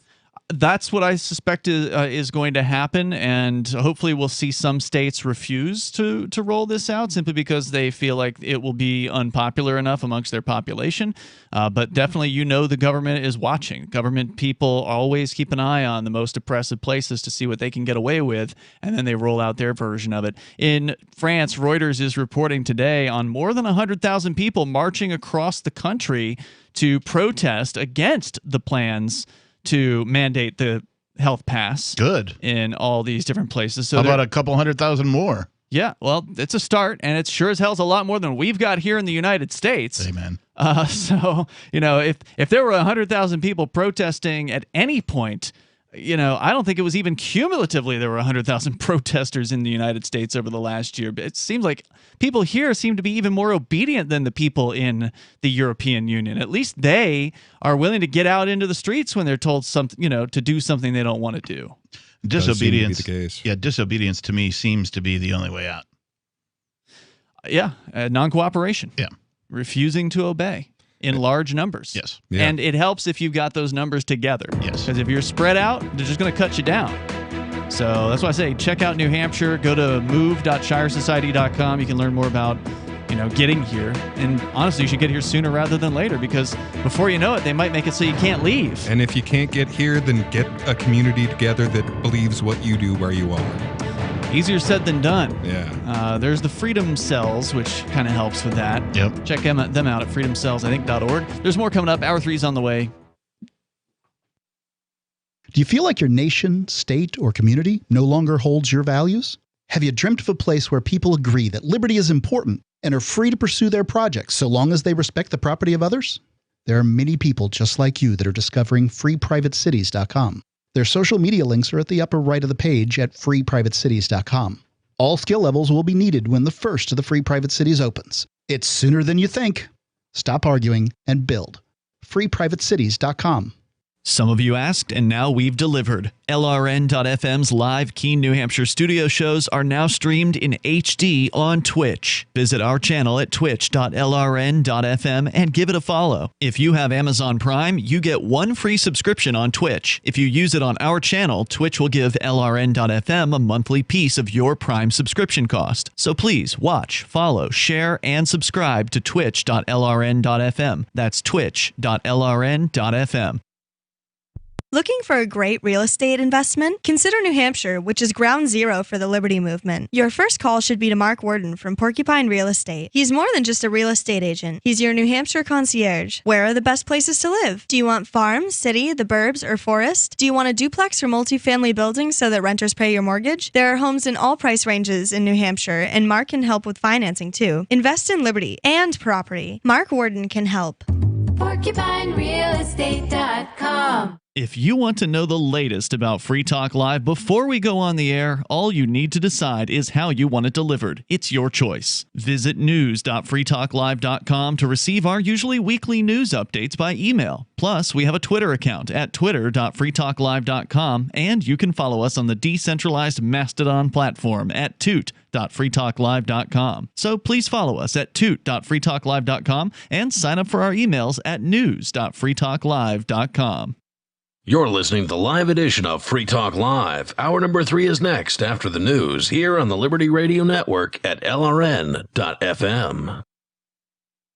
That's what I suspect is going to happen, and hopefully we'll see some states refuse to roll this out simply because they feel like it will be unpopular enough amongst their population. But definitely, the government is watching. Government people always keep an eye on the most oppressive places to see what they can get away with, and then they roll out their version of it. In France, Reuters is reporting today on more than 100,000 people marching across the country to protest against the plans to mandate the health pass. Good. In all these different places. So how about a couple 100,000 more? Yeah, well, it's a start, and it's sure as hell's a lot more than we've got here in the United States. Amen. So, if there were 100,000 people protesting at any point, I don't think it was even cumulatively there were 100,000 protesters in the United States over the last year. But it seems like people here seem to be even more obedient than the people in the European Union. At least they are willing to get out into the streets when they're told something, to do something they don't want to do. Disobedience. Seem to be the case. Yeah, disobedience to me seems to be the only way out. Yeah, non-cooperation. Yeah, refusing to obey. In large numbers. Yes. Yeah. And it helps if you've got those numbers together. Yes. Because if you're spread out, they're just going to cut you down. So that's why I say check out New Hampshire. Go to move.shiresociety.com. You can learn more about, getting here. And honestly, you should get here sooner rather than later, because before you know it, they might make it so you can't leave. And if you can't get here, then get a community together that believes what you do where you are. Easier said than done. Yeah. There's the Freedom Cells, which kind of helps with that. Yep. Check them out at freedomcells.org. There's more coming up. Hour 3's on the way. Do you feel like your nation, state, or community no longer holds your values? Have you dreamt of a place where people agree that liberty is important and are free to pursue their projects so long as they respect the property of others? There are many people just like you that are discovering freeprivatecities.com. Their social media links are at the upper right of the page at freeprivatecities.com. All skill levels will be needed when the first of the Free Private Cities opens. It's sooner than you think. Stop arguing and build. freeprivatecities.com. Some of you asked, and now we've delivered. LRN.FM's live Keene, New Hampshire studio shows are now streamed in HD on Twitch. Visit our channel at twitch.lrn.fm and give it a follow. If you have Amazon Prime, you get one free subscription on Twitch. If you use it on our channel, Twitch will give LRN.FM a monthly piece of your Prime subscription cost. So please watch, follow, share, and subscribe to twitch.lrn.fm. That's twitch.lrn.fm. Looking for a great real estate investment? Consider New Hampshire, which is ground zero for the Liberty Movement. Your first call should be to Mark Worden from Porcupine Real Estate. He's more than just a real estate agent. He's your New Hampshire concierge. Where are the best places to live? Do you want farm, city, the burbs, or forest? Do you want a duplex or multifamily building so that renters pay your mortgage? There are homes in all price ranges in New Hampshire, and Mark can help with financing too. Invest in liberty and property. Mark Worden can help. PorcupineRealEstate.com If you want to know the latest about Free Talk Live before we go on the air, all you need to decide is how you want it delivered. It's your choice. Visit news.freetalklive.com to receive our usually weekly news updates by email. Plus, we have a Twitter account at twitter.freetalklive.com, and you can follow us on the decentralized Mastodon platform at toot.freetalklive.com. So please follow us at toot.freetalklive.com and sign up for our emails at news.freetalklive.com. You're listening to the live edition of Free Talk Live. Hour number 3 is next after the news here on the Liberty Radio Network at LRN.FM.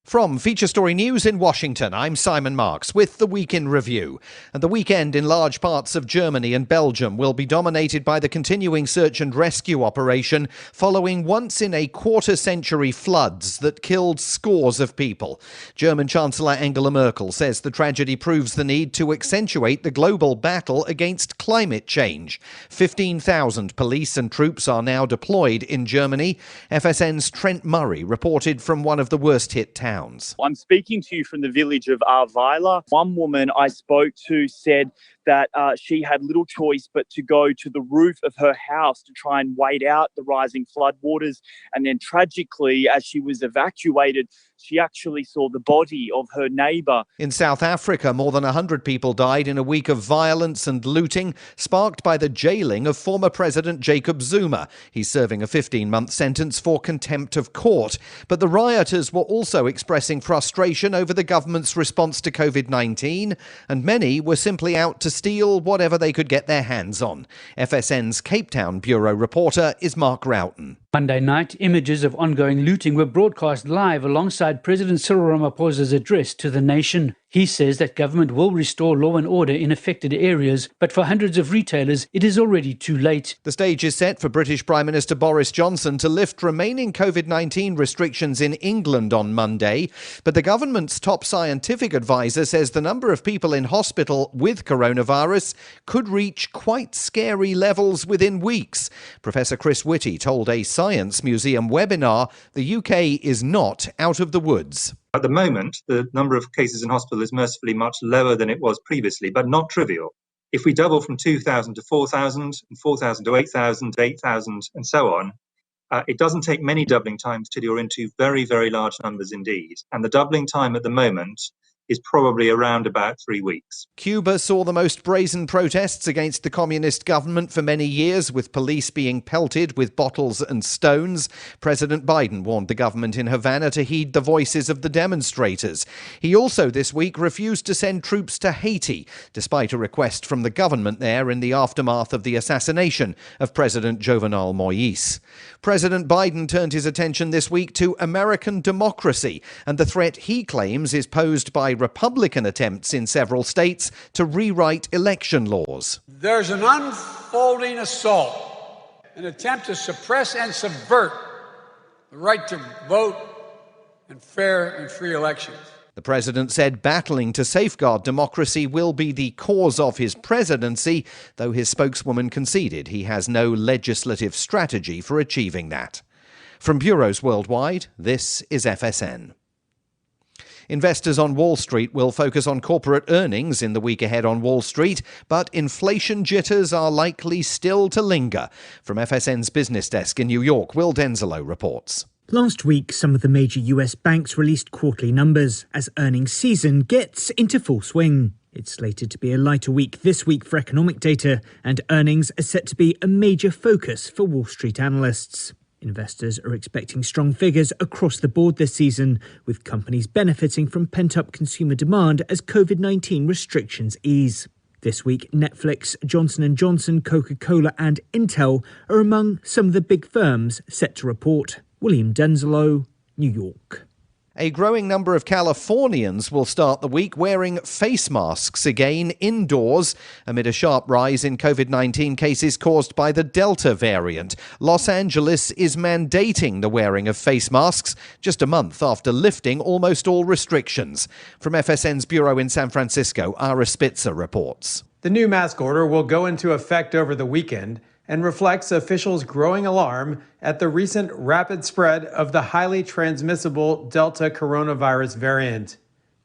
From Feature Story News in Washington, I'm Simon Marks with the Week in Review. And the weekend in large parts of Germany and Belgium will be dominated by the continuing search and rescue operation following once-in-a-quarter-century floods that killed scores of people. German Chancellor Angela Merkel says the tragedy proves the need to accentuate the global battle against climate change. 15,000 police and troops are now deployed in Germany. FSN's Trent Murray reported from one of the worst-hit towns. I'm speaking to you from the village of Arweiler. One woman I spoke to said that she had little choice but to go to the roof of her house to try and wait out the rising floodwaters. And then tragically, as she was evacuated, she actually saw the body of her neighbour. In South Africa, more than 100 people died in a week of violence and looting, sparked by the jailing of former President Jacob Zuma. He's serving a 15-month sentence for contempt of court. But the rioters were also expressing frustration over the government's response to COVID-19, and many were simply out to steal whatever they could get their hands on. FSN's Cape Town bureau reporter is Mark Roughton. Monday night, images of ongoing looting were broadcast live alongside President Cyril Ramaphosa's address to the nation. He says that government will restore law and order in affected areas, but for hundreds of retailers, it is already too late. The stage is set for British Prime Minister Boris Johnson to lift remaining COVID-19 restrictions in England on Monday, but the government's top scientific advisor says the number of people in hospital with coronavirus could reach quite scary levels within weeks. Professor Chris Whitty told a Science Museum webinar the UK is not out of the woods. At the moment, the number of cases in hospital is mercifully much lower than it was previously, but not trivial. If we double from 2,000 to 4,000, and 4,000 to 8,000, 8,000, and so on, it doesn't take many doubling times till you're into very, very large numbers indeed. And the doubling time at the moment is probably around about 3 weeks. Cuba saw the most brazen protests against the communist government for many years, with police being pelted with bottles and stones. President Biden warned the government in Havana to heed the voices of the demonstrators. He also this week refused to send troops to Haiti, despite a request from the government there in the aftermath of the assassination of President Jovenel Moïse. President Biden turned his attention this week to American democracy and the threat he claims is posed by Republican attempts in several states to rewrite election laws. There's an unfolding assault, an attempt to suppress and subvert the right to vote in fair and free elections. The president said battling to safeguard democracy will be the cause of his presidency, though his spokeswoman conceded he has no legislative strategy for achieving that. From bureaus worldwide, this is FSN. Investors on Wall Street will focus on corporate earnings in the week ahead on Wall Street, but inflation jitters are likely still to linger. From FSN's business desk in New York, Will Denzelo reports. Last week, some of the major US banks released quarterly numbers as earnings season gets into full swing. It's slated to be a lighter week this week for economic data, and earnings are set to be a major focus for Wall Street analysts. Investors are expecting strong figures across the board this season, with companies benefiting from pent-up consumer demand as COVID-19 restrictions ease. This week, Netflix, Johnson & Johnson, Coca-Cola and Intel are among some of the big firms set to report. William Denzelo, New York. A growing number of Californians will start the week wearing face masks again indoors amid a sharp rise in COVID-19 cases caused by the Delta variant. Los Angeles is mandating the wearing of face masks just a month after lifting almost all restrictions. From FSN's bureau in San Francisco, Ara Spitzer reports. The new mask order will go into effect over the weekend and reflects officials' growing alarm at the recent rapid spread of the highly transmissible Delta coronavirus variant.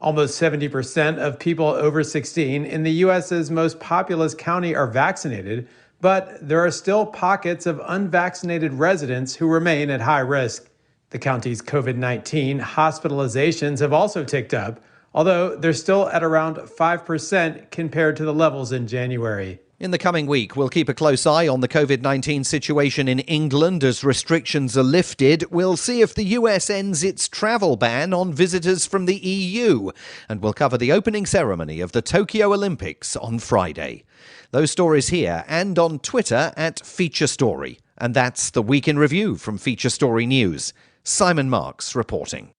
Almost 70% of people over 16 in the U.S.'s most populous county are vaccinated, but there are still pockets of unvaccinated residents who remain at high risk. The county's COVID-19 hospitalizations have also ticked up, although they're still at around 5% compared to the levels in January. In the coming week, we'll keep a close eye on the COVID-19 situation in England as restrictions are lifted. We'll see if the US ends its travel ban on visitors from the EU. And we'll cover the opening ceremony of the Tokyo Olympics on Friday. Those stories here and on Twitter at Feature Story. And that's the Week in Review from Feature Story News. Simon Marks reporting.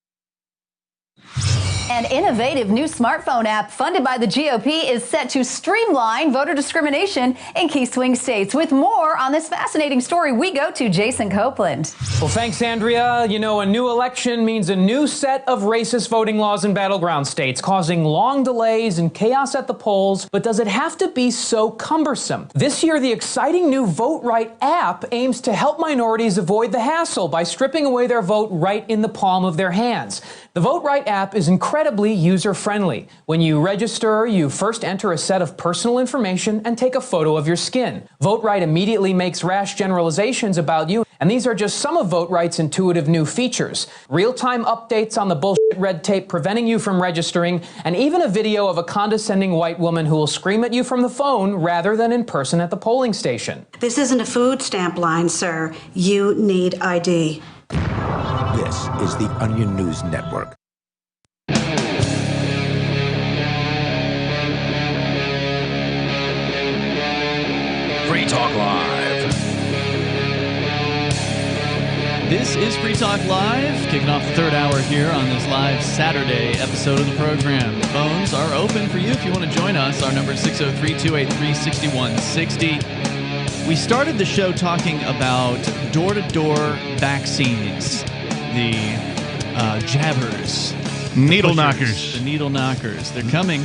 An innovative new smartphone app funded by the GOP is set to streamline voter discrimination in key swing states. With more on this fascinating story, we go to Jason Copeland. Well, thanks, Andrea. You know, a new election means a new set of racist voting laws in battleground states, causing long delays and chaos at the polls. But does it have to be so cumbersome? This year, the exciting new Vote Right app aims to help minorities avoid the hassle by stripping away their vote right in the palm of their hands. The Vote Right app is incredibly user-friendly. When you register, you first enter a set of personal information and take a photo of your skin. Vote Right immediately makes rash generalizations about you, and these are just some of Vote Right's intuitive new features. Real-time updates on the bullshit red tape preventing you from registering, and even a video of a condescending white woman who will scream at you from the phone rather than in person at the polling station. This isn't a food stamp line, sir. You need ID. This is the Onion News Network. Free Talk Live. This is Free Talk Live, kicking off the third hour here on this live Saturday episode of the program. The phones are open for you if you want to join us. Our number is 603-283-6160. We started the show talking about door-to-door vaccines. The jabbers. Needle knockers. The needle knockers. They're coming.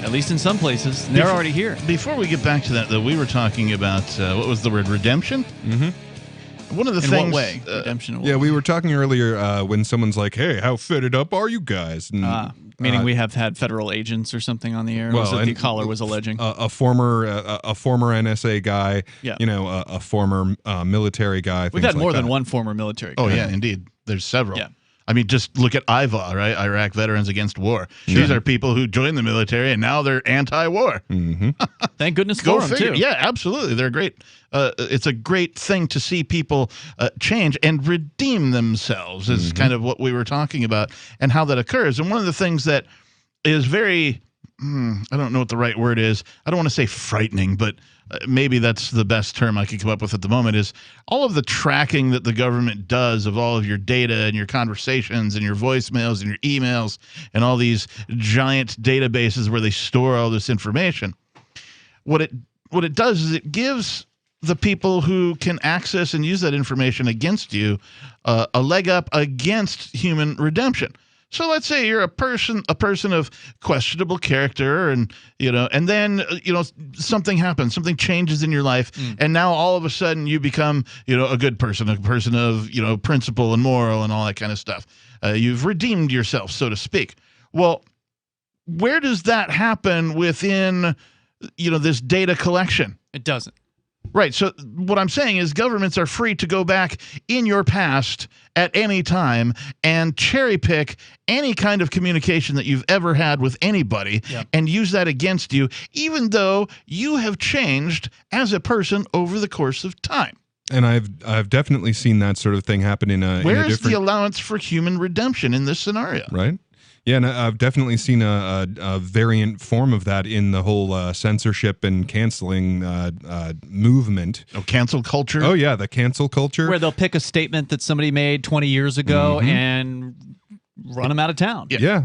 At least in some places. They're already here. Before we get back to that, though, we were talking about, what was the word, redemption? Mm-hmm. One of the in things... what way? Redemption? Yeah, we were talking earlier when someone's like, hey, how fitted up are you guys? And, meaning we have had federal agents or something on the air? Well, was it the caller was alleging? A former NSA guy, yeah. A former military guy. We've had more than one former military guy. Oh, yeah, indeed. There's several. Yeah. I mean, just look at IVA, right? Iraq Veterans Against War. Sure. These are people who joined the military and now they're anti-war. Mm-hmm. Thank goodness for them, too. Yeah, absolutely. They're great. It's a great thing to see people change and redeem themselves is kind of what we were talking about and how that occurs. And one of the things that is very, I don't know what the right word is. I don't want to say frightening, but maybe that's the best term I could come up with at the moment, is all of the tracking that the government does of all of your data and your conversations and your voicemails and your emails and all these giant databases where they store all this information. What it does is it gives the people who can access and use that information against you a leg up against human redemption. So let's say you're a person of questionable character, and then something happens, something changes in your life, and now all of a sudden you become a good person, a person of principle and moral and all that kind of stuff. You've redeemed yourself, so to speak. Well, where does that happen within this data collection? It doesn't. Right. So what I'm saying is governments are free to go back in your past at any time and cherry pick any kind of communication that you've ever had with anybody and use that against you, even though you have changed as a person over the course of time. And I've definitely seen that sort of thing happen in a Where is different... the allowance for human redemption in this scenario? Right. Yeah, and I've definitely seen a variant form of that in the whole censorship and canceling movement. Oh, cancel culture? Oh, yeah, the cancel culture. Where they'll pick a statement that somebody made 20 years ago and run them out of town. Yeah.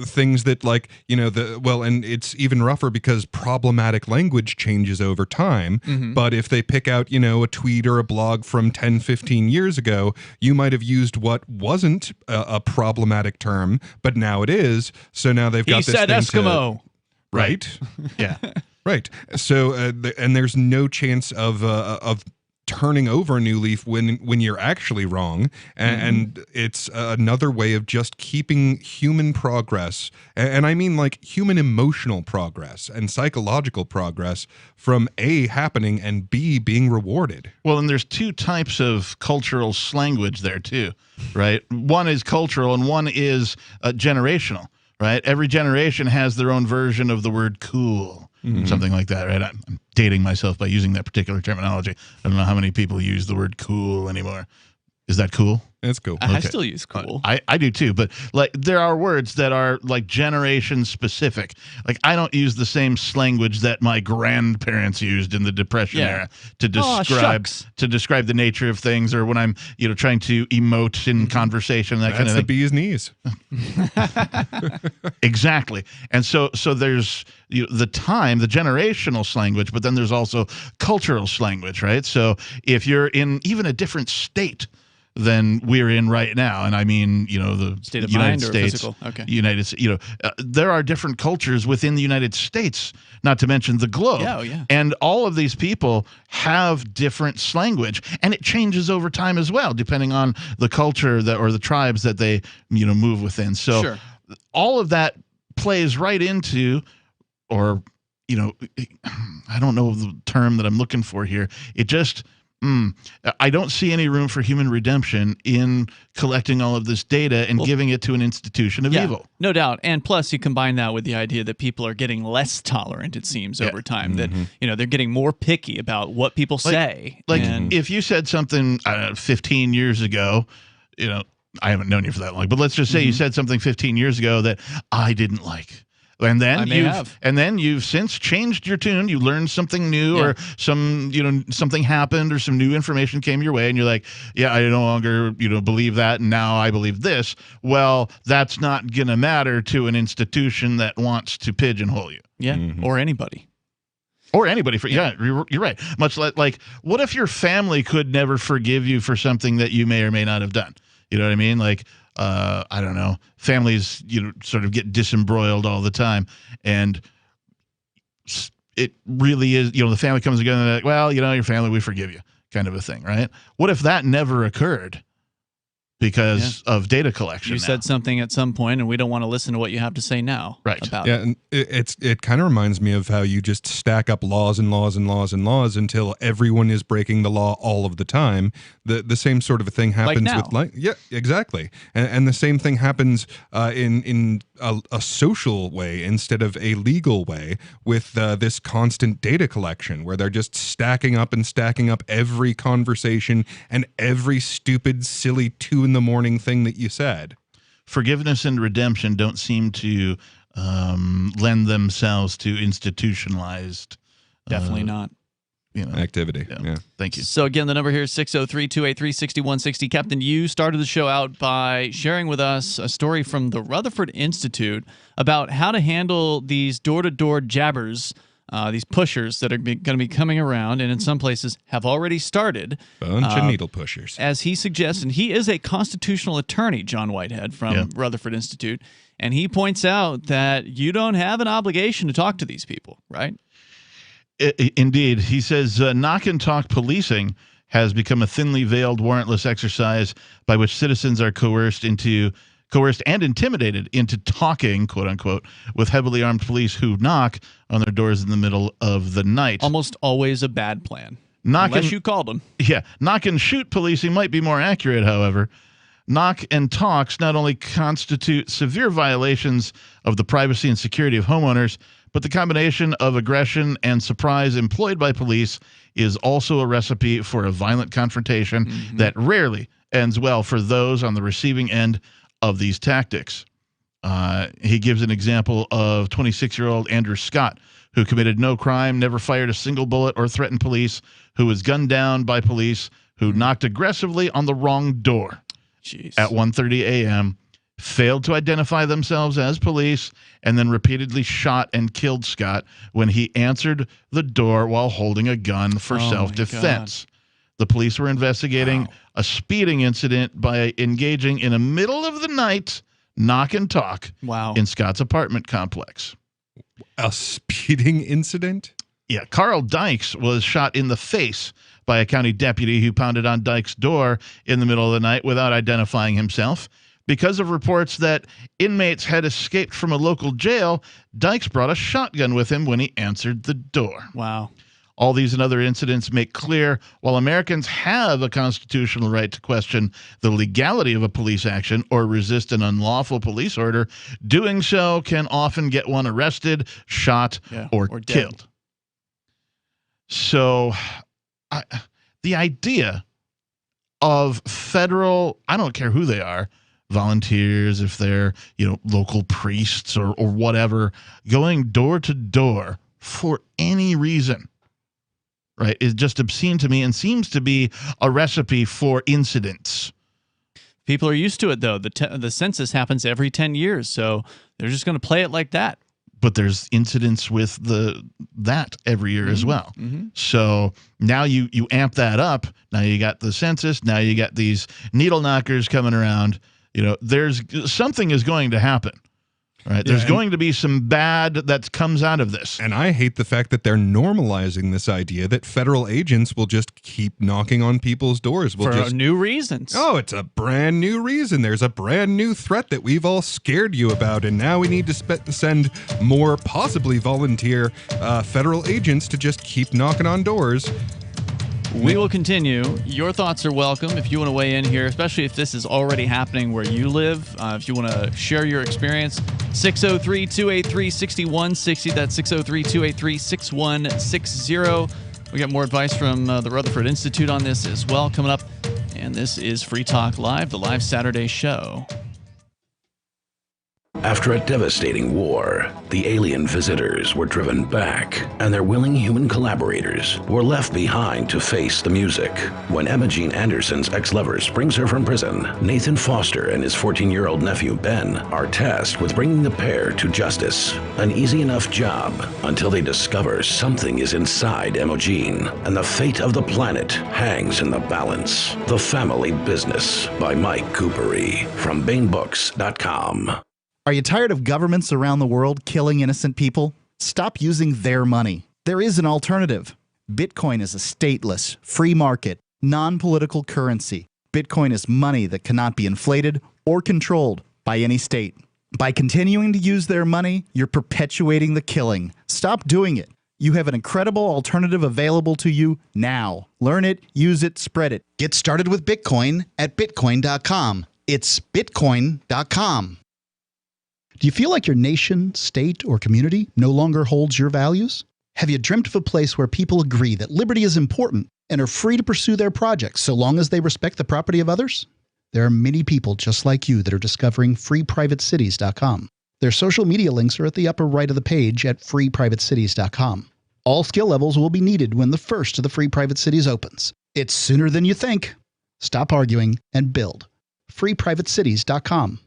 Things that and it's even rougher because problematic language changes over time. But if they pick out, a tweet or a blog from 10, 15 years ago, you might have used what wasn't a problematic term, but now it is. So now they've got this thing Eskimo. Right. Yeah. Right. So, and there's no chance of turning over a new leaf when you're actually wrong, and it's another way of just keeping human progress, and I mean like human emotional progress and psychological progress, from A, happening, and B, being rewarded. Well, and there's two types of cultural language there too, right? One is cultural and one is generational, right? Every generation has their own version of the word cool. Something like that, right? I'm dating myself by using that particular terminology. I don't know how many people use the word cool anymore. Is that cool? It's cool. I still use cool. I do too, but like there are words that are like generation specific. Like I don't use the same language that my grandparents used in the Depression era to describe the nature of things, or when I'm trying to emote in conversation, that kind of thing. That's the bee's knees. Exactly. And so there's the generational language, but then there's also cultural language, right? So if you're in even a different state than we're in right now, and I mean, the state of United mind States, or physical. Okay. There are different cultures within the United States, not to mention the globe. Yeah. And all of these people have different language, and it changes over time as well, depending on the culture or the tribes that they, move within. So all of that plays right into, or, I don't know the term that I'm looking for here. It just, I don't see any room for human redemption in collecting all of this data and giving it to an institution of evil. No doubt. And plus, you combine that with the idea that people are getting less tolerant, it seems, over time. That, they're getting more picky about what people say. Like, if you said something 15 years ago, I haven't known you for that long, but let's just say you said something 15 years ago that I didn't like. And then you've since changed your tune. You learned something new, or something happened, or some new information came your way, and you're like, I no longer believe that, and now I believe this. Well, that's not gonna matter to an institution that wants to pigeonhole you. Or anybody. Or anybody. You're right. Much like, what if your family could never forgive you for something that you may or may not have done? You know what I mean? Like, I don't know, families, sort of get disembroiled all the time, and it really is, the family comes together and they're like, well, your family, we forgive you, kind of a thing, right? What if that never occurred because of data collection? You said something at some point, and we don't want to listen to what you have to say now. Right. About it. And it kind of reminds me of how you just stack up laws and laws and laws and laws until everyone is breaking the law all of the time. The same sort of a thing happens with exactly. And the same thing happens in a social way instead of a legal way with this constant data collection, where they're just stacking up every conversation and every stupid, silly 2 a.m. thing that you said. Forgiveness and redemption don't seem to lend themselves to institutionalized. Definitely not. Activity. Yeah. Thank you. So again, the number here is 603-283-6160. Captain, you started the show out by sharing with us a story from the Rutherford Institute about how to handle these door-to-door jabbers, these pushers that are going to be coming around, and in some places have already started. Bunch of needle pushers. As he suggests, and he is a constitutional attorney, John Whitehead from Rutherford Institute, and he points out that you don't have an obligation to talk to these people, right? Indeed. He says knock and talk policing has become a thinly veiled warrantless exercise by which citizens are coerced and intimidated into talking, quote unquote, with heavily armed police who knock on their doors in the middle of the night. Almost always a bad plan. Unless you called them. Yeah. Knock and shoot policing might be more accurate, however. Knock and talks not only constitute severe violations of the privacy and security of homeowners, but the combination of aggression and surprise employed by police is also a recipe for a violent confrontation that rarely ends well for those on the receiving end of these tactics. He gives an example of 26-year-old Andrew Scott, who committed no crime, never fired a single bullet, or threatened police, who was gunned down by police who knocked aggressively on the wrong door at 1:30 a.m., failed to identify themselves as police, and then repeatedly shot and killed Scott when he answered the door while holding a gun for self-defense. The police were investigating a speeding incident by engaging in a middle of the night knock and talk in Scott's apartment complex. A speeding incident? Yeah. Carl Dykes was shot in the face by a county deputy who pounded on Dyke's door in the middle of the night without identifying himself. Because of reports that inmates had escaped from a local jail, Dykes brought a shotgun with him when he answered the door. Wow. All these and other incidents make clear while Americans have a constitutional right to question the legality of a police action or resist an unlawful police order, doing so can often get one arrested, shot, or killed. So the idea of federal, I don't care who they are, volunteers, if they're, local priests or whatever, going door to door for any reason, right, is just obscene to me and seems to be a recipe for incidents. People are used to it, though. The census happens every 10 years, so they're just going to play it like that. But there's incidents with that every year as well. So now you amp that up. Now you got the census. Now you got these needle knockers coming around. There's something is going to happen. Right. There's going to be some bad that comes out of this. And I hate the fact that they're normalizing this idea that federal agents will just keep knocking on people's doors. For new reasons. Oh, it's a brand new reason. There's a brand new threat that we've all scared you about. And now we need to send more possibly volunteer federal agents to just keep knocking on doors. We will continue. Your thoughts are welcome if you want to weigh in here, especially if this is already happening where you live. If you want to share your experience, 603-283-6160. That's 603-283-6160. We got more advice from the Rutherford Institute on this as well coming up. And this is Free Talk Live, the live Saturday show. After a devastating war, the alien visitors were driven back, and their willing human collaborators were left behind to face the music. When Emma Jean Anderson's ex-lover brings her from prison, Nathan Foster and his 14-year-old nephew Ben are tasked with bringing the pair to justice. An easy enough job until they discover something is inside Emma Jean, and the fate of the planet hangs in the balance. The Family Business by Mike Coopery from BaneBooks.com. Are you tired of governments around the world killing innocent people? Stop using their money. There is an alternative. Bitcoin is a stateless, free market, non-political currency. Bitcoin is money that cannot be inflated or controlled by any state. By continuing to use their money, you're perpetuating the killing. Stop doing it. You have an incredible alternative available to you now. Learn it, use it, spread it. Get started with Bitcoin at Bitcoin.com. It's Bitcoin.com. Do you feel like your nation, state, or community no longer holds your values? Have you dreamt of a place where people agree that liberty is important and are free to pursue their projects so long as they respect the property of others? There are many people just like you that are discovering freeprivatecities.com. Their social media links are at the upper right of the page at freeprivatecities.com. All skill levels will be needed when the first of the Free Private Cities opens. It's sooner than you think. Stop arguing and build. freeprivatecities.com.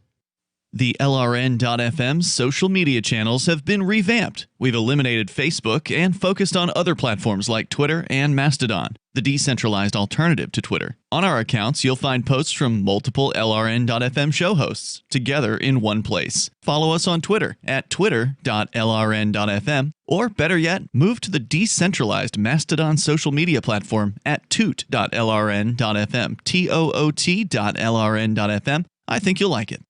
The LRN.FM social media channels have been revamped. We've eliminated Facebook and focused on other platforms like Twitter and Mastodon, the decentralized alternative to Twitter. On our accounts, you'll find posts from multiple LRN.FM show hosts together in one place. Follow us on Twitter at twitter.lrn.fm, or better yet, move to the decentralized Mastodon social media platform at toot.lrn.fm, toot.lrn.fm. I think you'll like it.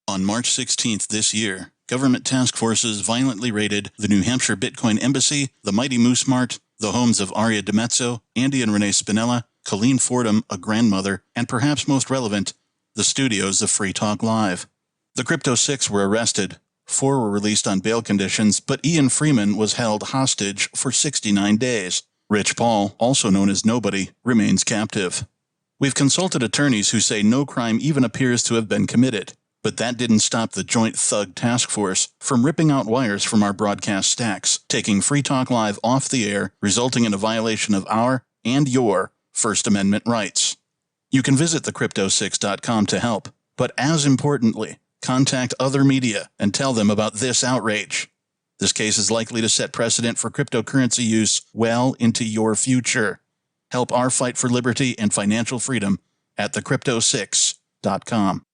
On March 16th this year, government task forces violently raided the New Hampshire Bitcoin Embassy, the Mighty Moose Mart, the homes of Aria DiMezzo, Andy and Renee Spinella, Colleen Fordham, a grandmother, and perhaps most relevant, the studios of Free Talk Live. The Crypto Six were arrested. 4 were released on bail conditions, but Ian Freeman was held hostage for 69 days. Rich Paul, also known as Nobody, remains captive. We've consulted attorneys who say no crime even appears to have been committed. But that didn't stop the Joint Thug Task Force from ripping out wires from our broadcast stacks, taking Free Talk Live off the air, resulting in a violation of our and your First Amendment rights. You can visit thecrypto6.com to help, but as importantly, contact other media and tell them about this outrage. This case is likely to set precedent for cryptocurrency use well into your future. Help our fight for liberty and financial freedom at thecrypto6.com.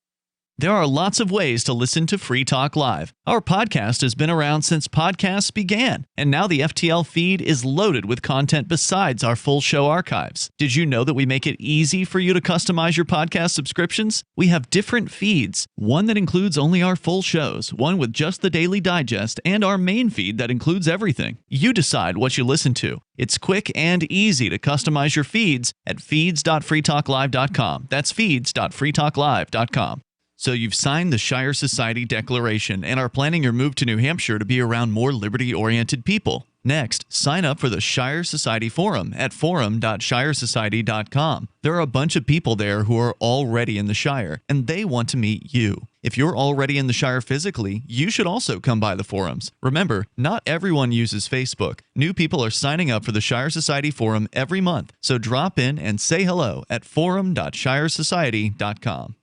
There are lots of ways to listen to Free Talk Live. Our podcast has been around since podcasts began, and now the FTL feed is loaded with content besides our full show archives. Did you know that we make it easy for you to customize your podcast subscriptions? We have different feeds, one that includes only our full shows, one with just the Daily Digest, and our main feed that includes everything. You decide what you listen to. It's quick and easy to customize your feeds at feeds.freetalklive.com. That's feeds.freetalklive.com. So you've signed the Shire Society Declaration and are planning your move to New Hampshire to be around more liberty-oriented people. Next, sign up for the Shire Society Forum at forum.shiresociety.com. There are a bunch of people there who are already in the Shire, and they want to meet you. If you're already in the Shire physically, you should also come by the forums. Remember, not everyone uses Facebook. New people are signing up for the Shire Society Forum every month, so drop in and say hello at forum.shiresociety.com.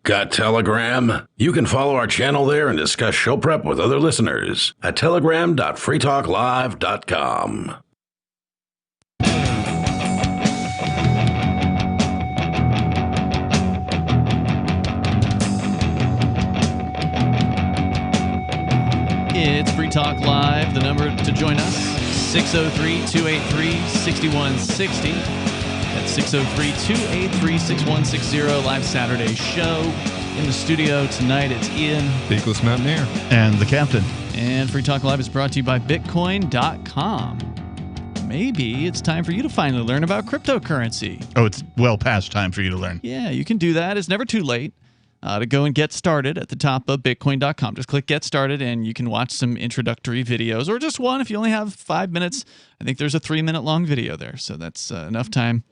Got Telegram? You can follow our channel there and discuss show prep with other listeners at telegram.freetalklive.com. It's Free Talk Live. The number to join us, 603-283-6160. That's 603-283-6160, live Saturday show. In the studio tonight, it's Ian. Beakless Mountaineer. And the Captain. And Free Talk Live is brought to you by Bitcoin.com. Maybe it's time for you to finally learn about cryptocurrency. Oh, it's well past time for you to learn. Yeah, you can do that. It's never too late to go and get started at the top of Bitcoin.com. Just click Get Started, and you can watch some introductory videos, or just one if you only have 5 minutes. I think there's a 3-minute long video there, so that's enough time.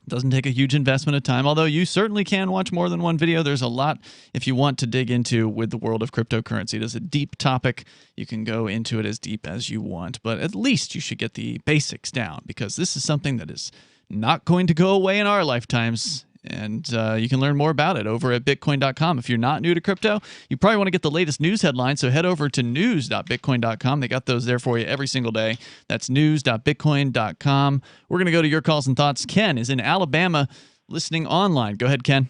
Doesn't take a huge investment of time, although you certainly can watch more than one video. There's a lot if you want to dig into with the world of cryptocurrency. It is a deep topic. You can go into it as deep as you want, but at least you should get the basics down, because this is something that is not going to go away in our lifetimes. And you can learn more about it over at Bitcoin.com. If you're not new to crypto, you probably want to get the latest news headlines, so head over to news.bitcoin.com. They got those there for you every single day. That's news.bitcoin.com. We're going to go to your calls and thoughts. Ken is in Alabama listening online. Go ahead, Ken.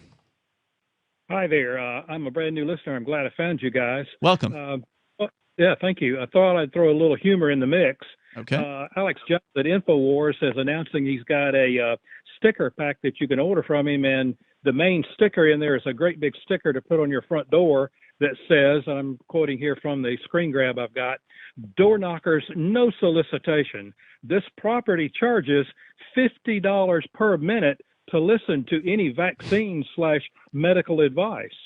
Hi there. I'm a brand new listener. I'm glad I found you guys. Welcome. Yeah, thank you. I thought I'd throw a little humor in the mix. Okay. Alex Jones at InfoWars is announcing he's got a sticker pack that you can order from him, and the main sticker in there is a great big sticker to put on your front door that says, and I'm quoting here from the screen grab I've got, "Door knockers, no solicitation. This property charges $50 per minute to listen to any vaccine/medical advice.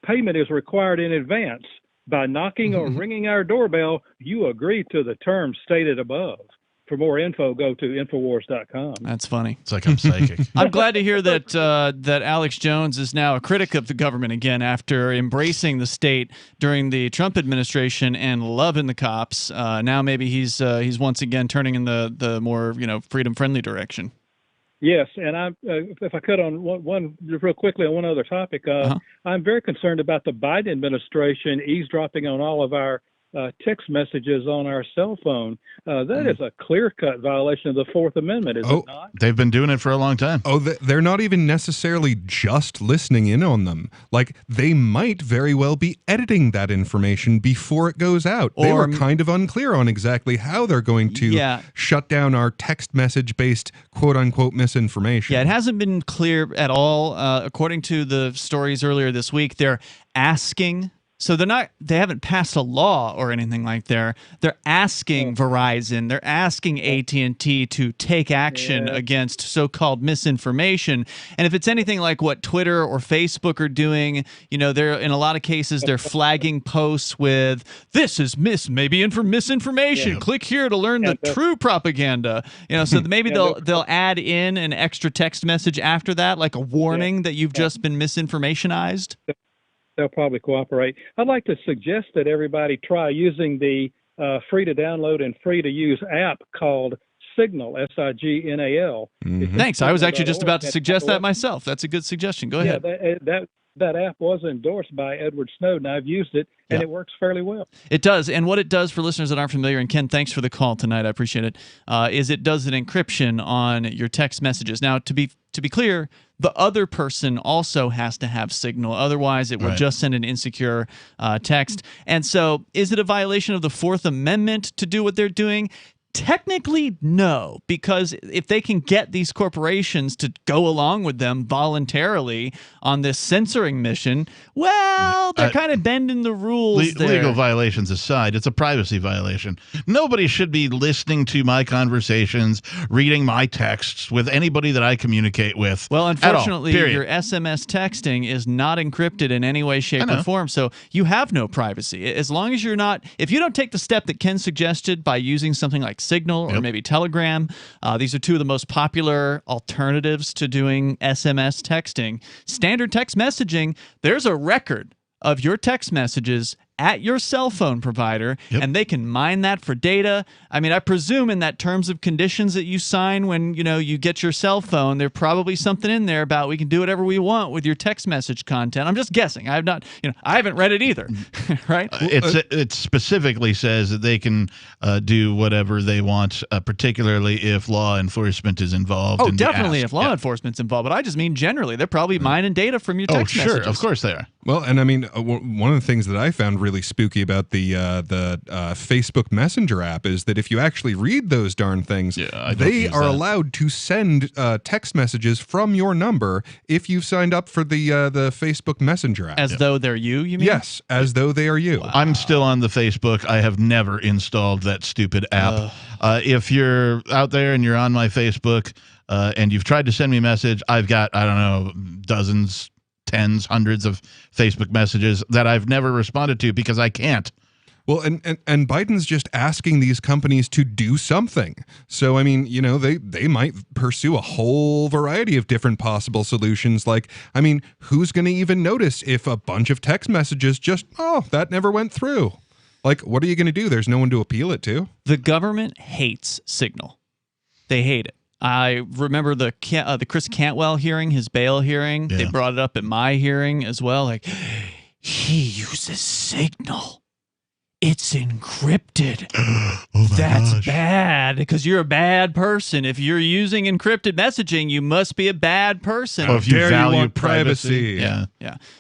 Payment is required in advance. By knocking or ringing our doorbell, you agree to the terms stated above." For more info, go to Infowars.com. That's funny. It's like I'm psychic. I'm glad to hear that that Alex Jones is now a critic of the government again after embracing the state during the Trump administration and loving the cops. Now maybe he's once again turning in the more freedom-friendly direction. Yes, and if I could, on one real quickly on one other topic, I'm very concerned about the Biden administration eavesdropping on all of our text messages on our cell phone. That is a clear-cut violation of the Fourth Amendment, is it not? They've been doing it for a long time. Oh, they're not even necessarily just listening in on them. Like, they might very well be editing that information before it goes out. They were kind of unclear on exactly how they're going to shut down our text message-based quote-unquote misinformation. Yeah, it hasn't been clear at all. According to the stories earlier this week, they're asking. So they haven't passed a law or anything like that. They're asking Verizon, they're asking AT&T to take action against so-called misinformation. And if it's anything like what Twitter or Facebook are doing, they're in a lot of cases they're flagging posts with "This is misinformation. Click here to learn the true propaganda." So maybe they'll add in an extra text message after that, like a warning that you've just been misinformationized. They'll probably cooperate. I'd like to suggest that everybody try using the free to download and free to use app called Signal, Signal. Thanks. I was actually just about to suggest that myself. That's a good suggestion. Go ahead. Yeah, That app was endorsed by Edward Snowden. I've used it, and it works fairly well. It does. And what it does for listeners that aren't familiar, and Ken, thanks for the call tonight, I appreciate it, is it does an encryption on your text messages. Now, to be clear, the other person also has to have Signal. Otherwise, it will just send an insecure text. And so is it a violation of the Fourth Amendment to do what they're doing? Technically, no, because if they can get these corporations to go along with them voluntarily on this censoring mission, well, they're kind of bending the rules there. Legal violations aside, it's a privacy violation. Nobody should be listening to my conversations, reading my texts with anybody that I communicate with. Well, unfortunately, your SMS texting is not encrypted in any way, shape, or form, so you have no privacy. As long as you're not, if you don't take the step that Ken suggested by using something like Signal or maybe Telegram. These are two of the most popular alternatives to doing SMS texting. Standard text messaging, there's a record of your text messages at your cell phone provider, and they can mine that for data. I mean, I presume in that terms of conditions that you sign when you get your cell phone, there's probably something in there about we can do whatever we want with your text message content. I'm just guessing. I have not, I haven't read it either, right? It specifically says that they can do whatever they want, particularly if law enforcement is involved. Oh, definitely if law enforcement's involved. But I just mean generally, they're probably mining data from your text messages. Of course they are. Well, and I mean, one of the things that I found really spooky about the Facebook Messenger app is that if you actually read those darn things, they are allowed to send text messages from your number if you've signed up for the Facebook Messenger app. As though they're you mean? Yes, as though they are you. Wow. I'm still on the Facebook. I have never installed that stupid app. If you're out there and you're on my Facebook and you've tried to send me a message, I've got, I don't know, dozens, tens, hundreds of Facebook messages that I've never responded to because I can't. Well, and Biden's just asking these companies to do something. So, I mean, they might pursue a whole variety of different possible solutions. Like, I mean, who's going to even notice if a bunch of text messages just, that never went through? Like, what are you going to do? There's no one to appeal it to. The government hates Signal. They hate it. I remember the Chris Cantwell hearing, his bail hearing. Yeah. They brought it up at my hearing as well. Like, he uses Signal. It's encrypted. That's bad because you're a bad person. If you're using encrypted messaging, you must be a bad person. If you value privacy. Yeah.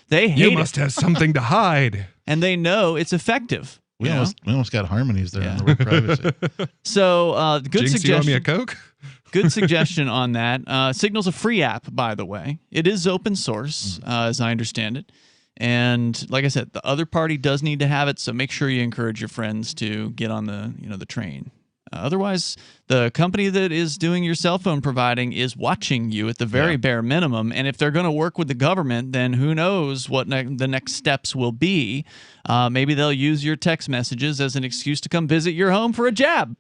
They hate it. You must have something to hide. And they know it's effective. We almost got harmonies there on the word privacy. So, good Jinx, suggestion. You owe me a Coke? Good suggestion on that. Signal's a free app, by the way. It is open source, as I understand it. And like I said, the other party does need to have it, so make sure you encourage your friends to get on the train. Otherwise, the company that is doing your cell phone providing is watching you at the very bare minimum. And if they're going to work with the government, then who knows what the next steps will be. Maybe they'll use your text messages as an excuse to come visit your home for a jab.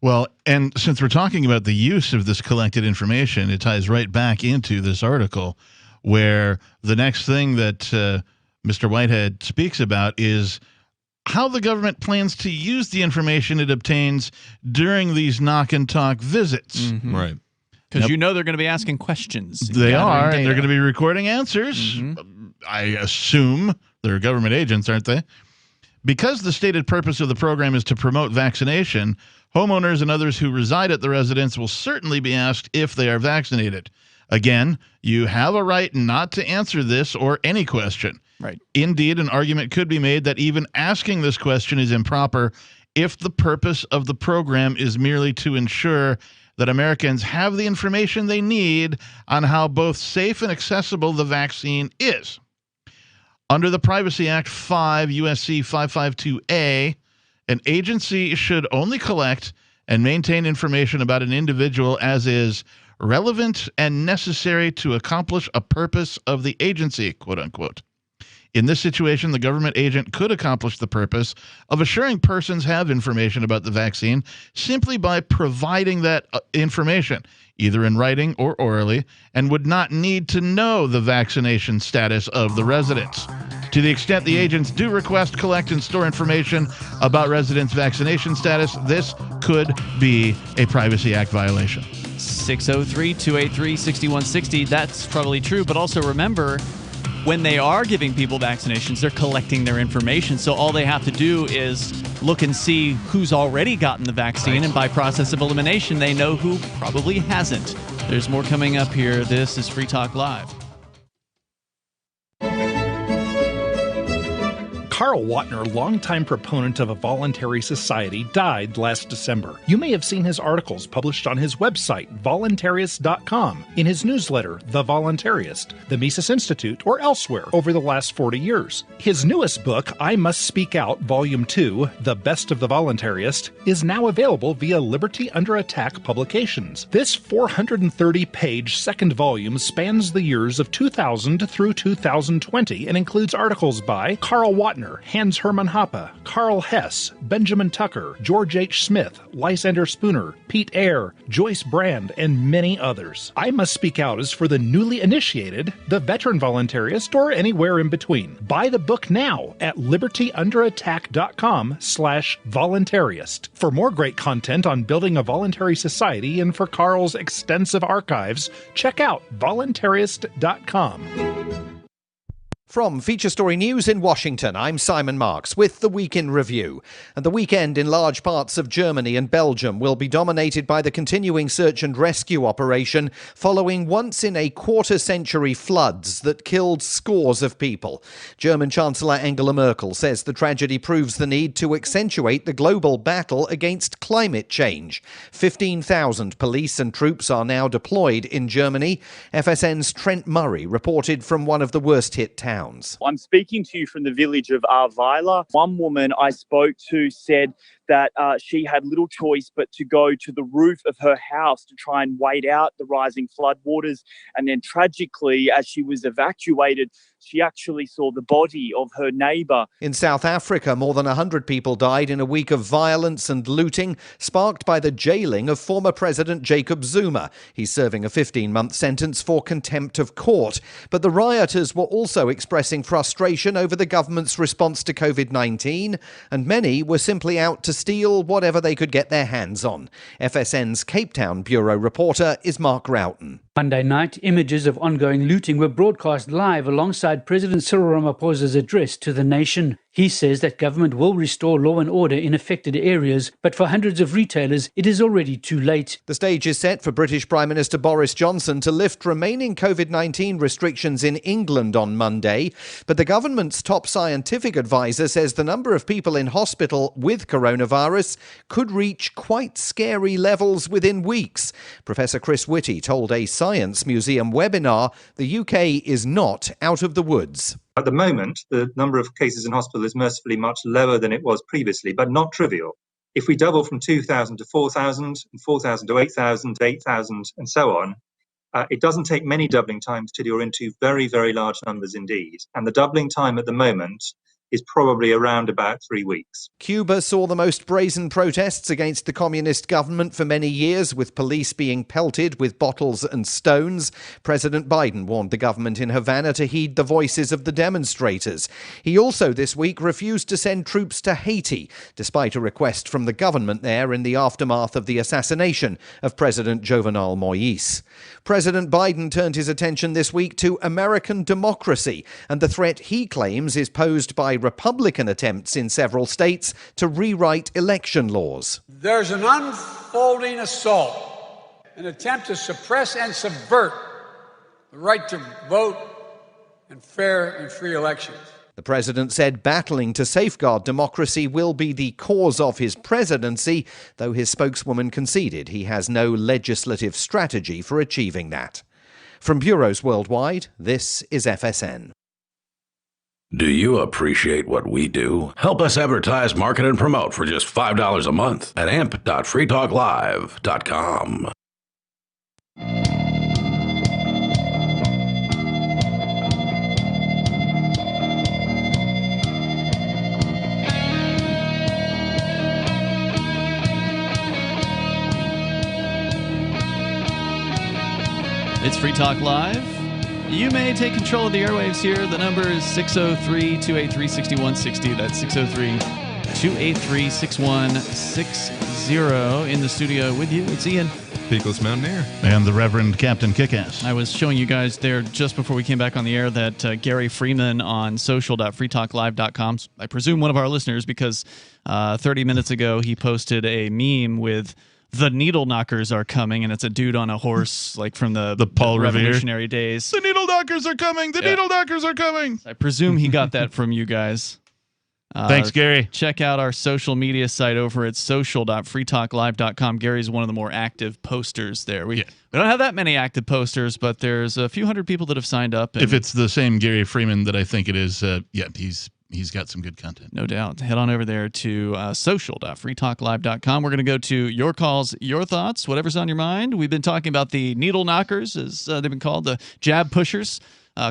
Well, and since we're talking about the use of this collected information, it ties right back into this article where the next thing that Mr. Whitehead speaks about is how the government plans to use the information it obtains during these knock-and-talk visits. Mm-hmm. Right. Because they're going to be asking questions. They are, and they're going to be recording answers. Mm-hmm. I assume they're government agents, aren't they? Because the stated purpose of the program is to promote vaccination, homeowners and others who reside at the residence will certainly be asked if they are vaccinated. Again, you have a right not to answer this or any question. Right. Indeed, an argument could be made that even asking this question is improper if the purpose of the program is merely to ensure that Americans have the information they need on how both safe and accessible the vaccine is. Under the Privacy Act 5 U.S.C. 552A, an agency should only collect and maintain information about an individual as is relevant and necessary to accomplish a purpose of the agency, quote unquote. In this situation, the government agent could accomplish the purpose of assuring persons have information about the vaccine simply by providing that information, either in writing or orally, and would not need to know the vaccination status of the residents. To the extent the agents do request, collect, and store information about residents' vaccination status, this could be a Privacy Act violation. 603-283-6160. That's probably true, but also remember, when they are giving people vaccinations, they're collecting their information. So all they have to do is look and see who's already gotten the vaccine. And by process of elimination, they know who probably hasn't. There's more coming up here. This is Free Talk Live. Carl Wattner, longtime proponent of a voluntary society, died last December. You may have seen his articles published on his website, voluntarist.com, in his newsletter, The Voluntarist, the Mises Institute, or elsewhere over the last 40 years. His newest book, I Must Speak Out, Volume 2, The Best of the Voluntarist, is now available via Liberty Under Attack Publications. This 430-page second volume spans the years of 2000 through 2020 and includes articles by Carl Wattner, Hans Hermann Hoppe, Carl Hess, Benjamin Tucker, George H. Smith, Lysander Spooner, Pete Eyre, Joyce Brand, and many others. I Must Speak Out is for the newly initiated, the veteran voluntarist, or anywhere in between. Buy the book now at libertyunderattack.com/voluntarist. For more great content on building a voluntary society and for Carl's extensive archives, check out voluntarist.com. From Feature Story News in Washington, I'm Simon Marks with the Week in Review. And the weekend in large parts of Germany and Belgium will be dominated by the continuing search and rescue operation following once-in-a-quarter-century floods that killed scores of people. German Chancellor Angela Merkel says the tragedy proves the need to accentuate the global battle against climate change. 15,000 police and troops are now deployed in Germany. FSN's Trent Murray reported from one of the worst-hit towns. I'm speaking to you from the village of Arweiler. One woman I spoke to said that she had little choice but to go to the roof of her house to try and wait out the rising floodwaters. And then tragically, as she was evacuated, she actually saw the body of her neighbour. In South Africa, more than 100 people died in a week of violence and looting, sparked by the jailing of former President Jacob Zuma. He's serving a 15-month sentence for contempt of court. But the rioters were also expressing frustration over the government's response to COVID-19, and many were simply out to steal whatever they could get their hands on. FSN's Cape Town bureau reporter is Mark Roughton. Monday night, images of ongoing looting were broadcast live alongside President Cyril Ramaphosa's address to the nation. He says that government will restore law and order in affected areas, but for hundreds of retailers, it is already too late. The stage is set for British Prime Minister Boris Johnson to lift remaining COVID-19 restrictions in England on Monday, but the government's top scientific advisor says the number of people in hospital with coronavirus could reach quite scary levels within weeks. Professor Chris Whitty told a Science Museum webinar the UK is not out of the woods. At the moment, the number of cases in hospital is mercifully much lower than it was previously, but not trivial. If we double from 2,000 to 4,000, and 4,000 to 8,000, to 8,000, and so on, it doesn't take many doubling times till you're into very, very large numbers indeed. And the doubling time at the moment is probably around about 3 weeks. Cuba saw the most brazen protests against the communist government for many years, with police being pelted with bottles and stones. President Biden warned the government in Havana to heed the voices of the demonstrators. He also this week refused to send troops to Haiti, despite a request from the government there in the aftermath of the assassination of President Jovenel Moïse. President Biden turned his attention this week to American democracy and the threat he claims is posed by Republican attempts in several states to rewrite election laws. There's an unfolding assault, an attempt to suppress and subvert the right to vote and fair and free elections. The president said battling to safeguard democracy will be the cause of his presidency, though his spokeswoman conceded he has no legislative strategy for achieving that. From bureaus worldwide, this is FSN. Do you appreciate what we do? Help us advertise, market, and promote for just $5 a month at amp.freetalklive.com. It's Free Talk Live. You may take control of the airwaves here. The number is 603-283-6160. That's 603-283-6160. In the studio with you, it's Ian. Peakless Mountaineer. And the Reverend Captain Kickass. I was showing you guys there just before we came back on the air that Gary Freeman on social.freetalklive.com, I presume one of our listeners, because 30 minutes ago he posted a meme with "The Needle Knockers are coming," and it's a dude on a horse, like from the Paul Revere Revolutionary days. The Needle Knockers are coming! The Needle Knockers are coming! I presume he got that from you guys. Thanks, Gary. Check out our social media site over at social.freetalklive.com. Gary's one of the more active posters there. We don't have that many active posters, but there's a few hundred people that have signed up. If it's the same Gary Freeman that I think it is, he's got some good content. No doubt. Head on over there to social.freetalklive.com. We're going to go to your calls, your thoughts, whatever's on your mind. We've been talking about the needle knockers, as they've been called, the jab pushers.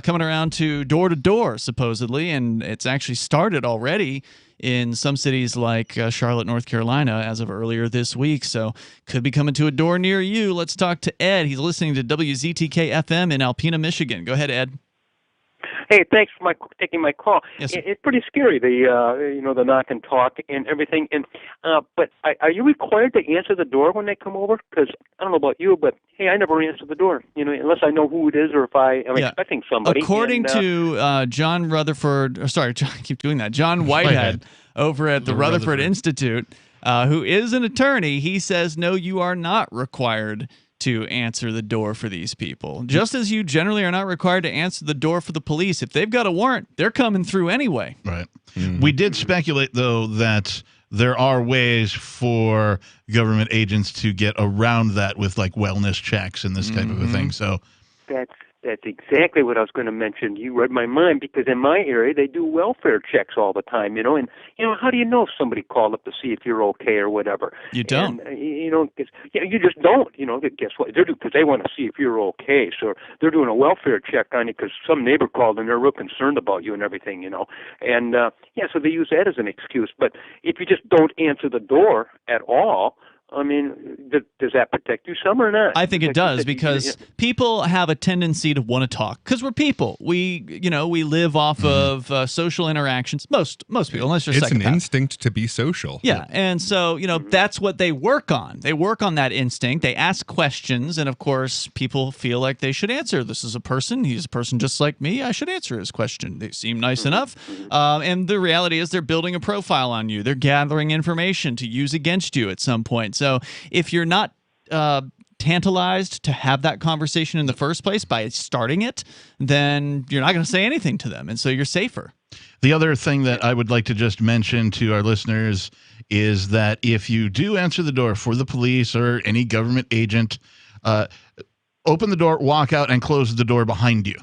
Coming around to door, supposedly, and it's actually started already in some cities like Charlotte, North Carolina, as of earlier this week. So could be coming to a door near you. Let's talk to Ed. He's listening to WZTK FM in Alpena, Michigan. Go ahead, Ed. Hey, thanks for taking my call. Yes, it's pretty scary, the knock and talk and everything. And but are you required to answer the door when they come over? Because I don't know about you, but hey, I never answer the door. Unless I know who it is or if I am expecting somebody. According to John Rutherford, sorry, I keep doing that. John Whitehead over at the Rutherford Institute, who is an attorney, he says no, you are not required to answer the door for these people. Just as you generally are not required to answer the door for the police. If they've got a warrant, they're coming through anyway. Right. Mm-hmm. We did speculate, though, that there are ways for government agents to get around that with, like, wellness checks and this type of a thing. So That's exactly what I was going to mention. You read my mind, because in my area they do welfare checks all the time, and how do you know if somebody called up to see if you're okay or whatever? You don't. And, you just don't. Guess what? They do because they want to see if you're okay. So they're doing a welfare check on you because some neighbor called and they're real concerned about you and everything, And so they use that as an excuse. But if you just don't answer the door at all, I mean, does that protect you some or not? I think it does, because people have a tendency to want to talk, because we're people. We live off of social interactions. Most people, unless you're it's an instinct to be social. Yeah, and so that's what they work on. They work on that instinct. They ask questions, and of course, people feel like they should answer. This is a person. He's a person just like me. I should answer his question. They seem nice enough, and the reality is they're building a profile on you. They're gathering information to use against you at some point. So if you're not tantalized to have that conversation in the first place by starting it, then you're not going to say anything to them, and so you're safer. The other thing that I would like to just mention to our listeners is that if you do answer the door for the police or any government agent, open the door, walk out, and close the door behind you.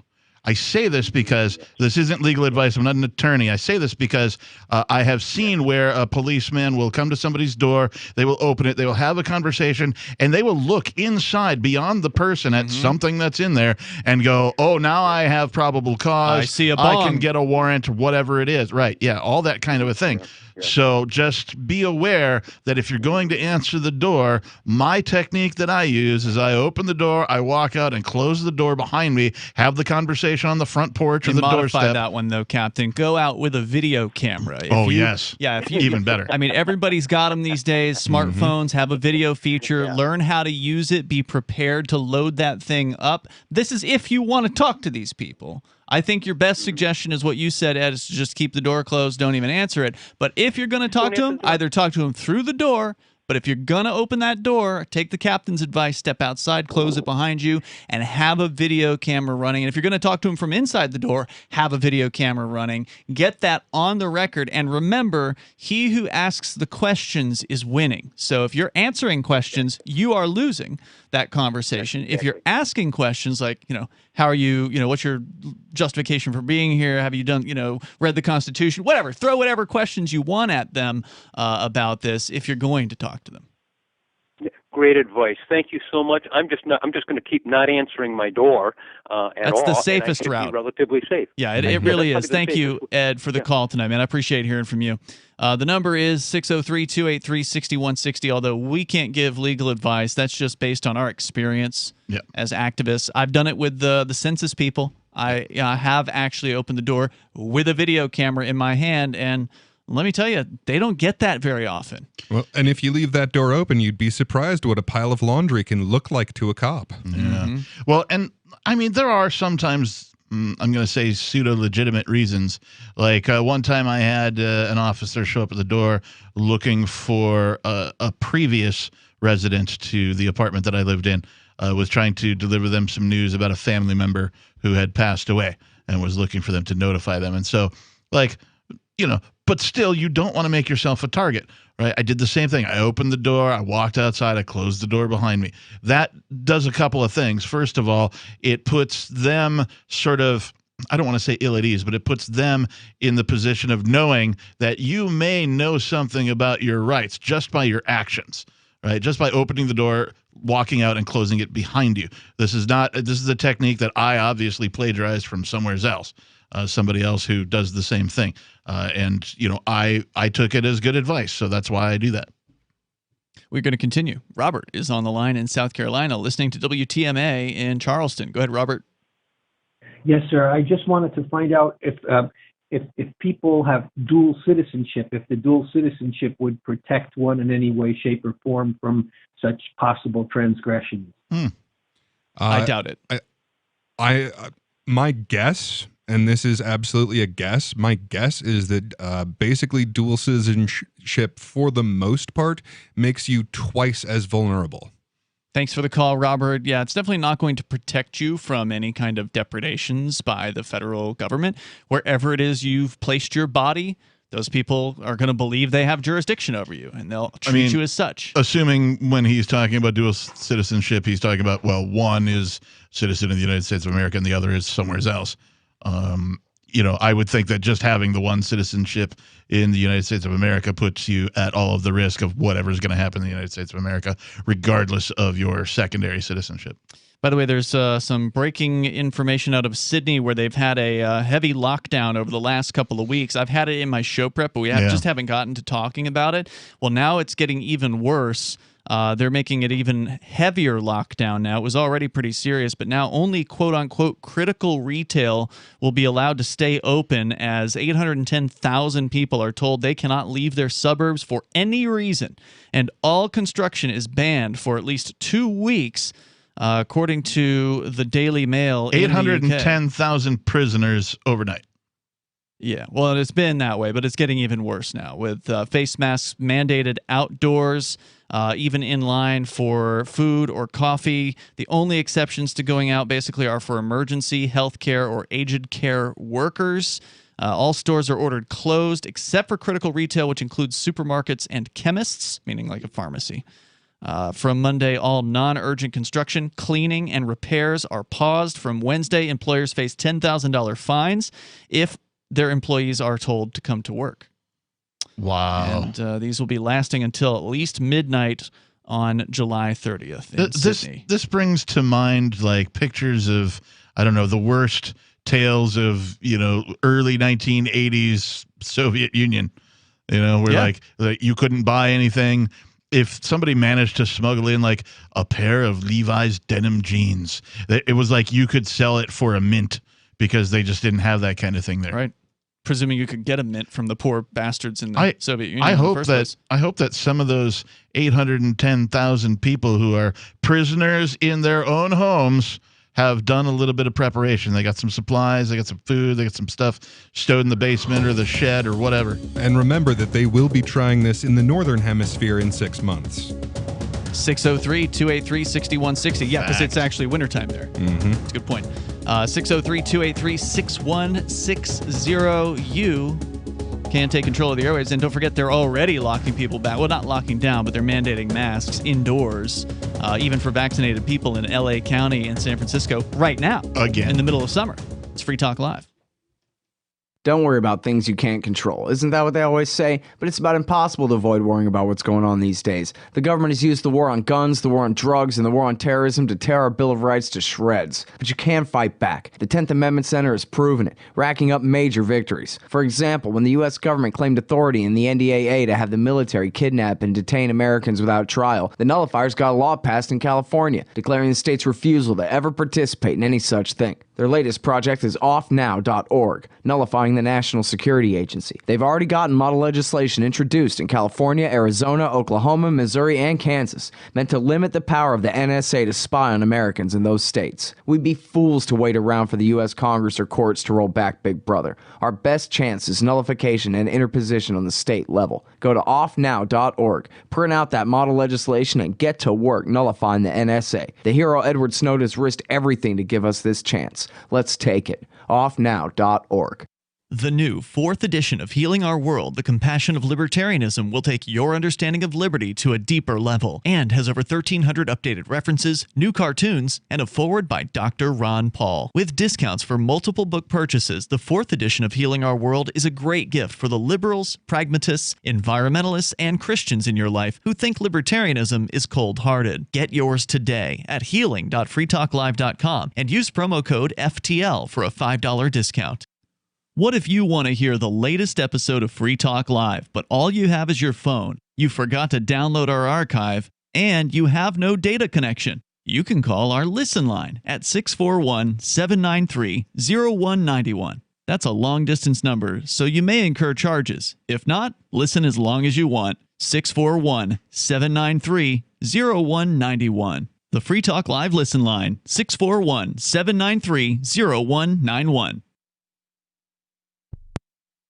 I say this because this isn't legal advice. I'm not an attorney. I say this because I have seen where a policeman will come to somebody's door, they will open it, they will have a conversation, and they will look inside beyond the person at something that's in there and go, oh, now I have probable cause. I see a bong. I can get a warrant, whatever it is. Right. Yeah, all that kind of a thing. So just be aware that if you're going to answer the door, my technique that I use is I open the door, I walk out and close the door behind me, have the conversation on the front porch or the doorstep. Modify that one, though, Captain. Go out with a video camera. Yes. Yeah, even better. I mean, everybody's got them these days. Smartphones have a video feature. Learn how to use it. Be prepared to load that thing up. This is if you want to talk to these people. I think your best suggestion is what you said, Ed, is to just keep the door closed, don't even answer it. But if you're going to talk to him, either talk to him through the door, but if you're going to open that door, take the captain's advice, step outside, close it behind you, and have a video camera running. And if you're going to talk to him from inside the door, have a video camera running. Get that on the record. And remember, he who asks the questions is winning. So if you're answering questions, you are losing that conversation. If you're asking questions like, how are you, what's your justification for being here? Have you done, read the Constitution? Whatever. Throw whatever questions you want at them about this if you're going to talk to them. Great advice. Thank you so much. I'm just going to keep not answering my door at all. That's the safest route. Relatively safe. Yeah, it really is. Thank you, Ed, for the call tonight, man. I appreciate hearing from you. The number is 603-283-6160, although we can't give legal advice. That's just based on our experience as activists. I've done it with the census people. I have actually opened the door with a video camera in my hand, and Let me tell you, they don't get that very often. Well, and if you leave that door open, you'd be surprised what a pile of laundry can look like to a cop. Yeah. Well, and I mean, there are sometimes, I'm going to say, pseudo-legitimate reasons. Like one time I had an officer show up at the door looking for a previous resident to the apartment that I lived in, was trying to deliver them some news about a family member who had passed away and was looking for them to notify them. And so, like, you know, but still, you don't want to make yourself a target, right? I did the same thing. I opened the door, I walked outside, I closed the door behind me. That does a couple of things. First of all, it puts them sort of, I don't want to say ill at ease, but it puts them in the position of knowing that you may know something about your rights just by your actions, right? Just by opening the door, walking out, and closing it behind you. This is a technique that I obviously plagiarized from somewhere else. Somebody else who does the same thing. And, you know, I took it as good advice, so that's why I do that. We're going to continue. Robert is on the line in South Carolina, listening to WTMA in Charleston. Go ahead, Robert. Yes, sir. I just wanted to find out if people have dual citizenship, if the dual citizenship would protect one in any way, shape, or form from such possible transgressions. I doubt it. My guess, and this is absolutely a guess, my guess is that basically dual citizenship, for the most part, makes you twice as vulnerable. Thanks for the call, Robert. Yeah, it's definitely not going to protect you from any kind of depredations by the federal government. Wherever it is you've placed your body, those people are going to believe they have jurisdiction over you, and they'll treat you as such. Assuming when he's talking about dual citizenship, he's talking about, well, one is citizen of the United States of America and the other is somewhere else. You know, I would think that just having the one citizenship in the United States of America puts you at all of the risk of whatever's going to happen in the United States of America, regardless of your secondary citizenship. By the way, there's some breaking information out of Sydney where they've had a heavy lockdown over the last couple of weeks. I've had it in my show prep, but just haven't gotten to talking about it. Well, now it's getting even worse. They're making it even heavier lockdown now. It was already pretty serious, but now only quote-unquote critical retail will be allowed to stay open, as 810,000 people are told they cannot leave their suburbs for any reason. And all construction is banned for at least 2 weeks, according to the Daily Mail. 810,000 prisoners overnight. Yeah, well, it's been that way, but it's getting even worse now with face masks mandated outdoors, even in line for food or coffee. The only exceptions to going out basically are for emergency, healthcare, or aged care workers. All stores are ordered closed except for critical retail, which includes supermarkets and chemists, meaning like a pharmacy. From Monday, all non-urgent construction, cleaning, and repairs are paused. From Wednesday, employers face $10,000 fines if their employees are told to come to work. Wow. And these will be lasting until at least midnight on July 30th in Sydney. This brings to mind like pictures of, I don't know, the worst tales of, you know, early 1980s Soviet Union, you know, where like you couldn't buy anything. If somebody managed to smuggle in like a pair of Levi's denim jeans, it was like you could sell it for a mint because they just didn't have that kind of thing there. Right. Presuming you could get a mint from the poor bastards in the Soviet Union. I hope that some of those 810,000 people who are prisoners in their own homes have done a little bit of preparation. They got some supplies, they got some food, they got some stuff stowed in the basement or the shed or whatever. And remember that they will be trying this in the Northern Hemisphere in 6 months. 603-283-6160. Yeah, because it's actually wintertime there. Mm-hmm. That's a good point. 603-283-6160. You can take control of the airwaves. And don't forget, they're already locking people back. Well, not locking down, but they're mandating masks indoors, even for vaccinated people in L.A. County and San Francisco right now. Again. In the middle of summer. It's Free Talk Live. Don't worry about things you can't control. Isn't that what they always say? But it's about impossible to avoid worrying about what's going on these days. The government has used the war on guns, the war on drugs, and the war on terrorism to tear our Bill of Rights to shreds. But you can fight back. The 10th Amendment Center has proven it, racking up major victories. For example, when the U.S. government claimed authority in the NDAA to have the military kidnap and detain Americans without trial, the nullifiers got a law passed in California, declaring the state's refusal to ever participate in any such thing. Their latest project is offnow.org, nullifying the National Security Agency. They've already gotten model legislation introduced in California, Arizona, Oklahoma, Missouri, and Kansas, meant to limit the power of the NSA to spy on Americans in those states. We'd be fools to wait around for the U.S. Congress or courts to roll back Big Brother. Our best chance is nullification and interposition on the state level. Go to offnow.org, print out that model legislation, and get to work nullifying the NSA. The hero Edward Snowden has risked everything to give us this chance. Let's take it. offnow.org. The new 4th edition of Healing Our World, The Compassion of Libertarianism, will take your understanding of liberty to a deeper level and has over 1,300 updated references, new cartoons, and a foreword by Dr. Ron Paul. With discounts for multiple book purchases, the 4th edition of Healing Our World is a great gift for the liberals, pragmatists, environmentalists, and Christians in your life who think libertarianism is cold-hearted. Get yours today at healing.freetalklive.com and use promo code FTL for a $5 discount. What if you want to hear the latest episode of Free Talk Live, but all you have is your phone, you forgot to download our archive, and you have no data connection? You can call our Listen line at 641-793-0191. That's a long-distance number, so you may incur charges. If not, listen as long as you want. 641-793-0191. The Free Talk Live Listen line, 641-793-0191.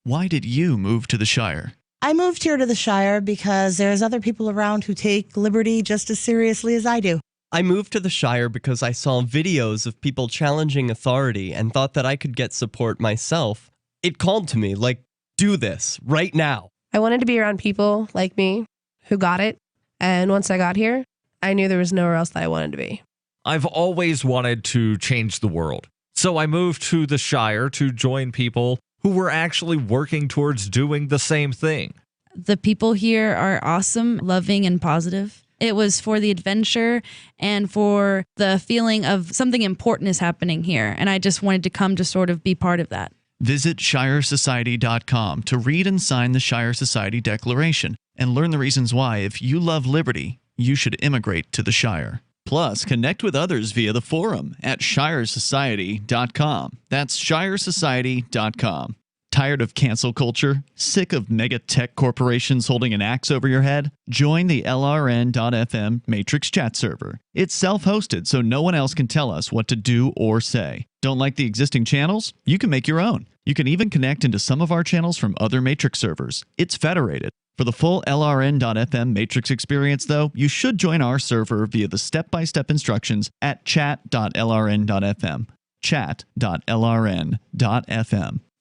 Why did you move to the Shire? I moved here to the Shire because there's other people around who take liberty just as seriously as I do. I moved to the Shire because I saw videos of people challenging authority and thought that I could get support myself. It called to me, like, do this, right now. I wanted to be around people like me who got it, and once I got here, I knew there was nowhere else that I wanted to be. I've always wanted to change the world, so I moved to the Shire to join people who were actually working towards doing the same thing. The people here are awesome, loving, and positive. It was for the adventure and for the feeling of something important is happening here, and I just wanted to come to sort of be part of that. Visit ShireSociety.com to read and sign the Shire Society Declaration and learn the reasons why, if you love liberty, you should immigrate to the Shire. Plus, connect with others via the forum at ShireSociety.com. That's ShireSociety.com. Tired of cancel culture? Sick of mega tech corporations holding an axe over your head? Join the LRN.FM Matrix chat server. It's self-hosted, so no one else can tell us what to do or say. Don't like the existing channels? You can make your own. You can even connect into some of our channels from other Matrix servers. It's federated. For the full LRN.FM Matrix experience, though, you should join our server via the step-by-step instructions at chat.lrn.fm. Chat.lrn.fm.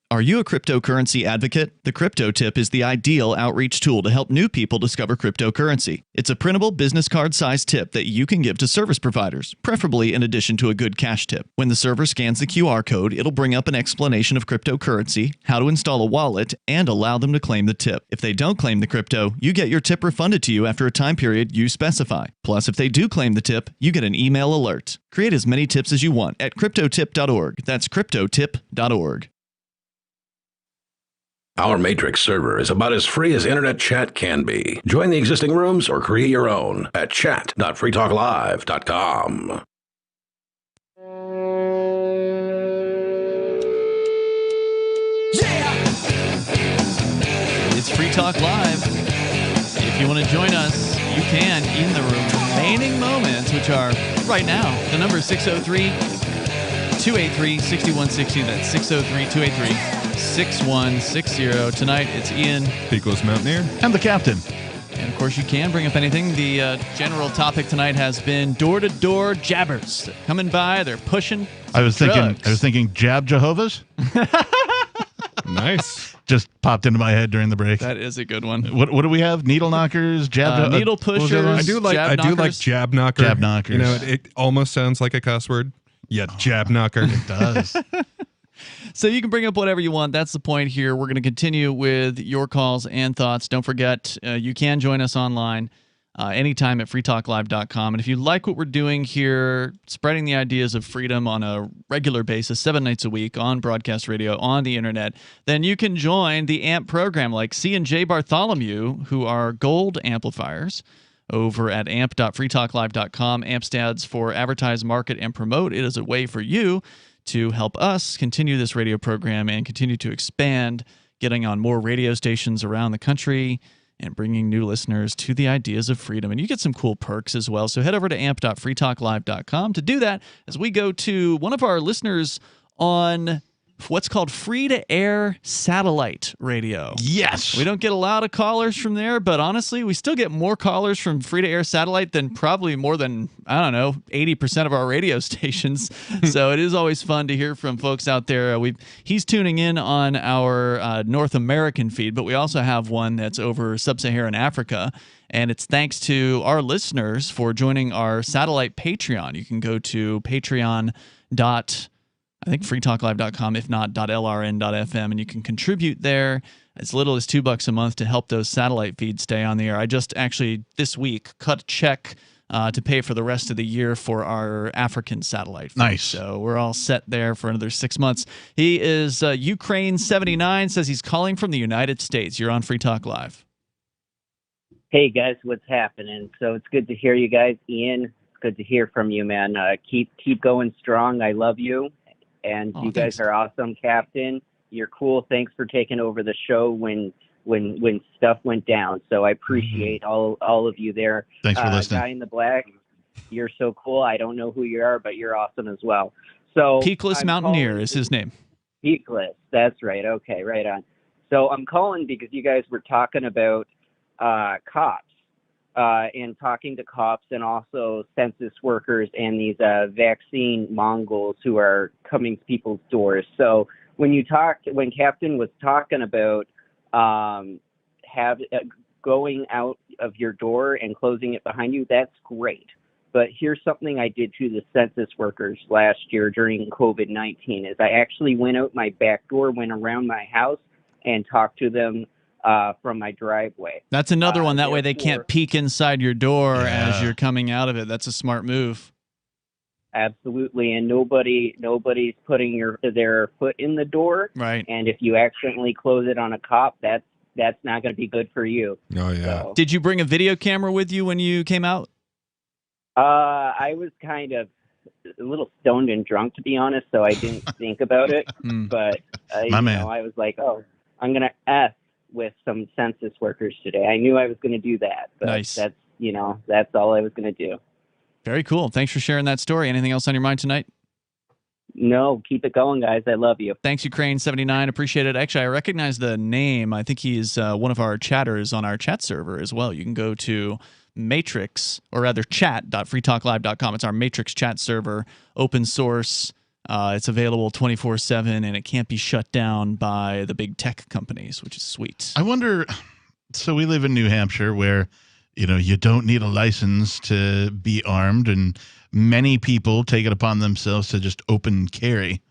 Are you a cryptocurrency advocate? The Crypto Tip is the ideal outreach tool to help new people discover cryptocurrency. It's a printable business card-sized tip that you can give to service providers, preferably in addition to a good cash tip. When the server scans the QR code, it'll bring up an explanation of cryptocurrency, how to install a wallet, and allow them to claim the tip. If they don't claim the crypto, you get your tip refunded to you after a time period you specify. Plus, if they do claim the tip, you get an email alert. Create as many tips as you want at cryptotip.org. That's cryptotip.org. Our Matrix server is about as free as internet chat can be. Join the existing rooms or create your own at chat.freetalklive.com. It's Free Talk Live. If you want to join us, you can in the remaining moments, which are right now. The number is 603-283-6160. That's 603-283-6160. Tonight, it's Ian, Pecos Mountaineer, and the Captain. And of course, you can bring up anything. The general topic tonight has been door-to-door jabbers. They're coming by, they're pushing. I was thinking Jab Jehovah's. Nice. Just popped into my head during the break. That is a good one. What do we have? Needle knockers, needle pushers. I do like jab knocker. Jab knockers. You know, it almost sounds like a cuss word. Yeah, jab knocker. It does. So you can bring up whatever you want. That's the point here. We're going to continue with your calls and thoughts. Don't forget, you can join us online anytime at freetalklive.com. And if you like what we're doing here, spreading the ideas of freedom on a regular basis, 7 nights a week on broadcast radio, on the internet, then you can join the AMP program like C&J Bartholomew, who are gold amplifiers over at amp.freetalklive.com. AMP stands for Advertise, Market, and Promote. It is a way for you to help us continue this radio program and continue to expand, getting on more radio stations around the country and bringing new listeners to the ideas of freedom. And you get some cool perks as well. So head over to amp.freetalklive.com to do that as we go to one of our listeners on what's called free-to-air satellite radio. Yes. We don't get a lot of callers from there, but honestly, we still get more callers from free-to-air satellite than probably more than, 80% of our radio stations. So it is always fun to hear from folks out there. He's tuning in on our North American feed, but we also have one that's over sub-Saharan Africa. And it's thanks to our listeners for joining our satellite Patreon. You can go to freetalklive.com, if not .lrn.fm, and you can contribute there as little as $2 a month to help those satellite feeds stay on the air. I just actually this week cut a check to pay for the rest of the year for our African satellite feed. Nice. So we're all set there for another 6 months. He is Ukraine79, says he's calling from the United States. You're on Free Talk Live. Hey guys, what's happening? So it's good to hear you guys. Ian, it's good to hear from you, man. Keep going strong. I love you. And you guys are awesome, Captain. You're cool. Thanks for taking over the show when stuff went down. So I appreciate all of you there. Thanks for listening. Guy in the black, you're so cool. I don't know who you are, but you're awesome as well. So Peakless Mountaineer is his name. Peakless, that's right. Okay, right on. So I'm calling because you guys were talking about cops. And talking to cops and also census workers and these vaccine Mongols who are coming to people's doors. So when Captain was talking about going out of your door and closing it behind you, that's great. But here's something I did to the census workers last year during COVID-19 is I actually went out my back door, went around my house and talked to them from my driveway. That's another one. That way they can't peek inside your door as you're coming out of it. That's a smart move. Absolutely. And nobody's putting their foot in the door. Right. And if you accidentally close it on a cop, that's not going to be good for you. Oh, yeah. So, did you bring a video camera with you when you came out? I was kind of a little stoned and drunk, to be honest, so I didn't think about it. But, I was like, I'm going to F with some census workers today. I knew I was going to do that, but nice. That's all I was going to do. Very cool. Thanks for sharing that story. Anything else on your mind tonight? No, keep it going, guys. I love you. Thanks, Ukraine79. Appreciate it. Actually, I recognize the name. I think he's one of our chatters on our chat server as well. You can go to chat.freetalklive.com. It's our Matrix chat server, open source. It's available 24/7, and it can't be shut down by the big tech companies, which is sweet. I wonder, so we live in New Hampshire where, you don't need a license to be armed, and many people take it upon themselves to just open carry.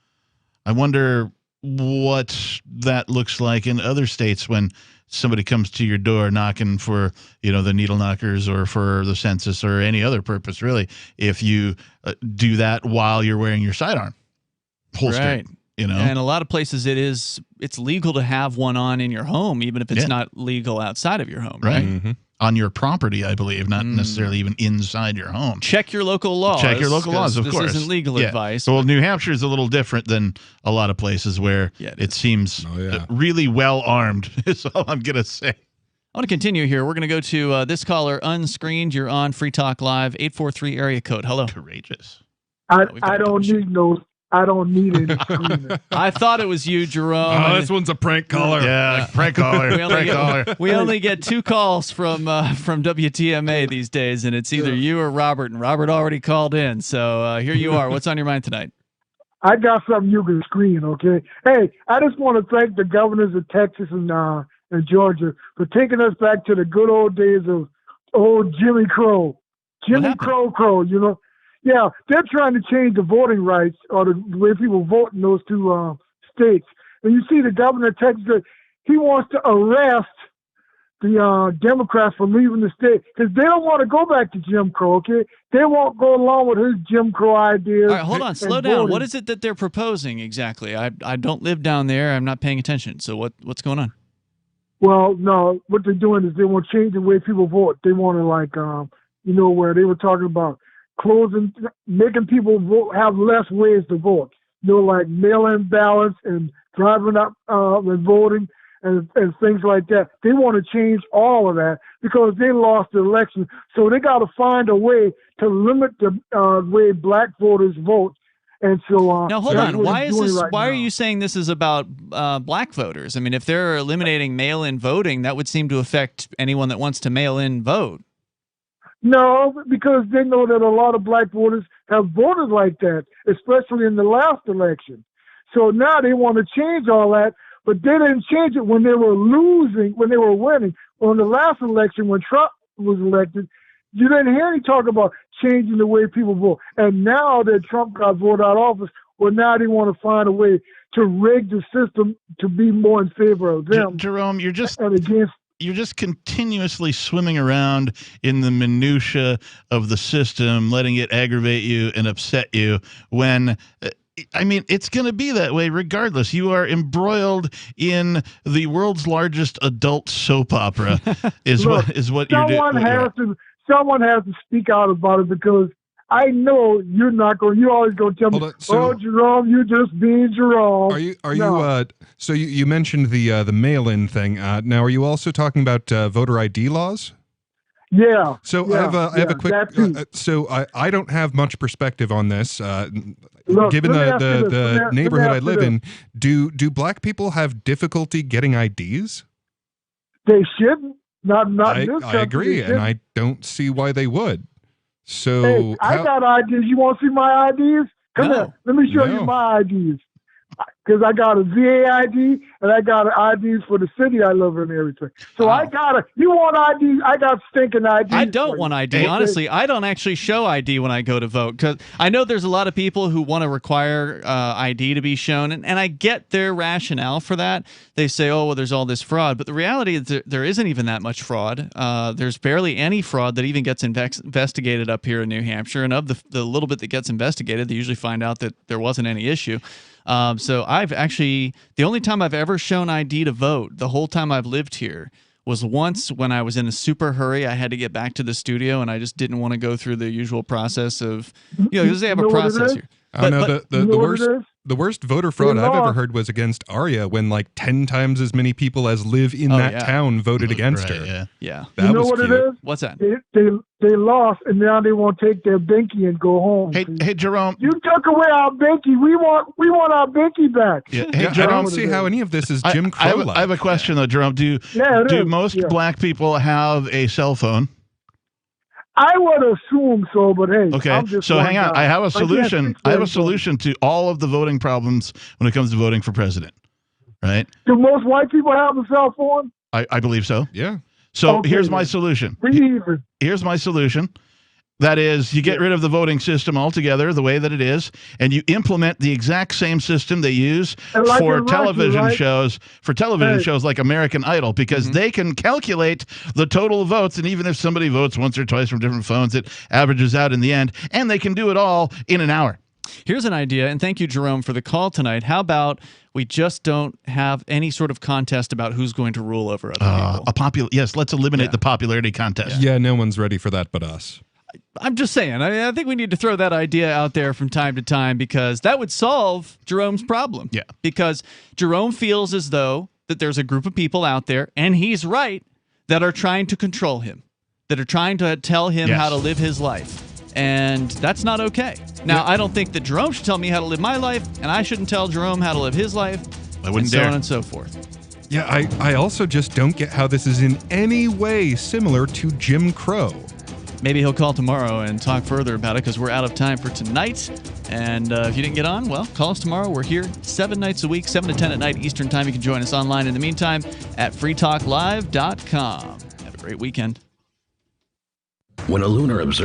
I wonder what that looks like in other states when somebody comes to your door knocking for, the needle knockers or for the census or any other purpose, really, if you do that while you're wearing your sidearm holster. Right. And a lot of places it's legal to have one on in your home, even if it's not legal outside of your home. Right. Mm-hmm. On your property, I believe, not necessarily even inside your home. Check your local laws. Check your local laws, of course. This isn't legal advice. Well, New Hampshire is a little different than a lot of places where it seems really well armed, is all I'm going to say. I want to continue here. We're going to go to this caller, unscreened. You're on Free Talk Live, 843 area code. Hello. Courageous. I don't need any screening. I thought it was you, Jerome. Oh, this one's a prank caller. Yeah, prank caller. We only get 2 calls from WTMA these days, and it's either you or Robert, and Robert already called in. So here you are. What's on your mind tonight? I got something you can screen, okay? Hey, I just want to thank the governors of Texas and Georgia for taking us back to the good old days of old Jimmy Crow. Jimmy Crow, Yeah, they're trying to change the voting rights or the way people vote in those 2 states. And you see the governor of Texas, he wants to arrest the Democrats for leaving the state because they don't want to go back to Jim Crow, okay? They won't go along with his Jim Crow ideas. All right, hold on. Slow down. What is it that they're proposing exactly? I don't live down there. I'm not paying attention. So what's going on? Well, no, what they're doing is they want to change the way people vote. They want to, where they were talking about making people have less ways to vote. like mail-in ballots and driving up and voting and things like that. They want to change all of that because they lost the election. So they got to find a way to limit the way black voters vote. And so now hold on. Why is this? Right why now. are you saying this is about black voters? I mean, if they're eliminating mail-in voting, that would seem to affect anyone that wants to mail-in vote. No, because they know that a lot of black voters have voted like that, especially in the last election. So now they want to change all that, but they didn't change it when they were losing, when they were winning. On the last election, when Trump was elected, you didn't hear any talk about changing the way people vote. And now that Trump got voted out of office, well, now they want to find a way to rig the system to be more in favor of them. Jerome, you're just and against. You're just continuously swimming around in the minutia of the system, letting it aggravate you and upset you when I mean, it's going to be that way regardless. You are embroiled in the world's largest adult soap opera is what you're doing. Someone has to speak out about it because I know you're not going. You're always going to tell me, "Oh, Jerome, you just being Jerome." Are you? So you mentioned the mail-in thing. Now, are you also talking about voter ID laws? Yeah. So I have a quick. So I don't have much perspective on this. Look, given the neighborhood I live in, do black people have difficulty getting IDs? They shouldn't. Not in this country. I agree, and I don't see why they would. So hey, I got IDs. You want to see my IDs? Come here. Let me show you my IDs. Because I got a VA ID and I got IDs for the city I live in and everything. So I got you want IDs? I got stinking IDs. I don't want ID. Honestly, I don't actually show ID when I go to vote because I know there's a lot of people who want to require ID to be shown, and I get their rationale for that. They say, oh, well, there's all this fraud. But the reality is there isn't even that much fraud. There's barely any fraud that even gets investigated up here in New Hampshire. And of the little bit that gets investigated, they usually find out that there wasn't any issue. So I've actually, the only time I've ever shown ID to vote the whole time I've lived here was once when I was in a super hurry. I had to get back to the studio and I just didn't want to go through the usual process of, because they have a process here. The worst voter fraud I've ever heard was against Arya when like 10 times as many people as live in that town voted against her. Yeah. That was what cute. it is? What's that? They lost and now they want to take their binky and go home. Hey, Jerome. You took away our binky. We want our binky back. Yeah. Hey, Jerome, I don't see how any of this is Jim Crow. I have a question though, Jerome. Do most black people have a cell phone? I would assume so, but hey. Okay, so hang on. I have a solution. I have a solution to all of the voting problems when it comes to voting for president. Right? Do most white people have a cell phone? I believe so. Yeah. So here's my solution. Here's my solution. That is, you get rid of the voting system altogether, the way that it is, and you implement the exact same system they use for television shows, shows like American Idol, because they can calculate the total votes, and even if somebody votes once or twice from different phones, it averages out in the end, and they can do it all in an hour. Here's an idea, and thank you, Jerome, for the call tonight. How about we just don't have any sort of contest about who's going to rule over other people? Yes, let's eliminate the popularity contest. Yeah, no one's ready for that but us. I'm just saying, I think we need to throw that idea out there from time to time because that would solve Jerome's problem. Yeah. Because Jerome feels as though that there's a group of people out there, and he's right, that are trying to control him, that are trying to tell him how to live his life. And that's not okay. Now, I don't think that Jerome should tell me how to live my life, and I shouldn't tell Jerome how to live his life, I wouldn't and so on and so forth. Yeah, I also just don't get how this is in any way similar to Jim Crow. Maybe he'll call tomorrow and talk further about it because we're out of time for tonight. And if you didn't get on, well, call us tomorrow. We're here 7 nights a week, 7 to 10 at night Eastern Time. You can join us online in the meantime at freetalklive.com. Have a great weekend. When a lunar observer